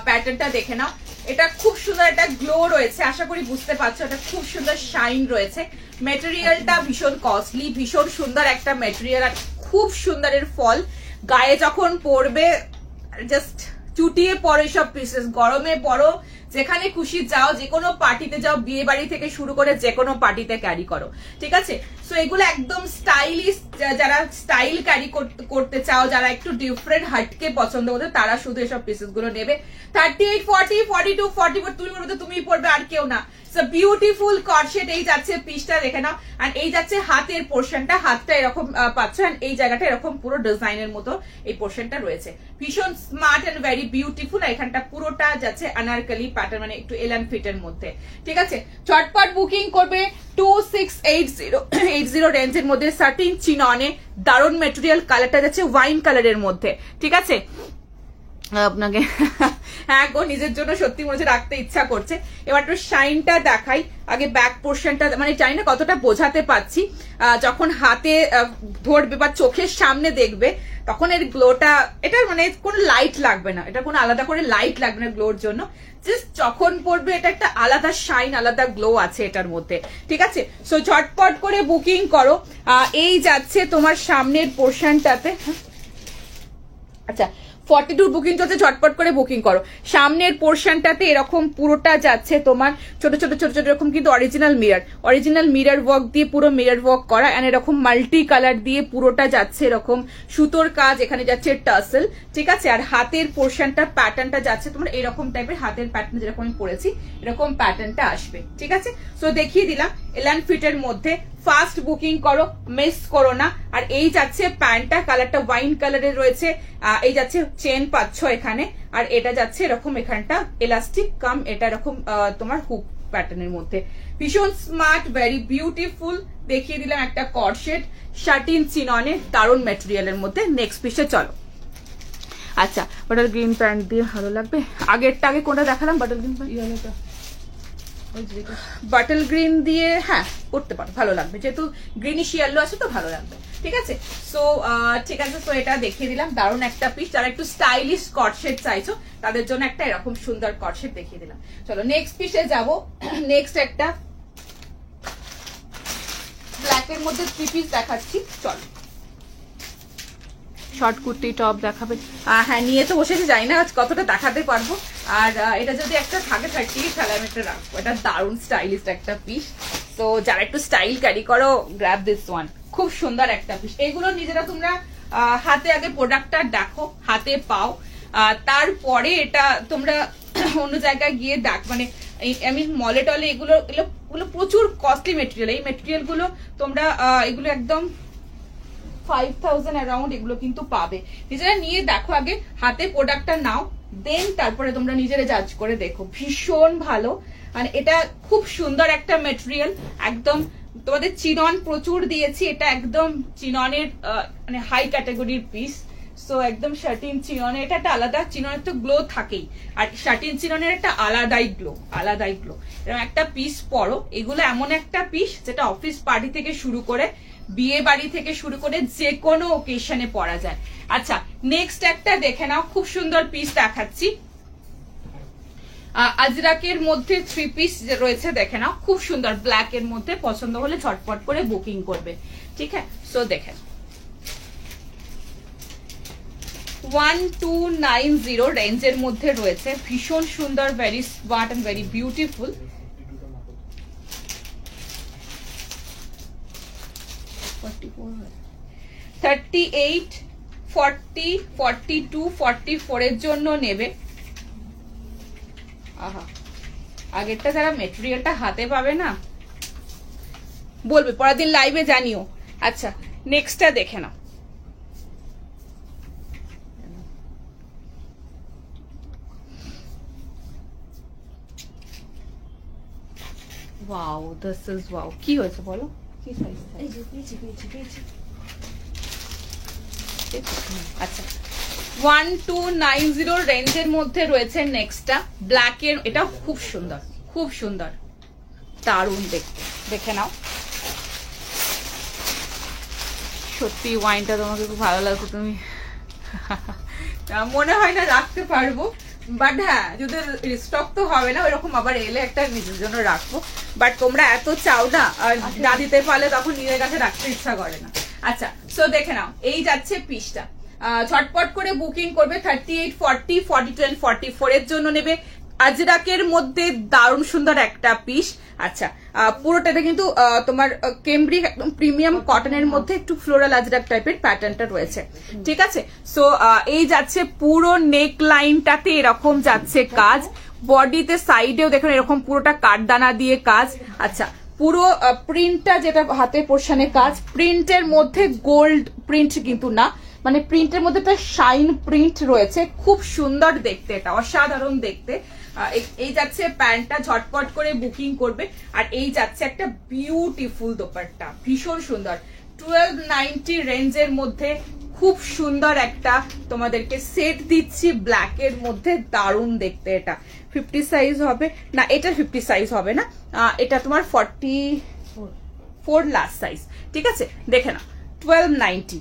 প্যাটার্নটা, দেখে নাও, এটা খুব সুন্দর একটা গ্লো রয়েছে, আশা করি বুঝতে পারছো। এটা খুব সুন্দর শাইন রয়েছে, মেটেরিয়ালটা ভীষণ কস্টলি, ভীষণ সুন্দর একটা মেটেরিয়াল, আর খুব সুন্দর এর ফল। গায়ে যখন পরবে জাস্ট চুটিয়ে পরো সব পিসেস, গরমে পরো, যেখানে খুশি যাও, যে কোনো পার্টিতে যাও, বিয়ে বাড়ি থেকে শুরু করে যে কোনো পার্টিতে ক্যারি করো, ঠিক আছে। সো এগুলো একদম স্টাইলিশ, যারা স্টাইল ক্যারি করতে চাও, যারা একটু ডিফারেন্ট হাটকে পছন্দ করতে, তারা শুধু এসব পিসেস গুলো নেবে। 38, 40, 42, 44 তুমি বলতে তুমি পড়বে, আর কেউ না। বিউটিফুল কর্ডসেট, এই যাচ্ছে পিসটা, দেখে নাও। আর এই যাচ্ছে হাতের পোর্শনটা, হাতটা এরকম পাচ্ছ, আর এই জায়গাটা এরকম পুরো ডিজাইনের মতো এই পোর্শনটা রয়েছে, ভীষণ স্মার্ট এন্ড ভেরি বিউটিফুল। এখানটা পুরোটা যাচ্ছে আনারকলি প্যাটার্ন, মানে একটু এলান ফিটের মধ্যে, ঠিক আছে। চটপট বুকিং করবে। 2680 রেঞ্জের মধ্যে 13 চিননে, দারুণ মেটেরিয়াল, কালারটা যাচ্ছে ওয়াইন কালারের মধ্যে, ঠিক আছে। আপনাকে হ্যাঁ গো, নিজের জন্য সত্যি মনে হচ্ছে রাখতে ইচ্ছা করছে। এবার একটু শাইনটা দেখাই আগে, ব্যাক পোর্শনটা, মানে জানি না কতটা বোঝাতে পারছি, যখন হাতে ধরবে বা চোখের সামনে দেখবে তখন এর গ্লোটা, এটার মানে কোনো লাইট লাগবে না, এটা কোনো আলাদা করে লাইট লাগবে না গ্লোর জন্য, জাস্ট যখন পড়বে এটা একটা আলাদা শাইন, আলাদা গ্লো আছে এটার মধ্যে, ঠিক আছে। সো ঝটপট করে বুকিং করো। এই যাচ্ছে তোমার সামনের পোর্শনটাতে, আচ্ছা 42 বুকিং চলছে, ঝটপট করে বুকিং করো। সামনের পোর্শনটাতে এরকম পুরোটা যাচ্ছে তোমার ছোট ছোট ছোট ছোট এরকম, কিন্তু অরিজিনাল মিরর ওয়ার্ক দিয়ে পুরো মিরর ওয়ার্ক করা, এন্ড এরকম মাল্টি কালার দিয়ে পুরোটা যাচ্ছে এরকম সুতোর কাজ, এখানে যাচ্ছে টাসেল, ঠিক আছে। আর হাতের পোর্শনটা প্যাটার্নটা যাচ্ছে তোমার এরকম টাইপের, হাতের প্যাটার্ন যেরকম আমি পরেছি এরকম প্যাটার্নটা আসবে, ঠিক আছে। সো দেখিয়ে দিলাম এলান ফিটের মধ্যে, ফাস্ট বুকিং করো, মিস করো না। আর এই যাচ্ছে প্যান্টটা, কালারটা ওয়াইন কালারের রয়েছে, এই যাচ্ছে চেন পাচ্ছ এখানে, আর এটা যাচ্ছে এরকম এখানটা এলাস্টিক কাম, এটা এরকম তোমার হুক প্যাটার্নের মধ্যে, ভীষণ স্মার্ট, ভেরি বিউটিফুল। দেখিয়ে দিলাম একটা কর্ডসেট 13 চিননে, দারুণ মেটেরিয়ালের মধ্যে। নেক্সট পিসে চলো। আচ্ছা, বাটার গ্রিন প্যান্ট দিয়ে ভালো লাগবে। আগেরটা আগে কোনটা দেখালাম? Butter green pant, bottle green দিয়ে হ্যাঁ করতে পারো, ভালো লাগবে, যেহেতু গ্রিনিশ ইয়েলো আছে তো ভালো লাগবে, ঠিক আছে। সো ঠিক আছে, তো এটা দেখিয়ে দিলাম, দারুণ একটা পিস। যারা একটু স্টাইলিশ কর্ডসেট চাইছো তাদের জন্য একটা এরকম সুন্দর কর্ডসেট দেখিয়ে দিলাম। চলো নেক্সট পিসে যাবো। নেক্সট একটা ব্ল্যাকের মধ্যে 3 পিস দেখাচ্ছি, চলো। শর্ট কুর্তি টপ দেখাবে, হ্যাঁ নিয়ে তো বসেছি, জানি না আজ কতটা দেখাতে পারবো। আর এটা যদি একটা থাকে 38, তাহলে আমি একটা রাখবো, এটা দারুণ স্টাইলিশ একটা পিস। তো যারা একটু স্টাইল ক্যারি করো, গ্র্যাব দিস ওয়ান, খুব সুন্দর একটা পিস। এগুলো নিজেরা তোমরা হাতে আগে প্রোডাক্টটা দেখো, হাতে পাও, তারপরে এটা তোমরা অন্য জায়গায় গিয়ে দেখ, মানে আমি মলে টলে এগুলো প্রচুর কস্টলি মেটেরিয়াল, এই মেটেরিয়াল গুলো তোমরা এগুলো একদম 5000 অ্যারাউন্ড এগুলো কিন্তু পাবে। নিজেরা নিয়ে দেখো, আগে হাতে প্রোডাক্টটা নাও, দেন তারপরে তোমরা নিজেরা জাজ করে দেখো, ভীষণ ভালো। মানে এটা খুব সুন্দর একটা মেটেরিয়াল, একদম তোমাদের চিনন প্রচুর দিয়েছি, এটা একদম চিননের মানে হাই ক্যাটাগরির পিস। সো একদম শাটিন চিননের এটা একটা আলাদা, চিননের তো গ্লো থাকেই, আর শাটিন চিননের একটা আলাদাই গ্লো, আলাদাই গ্লো। এরকম একটা পিস পরো, এগুলো এমন একটা পিস যেটা অফিস পার্টি থেকে শুরু করে বিয়ে বাড়ি থেকে শুরু করে যে কোনো ওকেশনে পরা যায়। আচ্ছা নেক্সট একটা দেখে নাও, খুব সুন্দর পিস দেখাচ্ছি, আজরাকের মধ্যে 3 পিস রয়েছে, দেখে নাও খুব সুন্দর, ব্ল্যাক এর মধ্যে। পছন্দ হলে ঝটপট করে বুকিং করবে, ঠিক আছে। সো দেখেন 1290 রেঞ্জের মধ্যে রয়েছে, ভীষণ সুন্দর, very smart and very beautiful. $38, $40, $42, $44 এর জন্য নেবে। আহা, আগেরটা যারা মেটেরিয়ালটা হাতে পাবে না বলবে, পরের দিন লাইভে জানিও। আচ্ছা নেক্সটটা দেখে নাও, ওয়াও দিস ইজ ওয়াও। কি হয়েছে বলো, কি সাইজ? এই যে পেয়েছি। আচ্ছা 1290 রেঞ্জের মধ্যে রয়েছে নেক্সটটা, ব্ল্যাক এর, এটা খুব সুন্দর, খুব সুন্দর, দারুণ দেখতে, দেখে নাও। সত্যি ওয়াইনটা তোমাকে খুব ভালো লাগতো, তুমি মনে হয় না রাখতে পারবো, বাট হ্যাঁ যদি স্টক তো হবে না ওইরকম, আবার এলে একটা নিজের জন্য রাখবো, বাট তোমরা এত চাও না, আর না দিতে পারলে তখন নিজের কাছে রাখতে ইচ্ছা করে না। আচ্ছা সো দেখে নাও, এই যাচ্ছে পিসটা, ঝটপট করে বুকিং করবে। 38, 40, 42 and 44 এর জন্য নেবে। আজরাকের মধ্যে দারুণ সুন্দর একটা পিস। আচ্ছা পুরোটাতে কিন্তু তোমার কেমব্রিক একদম প্রিমিয়াম কটনের মধ্যে একটু ফ্লোরাল আজরাক টাইপের প্যাটার্নটা রয়েছে, ঠিক আছে। সো এই যাচ্ছে পুরো নেক লাইনটাতে এরকম যাচ্ছে কাজ, বডিতে সাইডেও দেখুন এরকম পুরোটা কাঠদানা দিয়ে কাজ। আচ্ছা পুরো প্রিন্টটা যেটা হাতে পোর্শনে কাজ, প্রিন্টের মধ্যে গোল্ড প্রিন্ট কিন্তু না, মানে প্রিন্টের মধ্যে একটা শাইন প্রিন্ট রয়েছে, খুব সুন্দর দেখতে, এটা অসাধারণ দেখতে। এই যাচ্ছে প্যান্টটা, ঝটপট করে বুকিং করবে। আর এই যাচ্ছে একটা বিউটিফুল দোপাট্টা, ভীষণ সুন্দর, 1290 রেঞ্জের মধ্যে খুব সুন্দর একটা তোমাদেরকে সেট দিচ্ছি ব্ল্যাক এর মধ্যে, দারুণ দেখতে। এটা 50 সাইজ হবে না, এটা 50 সাইজ হবে না, এটা তোমার 44 লাস্ট সাইজ, ঠিক আছে। দেখে না 1290।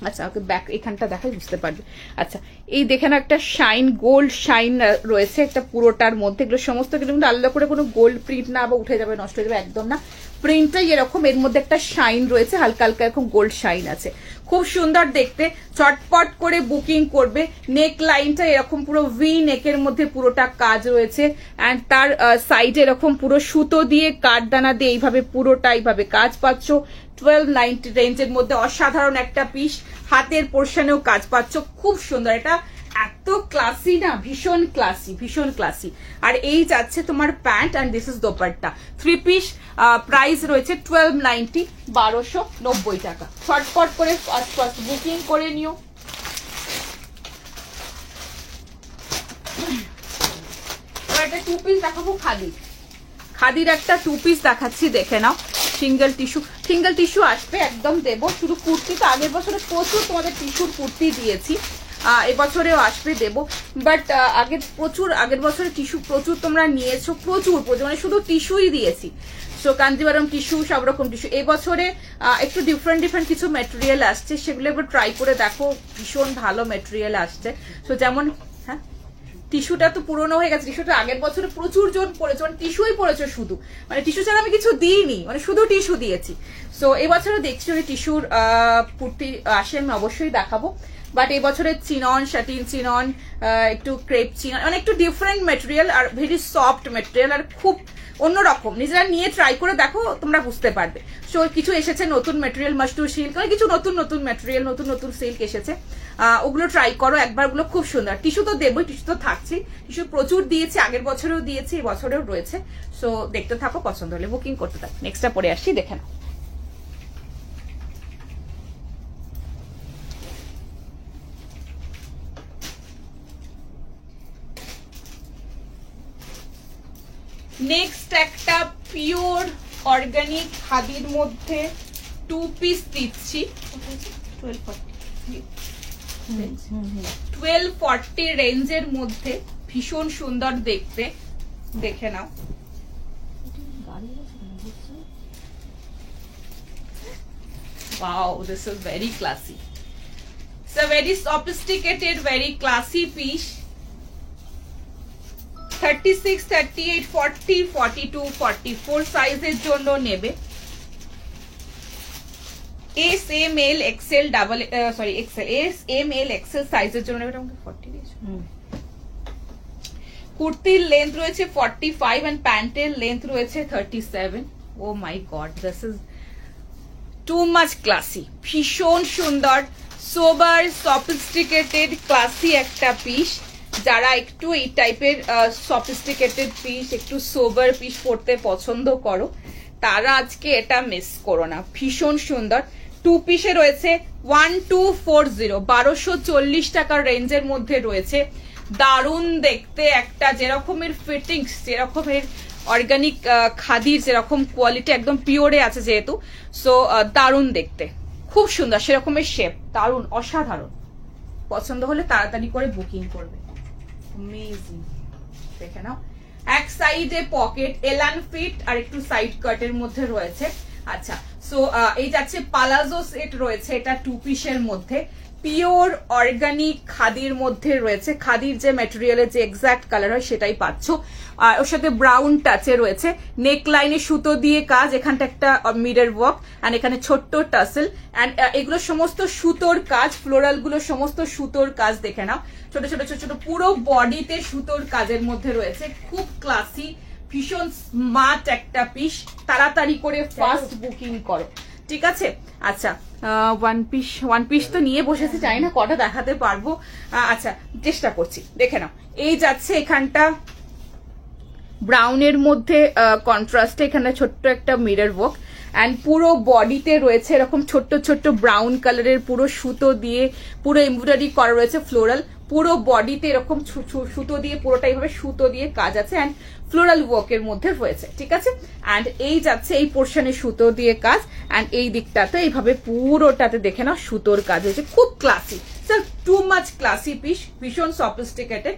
আচ্ছা ওকে ব্যাক এখানটা দেখাই বুঝতে পারবে। আচ্ছা এই দেখে না একটা শাইন, গোল্ড শাইন রয়েছে একটা পুরোটার মধ্যে, এগুলো সমস্ত কিন্তু আলাদা করে কোনো গোল্ড প্রিন্ট না বা উঠে যাবে নষ্ট হয়ে যাবে একদম না, প্রিন্টটাই এরকম, এর মধ্যে একটা শাইন রয়েছে, হালকা হালকা এরকম গোল্ড শাইন আছে, খুব সুন্দর দেখতে। চটপট করে বুকিং করবে। নেক লাইনটা এরকম পুরো ভি নেকের মধ্যে পুরোটা কাজ রয়েছে, অ্যান্ড তার সাইডে এরকম পুরো সুতো দিয়ে কাঠদানা দিয়ে এইভাবে পুরোটা এইভাবে কাজ পাচ্ছ। 1290 রেঞ্জের মধ্যে অসাধারণ একটা পিস, হাতের পোর্শনেও কাজ পাচ্ছ, খুব সুন্দর, এটা এত ক্লাসি না, ভীষণ ক্লাসি, ভীষণ ক্লাসি। আর এই যাচ্ছে তোমার pant, and this is dupatta, 3 piece, price রয়েছে 1290, 1290 টাকা। শর্টকট করে ফার্স্ট বুকিং করে নিও। এবার একটা 2 পিস দেখাবো, খাদির একটা 2 পিস দেখাচ্ছি, দেখে নাও। সিঙ্গেল টিস্যু আসবে, একদম দেবো। শুধু কুর্তি তো আগের বছরে প্রচুর তোমাদের টিস্যুর কুর্তি দিয়েছি, এবছরেও আসবে, দেবো। বাট আগের বছরে টিস্যু প্রচুর তোমরা নিয়েছো, প্রচুর মানে শুধু টিস্যুই দিয়েছি। সো কাঞ্জিভারম টিস্যু, সব রকম টিস্যু। এবছরে একটু ডিফারেন্ট কিছু ম্যাটেরিয়াল আসছে, সেগুলো একবার ট্রাই করে দেখো, ভীষণ ভালো ম্যাটেরিয়াল আসছে। সো যেমন হ্যাঁ টিস্যুটা তো পুরোনো হয়ে গেছে, টিস্যুটা আগের বছরে প্রচুর জন পড়েছে, মানে টিস্যুই পড়েছে শুধু, মানে টিস্যু ছাড়া আমি কিছু দিইনি, মানে শুধু টিস্যু দিয়েছি। সো এবছরে দেখছি যদি টিস্যুর কুর্তি আসে আমি অবশ্যই দেখাবো। বাট এবছরের চিনন, শাটিন চিনন, একটু ক্রেপ চিনন, মানে একটু ডিফারেন্ট মেটেরিয়াল আর ভেরি সফট মেটেরিয়াল, আর খুব অন্যরকম। নিজেরা নিয়ে ট্রাই করে দেখো, তোমরা বুঝতে পারবে। সো কিছু এসেছে নতুন মেটেরিয়াল, মাস্টু সিল্ক, মানে কিছু নতুন মেটেরিয়াল, নতুন সিল্ক এসেছে, ওগুলো ট্রাই করো একবার, ওগুলো খুব সুন্দর। টিস্যু তো দেবই, টিস্যু তো থাকছে, টিস্যু প্রচুর দিয়েছি, আগের বছরেও দিয়েছি, এবছরেও রয়েছে। সো দেখতে থাকো, পছন্দ হলে বুকিং করতে থাকো। নেক্সটটা পরে আসছি, দেখে নাও। নেক্সট একটা পিওর অর্গানিক খাদির মধ্যে 2 পিস দিচ্ছি, 1240 রেঞ্জের মধ্যে ভীষণ সুন্দর দেখতে, দেখে নাও। Wow, this is very classy. It's a very sophisticated, very classy piece. 36, 38, 40, 42, 44 সাইজের জন্য নেবে। S, M, L, XL, double, sorry, XL, S, M, L, XL সাইজের জন্য নেবে। 40 দিয়েছো। কুর্তির লেন্থ রয়েছে 45 and প্যান্টের লেন্থ রয়েছে 37. Oh my god, this is too much classy. ভীষণ সুন্দর, সোবার, সফিস্টিকেটেড, ক্লাসি একটা পিস। যারা একটু এই টাইপের সফিস্টিকেটেড পিস, একটু সোবার পিস পড়তে পছন্দ করো, তারা আজকে এটা মিস করো না। ভীষণ সুন্দর। 2 পিসে রয়েছে 1240, 1240 টাকার রেঞ্জের মধ্যে রয়েছে। দারুণ দেখতে একটা, যেরকমের ফিটিংস, যেরকমের অর্গানিক খাদির যেরকম কোয়ালিটি, একদম পিওরে আছে যেহেতু, সো দারুণ দেখতে, খুব সুন্দর, সেরকমের শেপ, দারুণ, অসাধারণ। পছন্দ হলে তাড়াতাড়ি করে বুকিং করবে। অ্যামেজিং, দেখে নাও। এক সাইডে পকেট, এলান ফিট আর একটু সাইড কাটের মধ্যে রয়েছে। আচ্ছা, সো এই যাচ্ছে পালাজো সেট রয়েছে, এটা 2 পিসের মধ্যে, পিওর অর্গানিক খাদির মধ্যে রয়েছে। খাদির যে ম্যাটেরিয়ালের যে এক্সাক্ট কালার হয় সেটাই পাচ্ছ। আর ওর সাথে ব্রাউন টাচে রয়েছে, নেক লাইনে সুতো দিয়ে কাজ, এখানটা একটা মিরর ওয়ার্ক, এন্ড এখানে ছোট্ট টাসেল, এন্ড এগুলো সমস্ত সুতোর কাজ, ফ্লোরাল গুলো সমস্ত সুতোর কাজ, দেখে নাও। ছোট ছোট ছোট ছোট পুরো বডিতে সুতোর কাজের মধ্যে রয়েছে, খুব ক্লাসি, ভীষণ স্মার্ট একটা পিস। তাড়াতাড়ি করে ফাস্ট বুকিং করো, ঠিক আছে? আচ্ছা, ওয়ান পিস তো নিয়ে বসেছি, চাই না কটা দেখাতে পারবো। আচ্ছা, চেষ্টা করছি, দেখে নাও। এই যাচ্ছে এখানটা ব্রাউনের মধ্যে কন্ট্রাস্টে, এখানে ছোট্ট একটা মিরর ওয়ার্ক, অ্যান্ড পুরো বডিতে রয়েছে এরকম ছোট্ট ছোট্ট ব্রাউন কালারের পুরো সুতো দিয়ে পুরো এমব্রয়ডারি করা রয়েছে, ফ্লোরাল। পুরো বডিতে এরকম সুতো দিয়ে, পুরোটা এইভাবে সুতো দিয়ে কাজ আছে, অ্যান্ড ফ্লোরাল ওয়ার্কের মধ্যে রয়েছে, ঠিক আছে? অ্যান্ড এই যাচ্ছে এই পোর্শনে সুতো দিয়ে কাজ, অ্যান্ড এই দিকটাতে এইভাবে পুরোটাতে দেখে নাও সুতোর কাজ হয়েছে, খুব classy. Sir, too much classy piece, ভীষণ সফিস্টিকেটেড।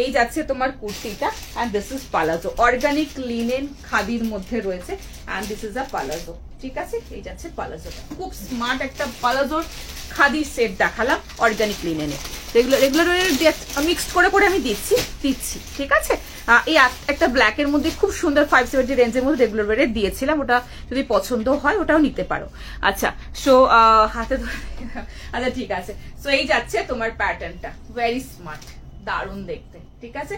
এই যাচ্ছে তোমার কুর্তিটা, and this is palazzo, organic linen খাদির মধ্যে রয়েছে, and this is a palazzo, ঠিক আছে? এই যাচ্ছে পালাজোটা, খুব স্মার্ট একটা পালাজোর খাদির সেট দেখালাম অর্গানিক লিনেনে। রেগুলার মিক্সড করে করে আমি দিচ্ছি, ঠিক আছে? এই একটা ব্ল্যাকের মধ্যে খুব সুন্দর 570 রেঞ্জের মধ্যে রেগুলার ওয়ারে দিয়েছিলাম, ওটা যদি পছন্দ হয় ওটাও নিতে পারো। আচ্ছা, সো হাতে ধরে, আচ্ছা ঠিক আছে। সো এই যাচ্ছে তোমার প্যাটার্নটা, ভেরি স্মার্ট, দারুণ দেখতে, ঠিক আছে?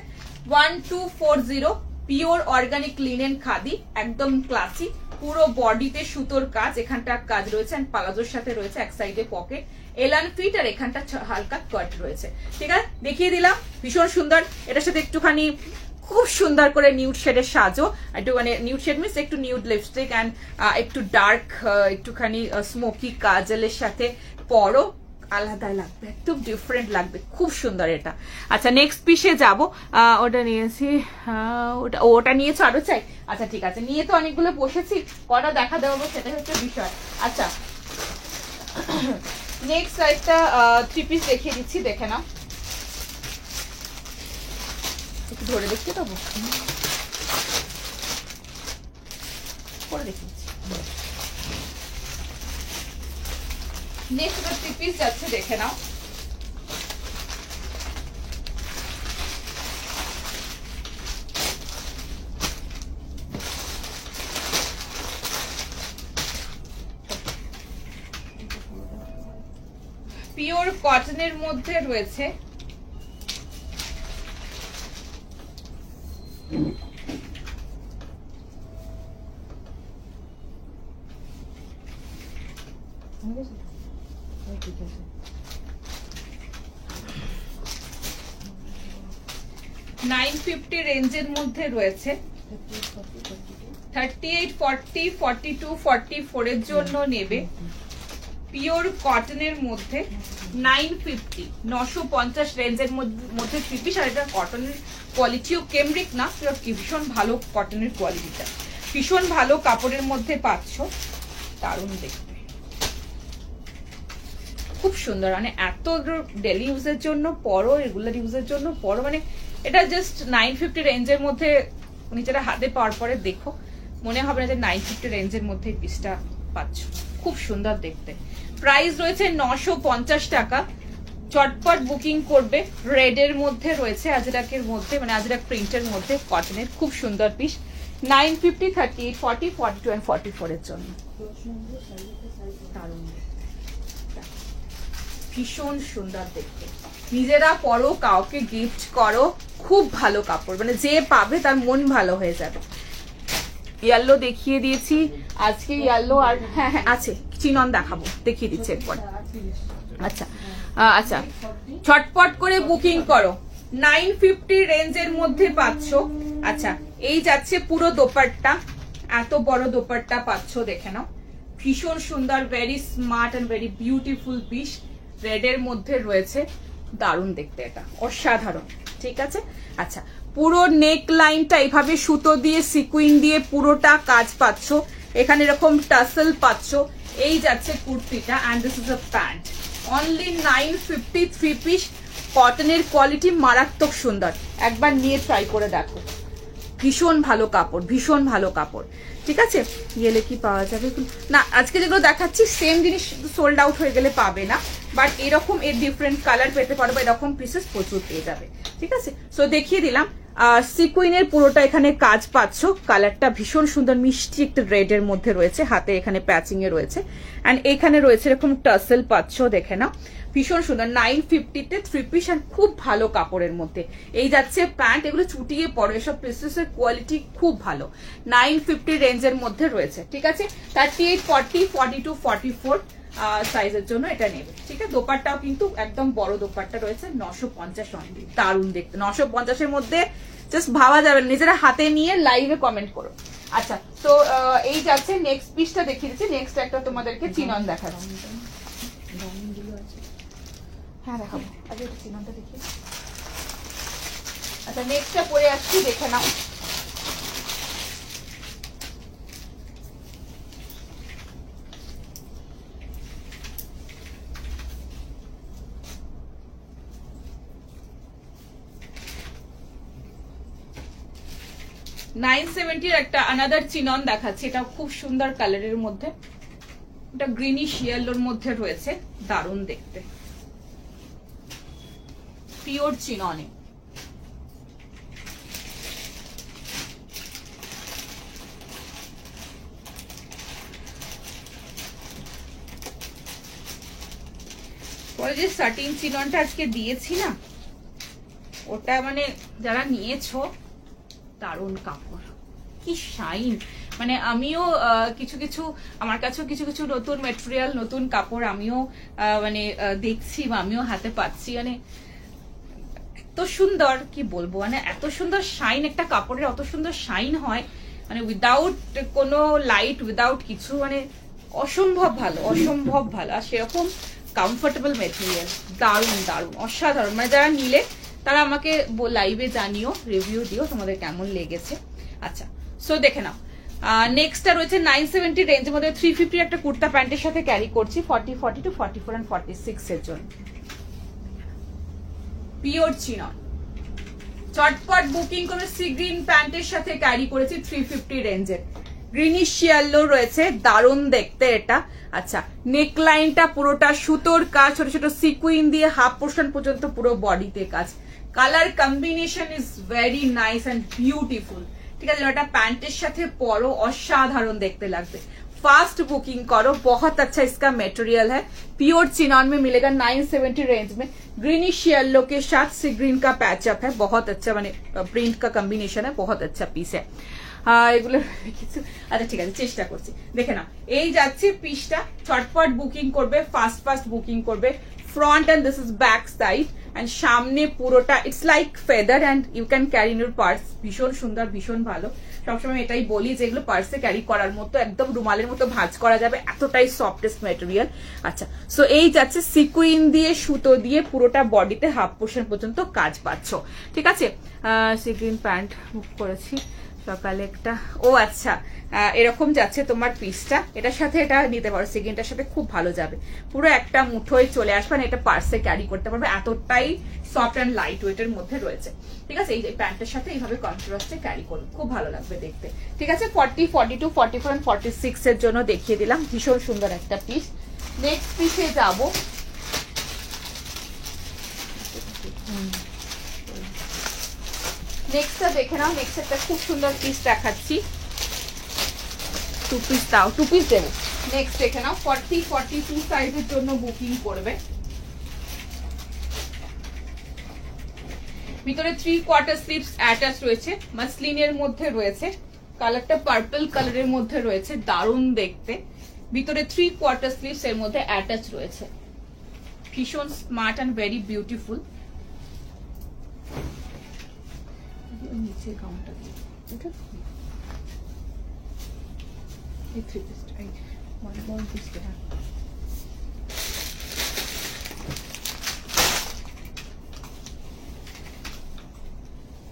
1240, পিওর অর্গানিক লিনেন খাদি, একদম ক্লাসি, পুরো বডিতে সুতোর কাজ, এখানটা কাজ রয়েছে, এন্ড পালাজোর সাথে রয়েছে এক সাইডে পকেট, এলান ফিট, আর এখানটা হালকা কাট রয়েছে, ঠিক আছে? দেখিয়ে দিলাম, ভীষণ সুন্দর। এটার সাথে একটুখানি খুব সুন্দর করে নিউড শেডের সাজো, একটু মানে নিউড শেড মিনস একটু নিউড লিপস্টিক অ্যান্ড একটু ডার্ক একটুখানি স্মোকি কাজলের সাথে পরো, আলাদাই লাগবে, একদম ডিফারেন্ট লাগবে, খুব সুন্দর এটা। আচ্ছা, নেক্সট পিসে যাবো। ওটা নিয়েছি, ওটা নিয়েছো আরো চাই? আচ্ছা ঠিক আছে, নিয়ে তো অনেকগুলো বসেছি, কটা দেখা দেবো সেটাই হচ্ছে বিষয়। আচ্ছা, নেক্সট একটা 3 পিস দেখিয়ে দিচ্ছি, দেখে নাও। একটু ধরে দেখতে পাবো, পরে দেখে নিচ্ছি। নেক্সট 3 পিস যাচ্ছে, দেখে নাও। পিওর কটনের মধ্যে রয়েছে, $950 রেঞ্জের মধ্যে রয়েছে, 38, 40, 42, 44 এর জন্য নেবে। পিওর কটনের মধ্যে 950, 950 রেঞ্জের মধ্যে 3 পিস। আর এটা কটনের কোয়ালিটিও কেমব্রিক না, ভীষণ ভালো কটনের কোয়ালিটিটা, ভীষণ ভালো কাপড়ের মধ্যে পাচ্ছ, দারুণ দেখতে। খুব সুন্দর, মানে এত ডেলি ইউজের জন্য পরো, রেগুলার ইউজের জন্য পরো, মানে এটা জাস্ট 950 রেঞ্জের মধ্যে নিজেরা হাতে পাওয়ার পরে দেখো মনে হবে না যে 950 রেঞ্জের মধ্যে পিসটা পাচ্ছ। খুব সুন্দর দেখতে। প্রাইস রয়েছে 950 টাকা। চটপট বুকিং করবে। রেডের মধ্যে রয়েছে, আজরাকের মধ্যে, মানে আজরাক প্রিন্টের মধ্যে, কটনের খুব সুন্দর পিস। 950, 38, 40, 42 and 44 এর জন্য ভীষণ সুন্দর দেখতে। নিজেরা পরো, কাউকে গিফট করো, খুব ভালো কাপড়, মানে যে পাবে তার মন ভালো হয়ে যাবে। ইয়েলো দেখিয়ে দিয়েছি আজকে, ইয়েলো আর হ্যাঁ হ্যাঁ আছে, চিনন দেখাবো, দেখিয়ে দিচ্ছি এরপর। আচ্ছা আচ্ছা, ছটপট করে বুকিং করো। 950 রেঞ্জের মধ্যে পাচ্ছ। আচ্ছা, এই যাচ্ছে পুরো দোপাট্টা, এত বড় দোপাট্টা পাচ্ছ, দেখে নাও, ভীষণ সুন্দর, very smart and very beautiful piece. রেডের মধ্যে রয়েছে, দারুণ দেখতে, এটা অসাধারণ। ঠিক আছে। আচ্ছা, পুরো নেক লাইনটা এইভাবে সুতো দিয়ে সিকুইন দিয়ে পুরোটা কাজ পাচ্ছ। এখানে এরকম টাসেল পাচ্ছ। এই যাচ্ছে কুর্তিটা, and this is a pant. Only 950, 3 piece, কটনের কোয়ালিটি মারাত্মক সুন্দর। একবার নিয়ে ট্রাই করে দেখো, ভীষণ ভালো কাপড়, ভীষণ ভালো কাপড়। ঠিক আছে। গেলে কি পাওয়া যাবে না, আজকে যেগুলো দেখাচ্ছি সেম জিনিস সোল্ড আউট হয়ে গেলে পাবে না, বাট এরকম এর ডিফারেন্ট কালার পেতে পারবে, এরকম পিসেস প্রচুর পেয়ে যাবে। ঠিক আছে। সো দেখিয়ে দিলাম, সিকুইনের পুরোটা এখানে কাজ পাচ্ছ। কালারটা ভীষণ সুন্দর, মিষ্টি একটা রেডের মধ্যে রয়েছে, হাতে এখানে প্যাচিং এ রয়েছে, এন্ড এখানে রয়েছে এরকম টাসেল পাচ্ছ, দেখে নাও, ভীষণ সুন্দর। 950-তে 3 পিস, আর খুব ভালো কাপড়ের মধ্যে। এই যাচ্ছে প্যান্ট, এগুলো চুটিয়ে পড়ে, এসব পিসেসের কোয়ালিটি খুব ভালো। 950 রেঞ্জের মধ্যে রয়েছে। ঠিক আছে। 38, 40, 42, 44 সাইজের জন্য এটা নেবে। ঠিক আছে। দোপাট্টাও কিন্তু একদম বড় দোপাট্টা রয়েছে, 950 অনলি, দারুণ দেখতে। 950-এর মধ্যে জাস্ট ভাবা যাবে, নিজেরা হাতে নিয়ে লাইভে কমেন্ট করো। আচ্ছা, তো এই যাচ্ছে নেক্সট পিসটা দেখিয়ে দিচ্ছি। নেক্সট একটা তোমাদেরকে চিনন দেখাচ্ছি। হ্যাঁ দেখাবো, আগে এটা চিননটা দেখি। আচ্ছা, নেক্সটটা পরে আসছি, দেখে নাও। $970 একটা আনাদার চিনন দেখাচ্ছি, এটা খুব সুন্দর কালারের মধ্যে, এটা গ্রিনিশ ইয়েলোর মধ্যে রয়েছে, দারুণ দেখতে, পিওর চিননে। পরে যে সাটিন চিননটা আজকে দিয়েছি না, ওটা মানে যারা নিয়েছো, দারুণ কাপড়, কি শাইন। মানে আমিও কিছু কিছু, আমার কাছেও কিছু কিছু নতুন ম্যাটেরিয়াল, নতুন কাপড় আমিও মানে দেখছি, বা আমিও হাতে পাচ্ছি, মানে এত সুন্দর, কি বলবো, মানে এত সুন্দর শাইন, একটা কাপড়ের অত সুন্দর শাইন হয়, মানে উইদাউট কোনো লাইট, উইদাউট কিছু, মানে অসম্ভব ভালো, অসম্ভব ভালো। আর সেরকম কমফোর্টেবল ম্যাটেরিয়াল, দারুণ দারুণ, অসাধারণ। মানে যারা নিলে তারা আমাকে লাইভে জানিও, রিভিউ দিও তোমাদের কেমন লেগেছে। আচ্ছা, সো দেখে নাও। নেক্সটটা রয়েছে 970 রেঞ্জের মধ্যে 350 একটা কুর্তা প্যান্টের সাথে ক্যারি করছি, 40, 42, 44 and 46 এর জন্য, পিওর চিনন। চটপট বুকিং করে। সি গ্রিন প্যান্টের সাথে ক্যারি করেছি, 350 রেঞ্জের, গ্রিনিশ ইয়েলো রয়েছে, দারুণ দেখতে এটা। আচ্ছা, নেক লাইনটা পুরোটা সুতোর কাজ, ছোট ছোট সিকুইন দিয়ে হাফ পোর্শন পর্যন্ত পুরো বডিতে কাজ। Colour combination is very nice and beautiful. ঠিক আছে। এটা প্যান্টের সাথে পরো, অসাধারণ দেখতে লাগবে। फास्ट बुकिंग करो, बहुत अच्छा इसका मटेरियल है, प्योर चिनॉन में मिलेगा 970 रेंज में। ग्रीनिश येलो के साथ सी ग्रीन का पैचअप है, बहुत अच्छा, माने प्रिंट का कॉम्बिनेशन है, बहुत अच्छा पीस है। এগুলো কিছু আচ্ছা ঠিক আছে, চেষ্টা করছি। দেখে নাও, এই যাচ্ছে পিসটা, ছটপট বুকিং করবে, ফাস্ট ফাস্ট বুকিং করবে। Front and this is back side, and সামনে পুরোটা it's like feather, and you can carry in your purse. ভীষণ সুন্দর, ভীষণ ভালো। সবসময় এটাই বলি যে এগুলো পার্সে ক্যারি করার মতো, একদম রুমালের মতো ভাঁজ করা যাবে, এতটাই সফটেস্ট ম্যাটেরিয়াল। আচ্ছা, সো এই যাচ্ছে সিকুইন দিয়ে সুতো দিয়ে পুরোটা বডিতে হাফ পোর্শন পর্যন্ত কাজ পাচ্ছ। ঠিক আছে। সিকুইন প্যান্ট বুক করেছি, সকালে একটা ও আচ্ছা এরকম যাচ্ছে তোমার পিসটা, এটার সাথে এটা নিতে পারো, সেকেন্ডটার সাথে খুব ভালো যাবে, পুরো একটা মুঠোয় চলে আসবে, এটা পার্সে ক্যারি করতে পারবে, এতটাই সফট অ্যান্ড লাইট ওয়েটের মধ্যে রয়েছে। ঠিক আছে, এই প্যান্টের সাথে এইভাবে কন্ট্রাস্টে ক্যারি করুন, খুব ভালো লাগবে দেখতে। ঠিক আছে, 40, 42, 44 and 46 এর জন্য দেখিয়ে দিলাম, ভীষণ সুন্দর একটা পিস। নেক্সট পিসে যাবো, নেক্সটটা দেখে নাও। নেক্সট একটা খুব সুন্দর পিস দেখাচ্ছি, 2 পিস দাও, 2 পিস দেবো। নেক্সট দেখে নাও, 40, 42 সাইজের জন্য বুকিং করবে। ভিতরে 3/4 স্লিভস অ্যাটাচ রয়েছে, মাসলিনের মধ্যে রয়েছে, কালারটা পার্পল কালারের মধ্যে রয়েছে, দারুণ দেখতে। ভিতরে 3/4 স্লিভস এর মধ্যে অ্যাটাচ রয়েছে, ভীষণ স্মার্ট অ্যান্ড ভেরি বিউটিফুল। নিচে গাউনটা দিয়ে এটা এই 3 পিসটা এই one পিসটা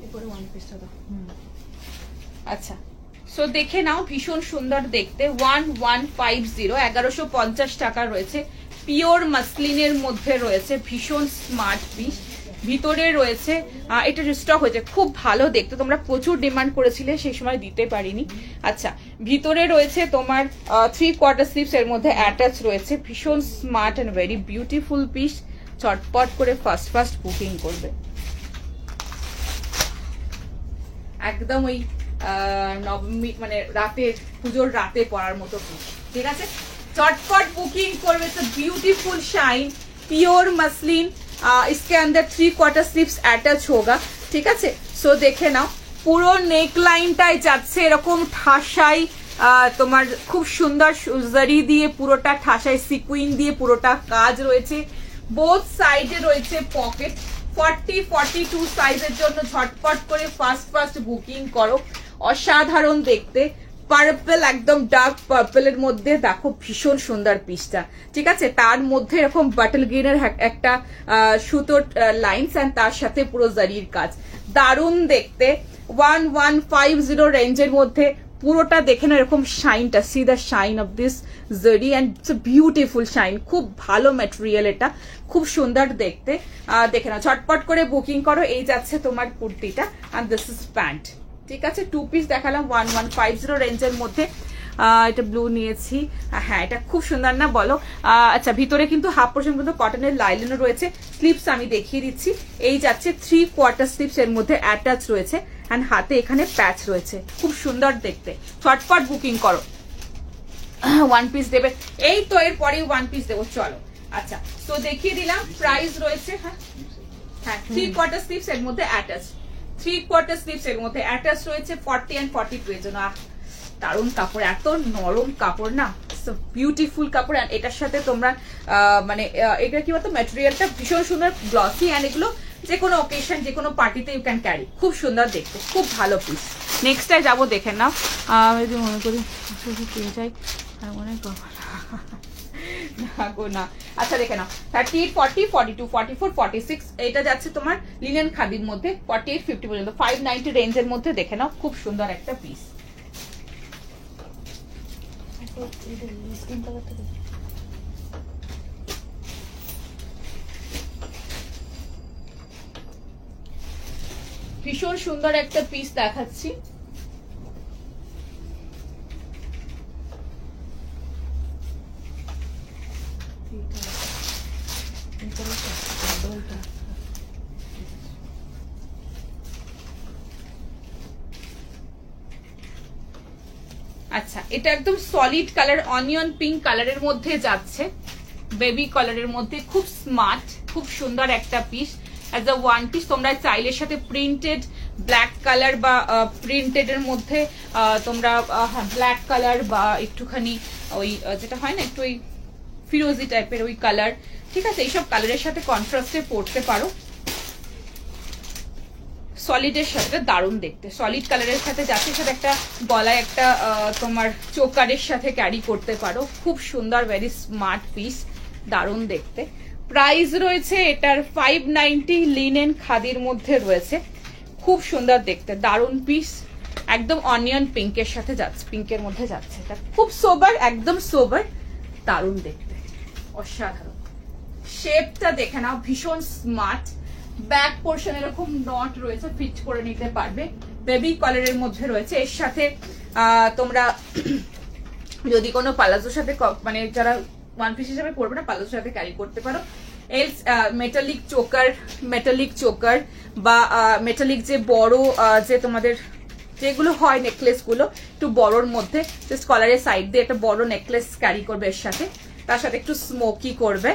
এরপরে 1 পিসটা দাও। আচ্ছা, সো দেখে নাও, ভীষণ সুন্দর দেখতে, 1150, 1150 টাকা রয়েছে, পিওর মাসলিনের মধ্যে রয়েছে, ভীষণ স্মার্ট পিস। ভিতরে রয়েছে, এটা স্টক হয়েছে, খুব ভালো দেখতে, তোমরা প্রচুর ডিমান্ড করেছিলে, সেই সময় দিতে পারিনি। আচ্ছা, ভিতরে রয়েছে তোমার 3/4 স্লিভস এর মধ্যে অ্যাটাচ রয়েছে, ভীষণ smart and very beautiful piece. চটপট করে ফার্স্ট বুকিং করবে, একদম ওই নবমী মানে রাতের পুজোর রাতে পরার মতো পিস। ঠিক আছে, চটপট বুকিং করবে। তো ब्यूटीफुल शाइन प्योर मसलिन, इसके अंदर 3/4 स्लीव्स अटैच होगा। ঠিক আছে, সো দেখে নাও, পুরো নেক লাইনটাই যাচ্ছে এরকম ঠাসাই, তোমার খুব সুন্দর জরি দিয়ে পুরোটা ঠাসাই, সিকুইন দিয়ে পুরোটা কাজ রয়েছে, বোথ সাইডে রয়েছে পকেট। 40, 42 সাইজের জন্য ঝটপট করে ফার্স্ট বুকিং করো, অসাধারণ দেখতে, পার্পল, একদম ডার্ক পার্পলের মধ্যে দেখো, ভীষণ সুন্দর পিসটা। ঠিক আছে, তার মধ্যে এরকম বাটল গ্রিনের একটা সুতোর লাইনস এন্ড তার সাথে পুরো জারির কাজ, দারুণ দেখতে। 1150 রেঞ্জের মধ্যে পুরোটা দেখে না এরকম শাইনটা, see the shine of this zari and it's a beautiful shine, খুব ভালো ম্যাটেরিয়াল, এটা খুব সুন্দর দেখতে। দেখে না, ঝটপট করে বুকিং করো। এই যাচ্ছে তোমার কুর্তিটা এন্ড দিস ইজ প্যান্ট। ঠিক আছে, 2 পিস দেখালাম 1150 রেঞ্জের মধ্যে। এটা ব্লু নিয়েছি, হ্যাঁ এটা খুব সুন্দর না বলো। আচ্ছা, ভিতরে কিন্তু হাফ পোর্শন কিন্তু কটনের লাইলিনও রয়েছে, স্লিভস আমি দেখিয়ে দিচ্ছি। এই যাচ্ছে 3/4 স্লিভস এর মধ্যে অ্যাটাচ রয়েছে এন্ড হাতে এখানে প্যাচ রয়েছে, খুব সুন্দর দেখতে। চটপট বুকিং করো, 1 পিস দেবে। এই তো এর পরেই 1 পিস দেবো, চলো। আচ্ছা, তো দেখিয়ে দিলাম, প্রাইস রয়েছে, হ্যাঁ 3/4 স্লিভস এর মধ্যে অ্যাটাচ, 3/4 স্লিভস এর মধ্যে অ্যাটাচ রয়েছে, 40 and 42 এর জন্য। দারুণ কাপড়, এত নরম কাপড় না, বিউটিফুল কাপড়। আর এটার সাথে তোমরা মানে এটা কি বলতো, ম্যাটেরিয়ালটা ভীষণ সুন্দর, গ্লসি, এন্ড এগুলো যে কোনো অকেশন, যে কোনো পার্টিতে ইউ ক্যান ক্যারি, খুব সুন্দর দেখতে, খুব ভালো পিস। নেক্সটটাই যাবো, দেখে নাও, যদি মনে করি পেয়ে যাই, মনে না। আচ্ছা, দেখে নাও, 38, 40, 42, 44, 46, এটা যাচ্ছে তোমার লিনেন খাদির মধ্যে, 48, 50 পর্যন্ত, 590 রেঞ্জের মধ্যে। দেখে নাও, খুব সুন্দর একটা পিস। ভীষণ সুন্দর একটা পিস দেখাচ্ছি, আচ্ছা, এটা একদম সলিড কালার, অনিয়ন পিঙ্ক কালারের মধ্যে যাচ্ছে, বেবি কালারের মধ্যে, খুব স্মার্ট, খুব সুন্দর একটা পিস। অ্যাজ আ 1 পিস তোমরা চাইলের সাথে প্রিন্টেড ব্ল্যাক কালার বা প্রিন্টেড এর মধ্যে তোমরা ব্ল্যাক কালার বা একটুখানি ওই যেটা হয় না একটু ওই ফিরোজি টাইপের ওই কালার, ঠিক আছে, এইসব কালারের সাথে কন্ট্রাস্টে পরতে পারো। সলিডের সাথে দারুণ দেখতে, সলিড কালারের সাথে যাচ্ছে, সাথে একটা গলায় একটা তোমার চোকারের সাথে ক্যারি করতে পারো, খুব সুন্দর, ভেরি স্মার্ট পিস, দারুণ দেখতে। প্রাইস রয়েছে এটার 590, লিনেন খাদির মধ্যে রয়েছে, খুব সুন্দর দেখতে, দারুণ পিস, একদম অনিয়ন পিঙ্কের সাথে যাচ্ছে, পিঙ্কের মধ্যে যাচ্ছে। এটা খুব সোবার, একদম সোবার, দারুণ দেখতে, অসাধারণ। শেপটা দেখে নাও, ভীষণ স্মার্ট। ব্যাক পোর্শন এরকম নট রয়েছে, ফিট করে নিতে পারবে। বেবি কালারের মধ্যে রয়েছে। এর সাথে তোমরা যদি কোনো পালাজোর সাথে মানে যারা ওয়ান পিস হিসেবে পরবে না, পালাজোর সাথে ক্যারি করতে পারো। এলস মেটালিক চোকার বা মেটালিক যে বড় যে তোমাদের যেগুলো হয় নেকলেস গুলো একটু বড়র মধ্যে, জাস্ট কলারের সাইড দিয়ে একটা বড় নেকলেস ক্যারি করবে এর সাথে, তার সাথে একটু স্মোকি করবে,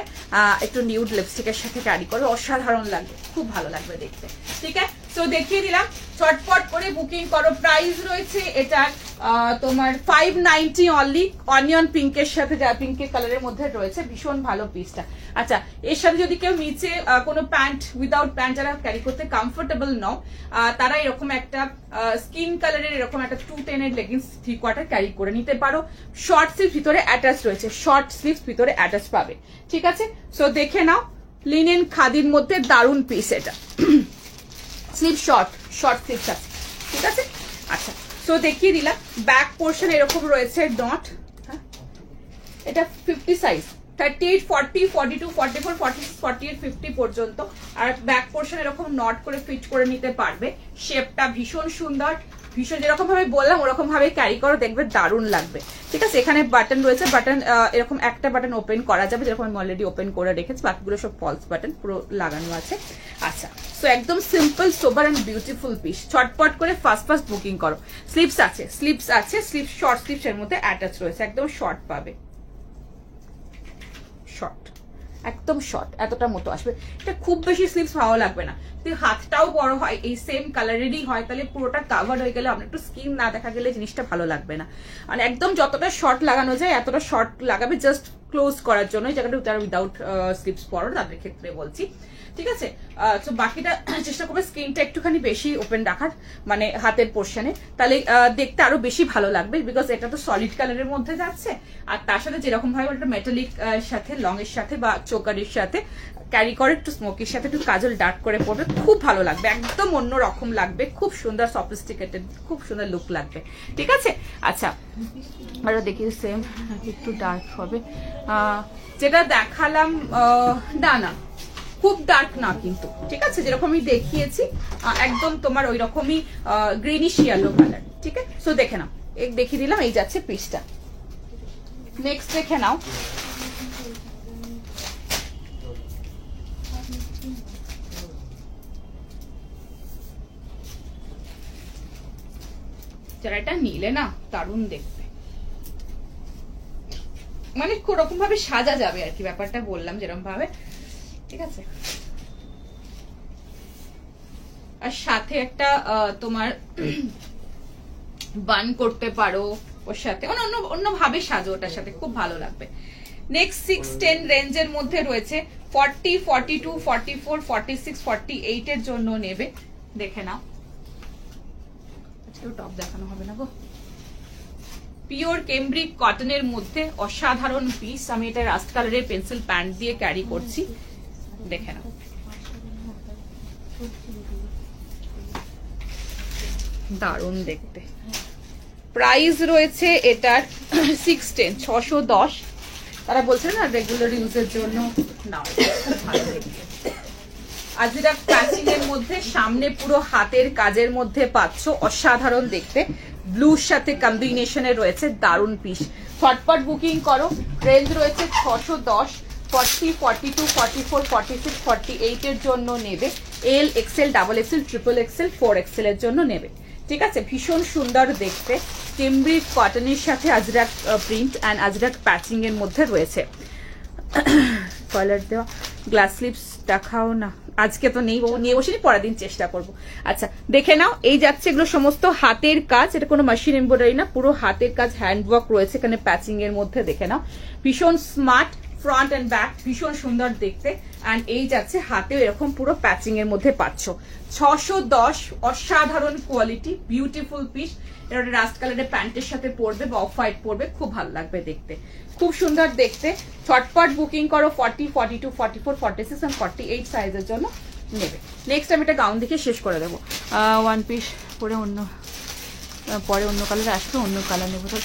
একটু নিউড লিপস্টিকের সাথে ক্যারি করবে, অসাধারণ লাগবে, খুব ভালো লাগবে দেখতে। ঠিক আছে, তো দেখিয়ে দিলাম, চটপট করে বুকিং করো। প্রাইস রয়েছে এটার তোমার 590 অনলি, অনিয়ন পিঙ্কের সাথে, যা পিঙ্কের কালারের মধ্যে রয়েছে, ভীষণ ভালো পিসটা। আচ্ছা, এর সাথে যদি কেউ নিচে কোনো প্যান্ট, উইদাউট প্যান্ট যারা ক্যারি করতে কমফোর্টেবল নাও, তারা এরকম একটা স্কিন কালারের এরকম একটা 210 এর লেগিংস 3/4 ক্যারি করে নিতে পারো। শর্ট স্লিভ ভিতরে অ্যাটাচ রয়েছে, শর্ট স্লিভ ভিতরে অ্যাটাচ পাবে। ঠিক আছে, সো দেখে নাও, লিনেন খাদির মধ্যে দারুণ পিস এটা। স্লিভ শর্ট স্লিভ আছে। ঠিক আছে, আচ্ছা, সো দেখিয়ে দিলাম। ব্যাক পোর্শন এরকম রয়েছে ডট, এটা 50 সাইজ, 38, 40, 42, 44, 46, 48, 50 পর্যন্ত। আর ব্যাক পোর্শন এরকম নট করে ফিট করে নিতে পারবে। শেপটা ভীষণ সুন্দর, ভীষণ যেরকম ভাবে বললাম ওরকম ভাবে ক্যারি করো, দেখবে দারুণ লাগবে। ঠিক আছে, এখানে বাটন রয়েছে, বাটন এরকম একটা বাটন ওপেন করা যাবে, যেরকম আমি অলরেডি ওপেন করে রেখেছি, বাকিগুলো সব ফলস বাটন পুরো লাগানো আছে। আচ্ছা, সো একদম simple, sober and beautiful piece. ছটপট করে ফার্স্ট বুকিং করো। স্লিভস আছে, স্লিভ শর্ট স্লিভস এর মধ্যে অ্যাটাচ রয়েছে, একদম শর্ট পাবে, শর্ট, একদম শর্ট, এতটা মতো আসবে। এটা খুব বেশি স্লিভস ভালো লাগবে না, যদি হাতটাও বড় হয়, এই সেম কালারেরই হয়, তাহলে পুরোটা কাভার হয়ে গেলে আপনার একটু স্কিন না দেখা গেলে জিনিসটা ভালো লাগবে না। আর একদম যতটা শর্ট লাগানো যায় এতটা শর্ট লাগাবে, জাস্ট ক্লোজ করার জন্য, এই জায়গাটা যারা উইদাউট স্লিভস পরো তাদের ক্ষেত্রে বলছি। ঠিক আছে, তো বাকিটা চেষ্টা করবে স্কিনটা একটুখানি বেশি ওপেন রাখার, মানে হাতের পোর্শনে, তাহলে দেখতে আরো বেশি ভালো লাগবে। বিকজ এটা তো সলিড কালারের মধ্যে যাচ্ছে, আর তার সাথে যেরকম ভাবে একটা মেটালিক সাথে, লং এর সাথে বা চোকারের সাথে ক্যারি করে, একটু স্মোকির সাথে একটু কাজল ডার্ক করে পড়বে, খুব ভালো লাগবে, একদম অন্য রকম লাগবে, খুব সুন্দর সফিস্টিকেটেড, খুব সুন্দর লুক লাগবে। ঠিক আছে, আচ্ছা, আরো দেখি সেম একটু ডার্ক হবে, যেটা দেখালাম না খুব ডার্ক না কিন্তু, ঠিক আছে, যেরকম আমি দেখিয়েছি একদম তোমার ওই রকমই গ্রিনিশ ইয়েলো কালার। ঠিক আছে, সো দেখে নাও, দেখিয়ে দিলাম, এই যাচ্ছে পিসটা। নেক্সট দেখে নাও, যারা এটা নিলে না দারুণ দেখবে, মানে কোরকম ভাবে সাজা যাবে আর কি, ব্যাপারটা বললাম যেরকম ভাবে। ঠিক আছে, আর সাথে একটা তোমার বান করতে পারো ওর সাথে, অন্য ভাবে সাজো, ওটার সাথে খুব ভালো লাগবে। নেক্সট 6-10 রেঞ্জের মধ্যে রয়েছে, 40, 42, 44, 46, 48 এর জন্য নেবে। দেখে নাও, আজকেও টপ দেখানো হবে না গো। পিওর কেমব্রিক কটনের মধ্যে অসাধারণ পিস। আমি এটা রাস্ট কালারের পেন্সিল প্যান্ট দিয়ে ক্যারি করছি, দেখে নাও, দারুণ দেখতে। প্রাইস রয়েছে এটার 610, 610। তারা বলছে না রেগুলার ইউজের জন্য নাও, ভালো দেখতে। আজরাক প্যাচিং এর মধ্যে, সামনে পুরো হাতের কাজের মধ্যে পাচ্ছ, অসাধারণ দেখতে, ব্লুর সাথে কম্বিনেশনে রয়েছে, দারুণ পিস। ফটফট বুকিং করো। রেঞ্জ রয়েছে 610, 40, 42, 44, 46, 48 এর জন্য নেবে। L, XL, double XL, triple XL, 4XL এর জন্য নেবে। ঠিক আছে, ভীষণ সুন্দর দেখতে, কেমব্রিক কটনের সাথে Ajrak print and Ajrak patching এর মধ্যে রয়েছে। কলার দেওয়া গ্লাস স্লিপস দেখাও না, আজকে তো নেই, নিয়ে বসিনি, পরের দিন চেষ্টা করব। আচ্ছা, দেখে নাও, এই যাচ্ছে এগুলো সমস্ত হাতের কাজ, এটা কোনো মেশিন এমব্রয়ডারি না, পুরো হাতের কাজ, হ্যান্ডওয়ার্ক রয়েছে এখানে প্যাচিং এর মধ্যে। দেখে নাও, ভীষণ স্মার্ট, ফ্রন্ট এন্ড ব্যাক ভীষণ সুন্দর দেখতে। অ্যান্ড এই যাচ্ছে হাতেও এরকম পুরো প্যাচিং এর মধ্যে পাচ্ছ। 610, অসাধারণ কোয়ালিটি, বিউটিফুল পিস। এটা রাস্ট কালারের প্যান্টের সাথে পরবে বা অফ হোয়াইট পরবে, খুব ভালো লাগবে দেখতে, খুব সুন্দর দেখতে। ছটপট বুকিং করো। 40, 42, 44, 46 এবং 48 সাইজের জন্য নেবে। নেক্সট আমি একটা গাউন দেখে শেষ করে দেবো, ওয়ান পিস পরে অন্য পরে অন্য কালার আসবে, অন্য কালার নেবো। তো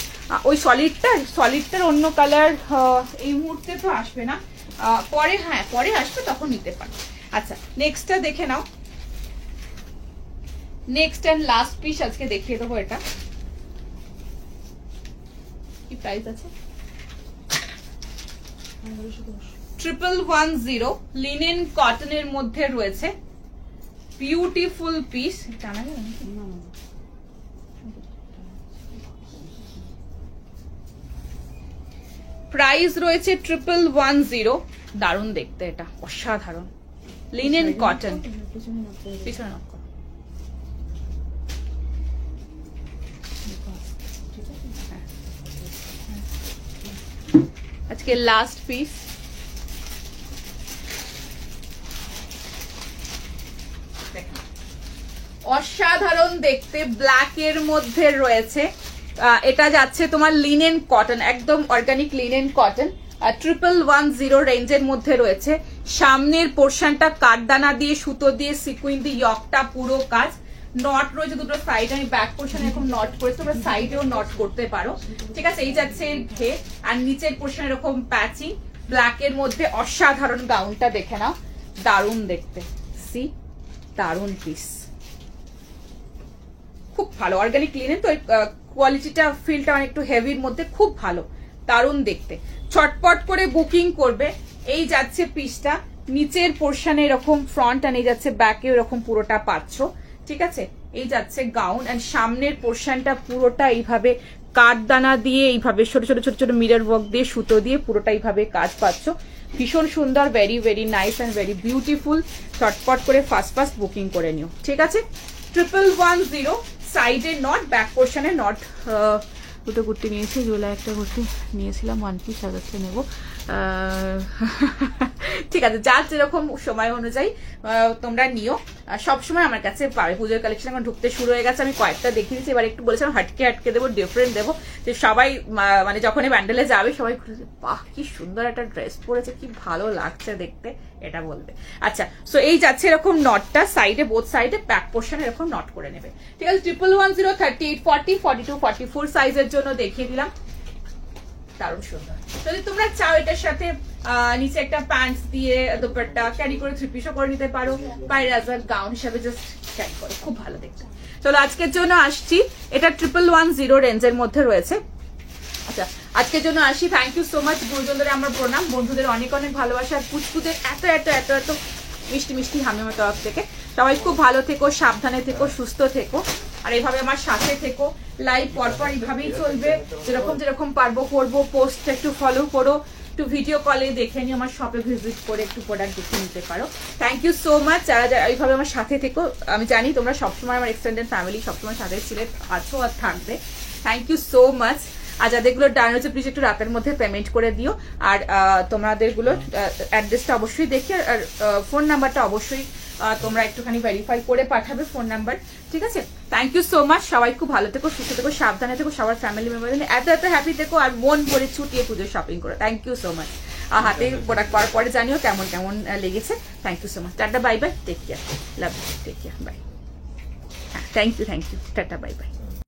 ওই সলিডটার অন্য কালার এই মুহূর্তে তো আসবে না, পরে, হ্যাঁ পরে আসবে, তখন নিতে পারো। আচ্ছা নেক্সটটা দেখে নাও, নেক্সট এন্ড লাস্ট পিস আজকে দেখিয়ে দেবো। এটা কি প্রাইস আছে? 1110 লিনেন কটনের মধ্যে রয়েছে, বিউটিফুল পিস। জানা গেল প্রাইস রয়েছে 1110। দারুণ দেখতে, এটা অসাধারণ লিনেন কটন। পিছনে নক করো। আজকে লাস্ট পিস, অসাধারণ দেখতে, ব্ল্যাক এর মধ্যে রয়েছে। এটা যাচ্ছে তোমার লিনেন কটন, একদম অর্গানিক লিনেন কটন, 1110 রেঞ্জের মধ্যে রয়েছে। সামনের পোর্শনটা কাঠদানা দিয়ে সুতো দিয়ে সিকুইন দিয়ে ইয়কটা পুরো কাজ, নট রয়েছে দুটো সাইড। আমি ব্যাক পোর্শনে এরকম নট করেছি, তোমরা সাইডেও নট করতে পারো, ঠিক আছে। এই যাচ্ছে ঘে, আর নিচের পোর্শনে এরকম প্যাচিং, ব্ল্যাক এর মধ্যে অসাধারণ। গাউনটা দেখে নাও, দারুণ দেখতে, সি দারুণ পিস, খুব ভালো অর্গানিক লিনেন তো কোয়ালিটিটা ফিলটা মানে একটু হেভির মধ্যে, খুব ভালো, দারুণ দেখতে। ছটপট করে বুকিং করবে। এই যাচ্ছে পিসটা, নিচের পোর্শনে এরকম ফ্রন্ট, আর এই যাচ্ছে ব্যাকে এরকম পুরোটা পাচ্ছ, ঠিক আছে। এই যাচ্ছে গাউন, এন্ড সামনের পোর্শনটা পুরোটা এইভাবে কাঠদানা দিয়ে এইভাবে ছোট ছোট ছোট ছোট মিরর ওয়ার্ক দিয়ে সুতো দিয়ে পুরোটা এইভাবে কাজ পাচ্ছ, ভীষণ সুন্দর, very very nice and very beautiful. চটপট করে ফাস্ট বুকিং করে নিও, ঠিক আছে। 1110 সাইডে নট, ব্যাক পোর্শনে নট। দুটো কুর্তি নিয়েছি, জোলা একটা কুর্তি নিয়েছিলাম, ওয়ান পিস সাজাতে নেবো, ঠিক আছে। যার যেরকম সময় অনুযায়ী তোমরা নিও, সবসময় আমার কাছে পাবে। পুজোর কালেকশন এখন ঢুকতে শুরু হয়ে গেছে, আমি কয়েকটা দেখিয়ে দিচ্ছি, এবার একটু বলেছিলাম হাটকে দেবো, ডিফারেন্ট দেবো, যে সবাই মানে যখন এই ব্যান্ডেলে যাবে সবাই বাহ কি সুন্দর একটা ড্রেস পরেছে, কি ভালো লাগছে দেখতে, এটা বলবে। আচ্ছা, সো এই যাচ্ছে এরকম নটটা সাইডে, বোথ সাইডে ব্যাক পোর্শন এরকম নট করে নেবে, ঠিক আছে। 1110 38 40 42 44 সাইজের জন্য দেখিয়ে দিলাম, দারুণ সুন্দর। যদি তোমরা চাও এটার সাথে নিচে একটা প্যান্টস দিয়ে দোপাট্টা ক্যারি করে থ্রি পিসও করে নিতে পারো, বাইরে অ্যাজ আ গাউন হিসাবে জাস্ট ক্যারি করে, খুব ভালো দেখতে। চলো আজকের জন্য আসছি, এটা 1110 রেঞ্জের মধ্যে রয়েছে। আচ্ছা আজকের জন্য আসি, থ্যাংক ইউ সো মাচ। গুরুজনদের আমার প্রণাম, বন্ধুদের অনেক অনেক ভালোবাসা, আর পুচকুদের এত এত এত এত মিষ্টি মিষ্টি হামি আমার তরফ থেকে। সবাই খুব ভালো থেকো, সাবধানে থেকো, সুস্থ থেকো, আর এইভাবে আমার সাথে থেকো। লাইভ পরপর এইভাবেই চলবে, যেরকম যেরকম পারবো করবো। পোস্ট একটু ফলো করো, একটু ভিডিও কলে দেখে নিও, আমার শপে ভিজিট করে একটু প্রোডাক্ট দেখে নিতে পারো। থ্যাংক ইউ সো মাচ যারা যারা এইভাবে আমার সাথে থেকো। আমি জানি তোমরা সবসময় আমার এক্সটেন্ডেড ফ্যামিলি, সবসময় সাথে ছিলে, আছো আর থাকবে। Thank you so much. আর যাদেরগুলো ডান হচ্ছে প্লিজ একটু রাতের মধ্যে পেমেন্ট করে দিও, আর তোমাদেরগুলো অ্যাড্রেসটা অবশ্যই দেখি, আর ফোন নাম্বারটা অবশ্যই তোমরা একটুখানি ভেরিফাই করে পাঠাবে ফোন নাম্বার, ঠিক আছে। Thank you so much. সবাই খুব ভালো থেকো, সুস্থ থেকো, সাবধানে থেকো, সবার ফ্যামিলি মেম্বার এত এত হ্যাপি থেকো, আর মন ভরে ছুটিয়ে পুজোর শপিং করো। Thank you so much. হাতে প্রোডাক্ট পাওয়ার পরে জানিও কেমন কেমন লেগেছে। Thank you so much. টাটা bye bye, take care, love you, take care, bye. হ্যাঁ থ্যাংক ইউ, টাটা বাই বাই।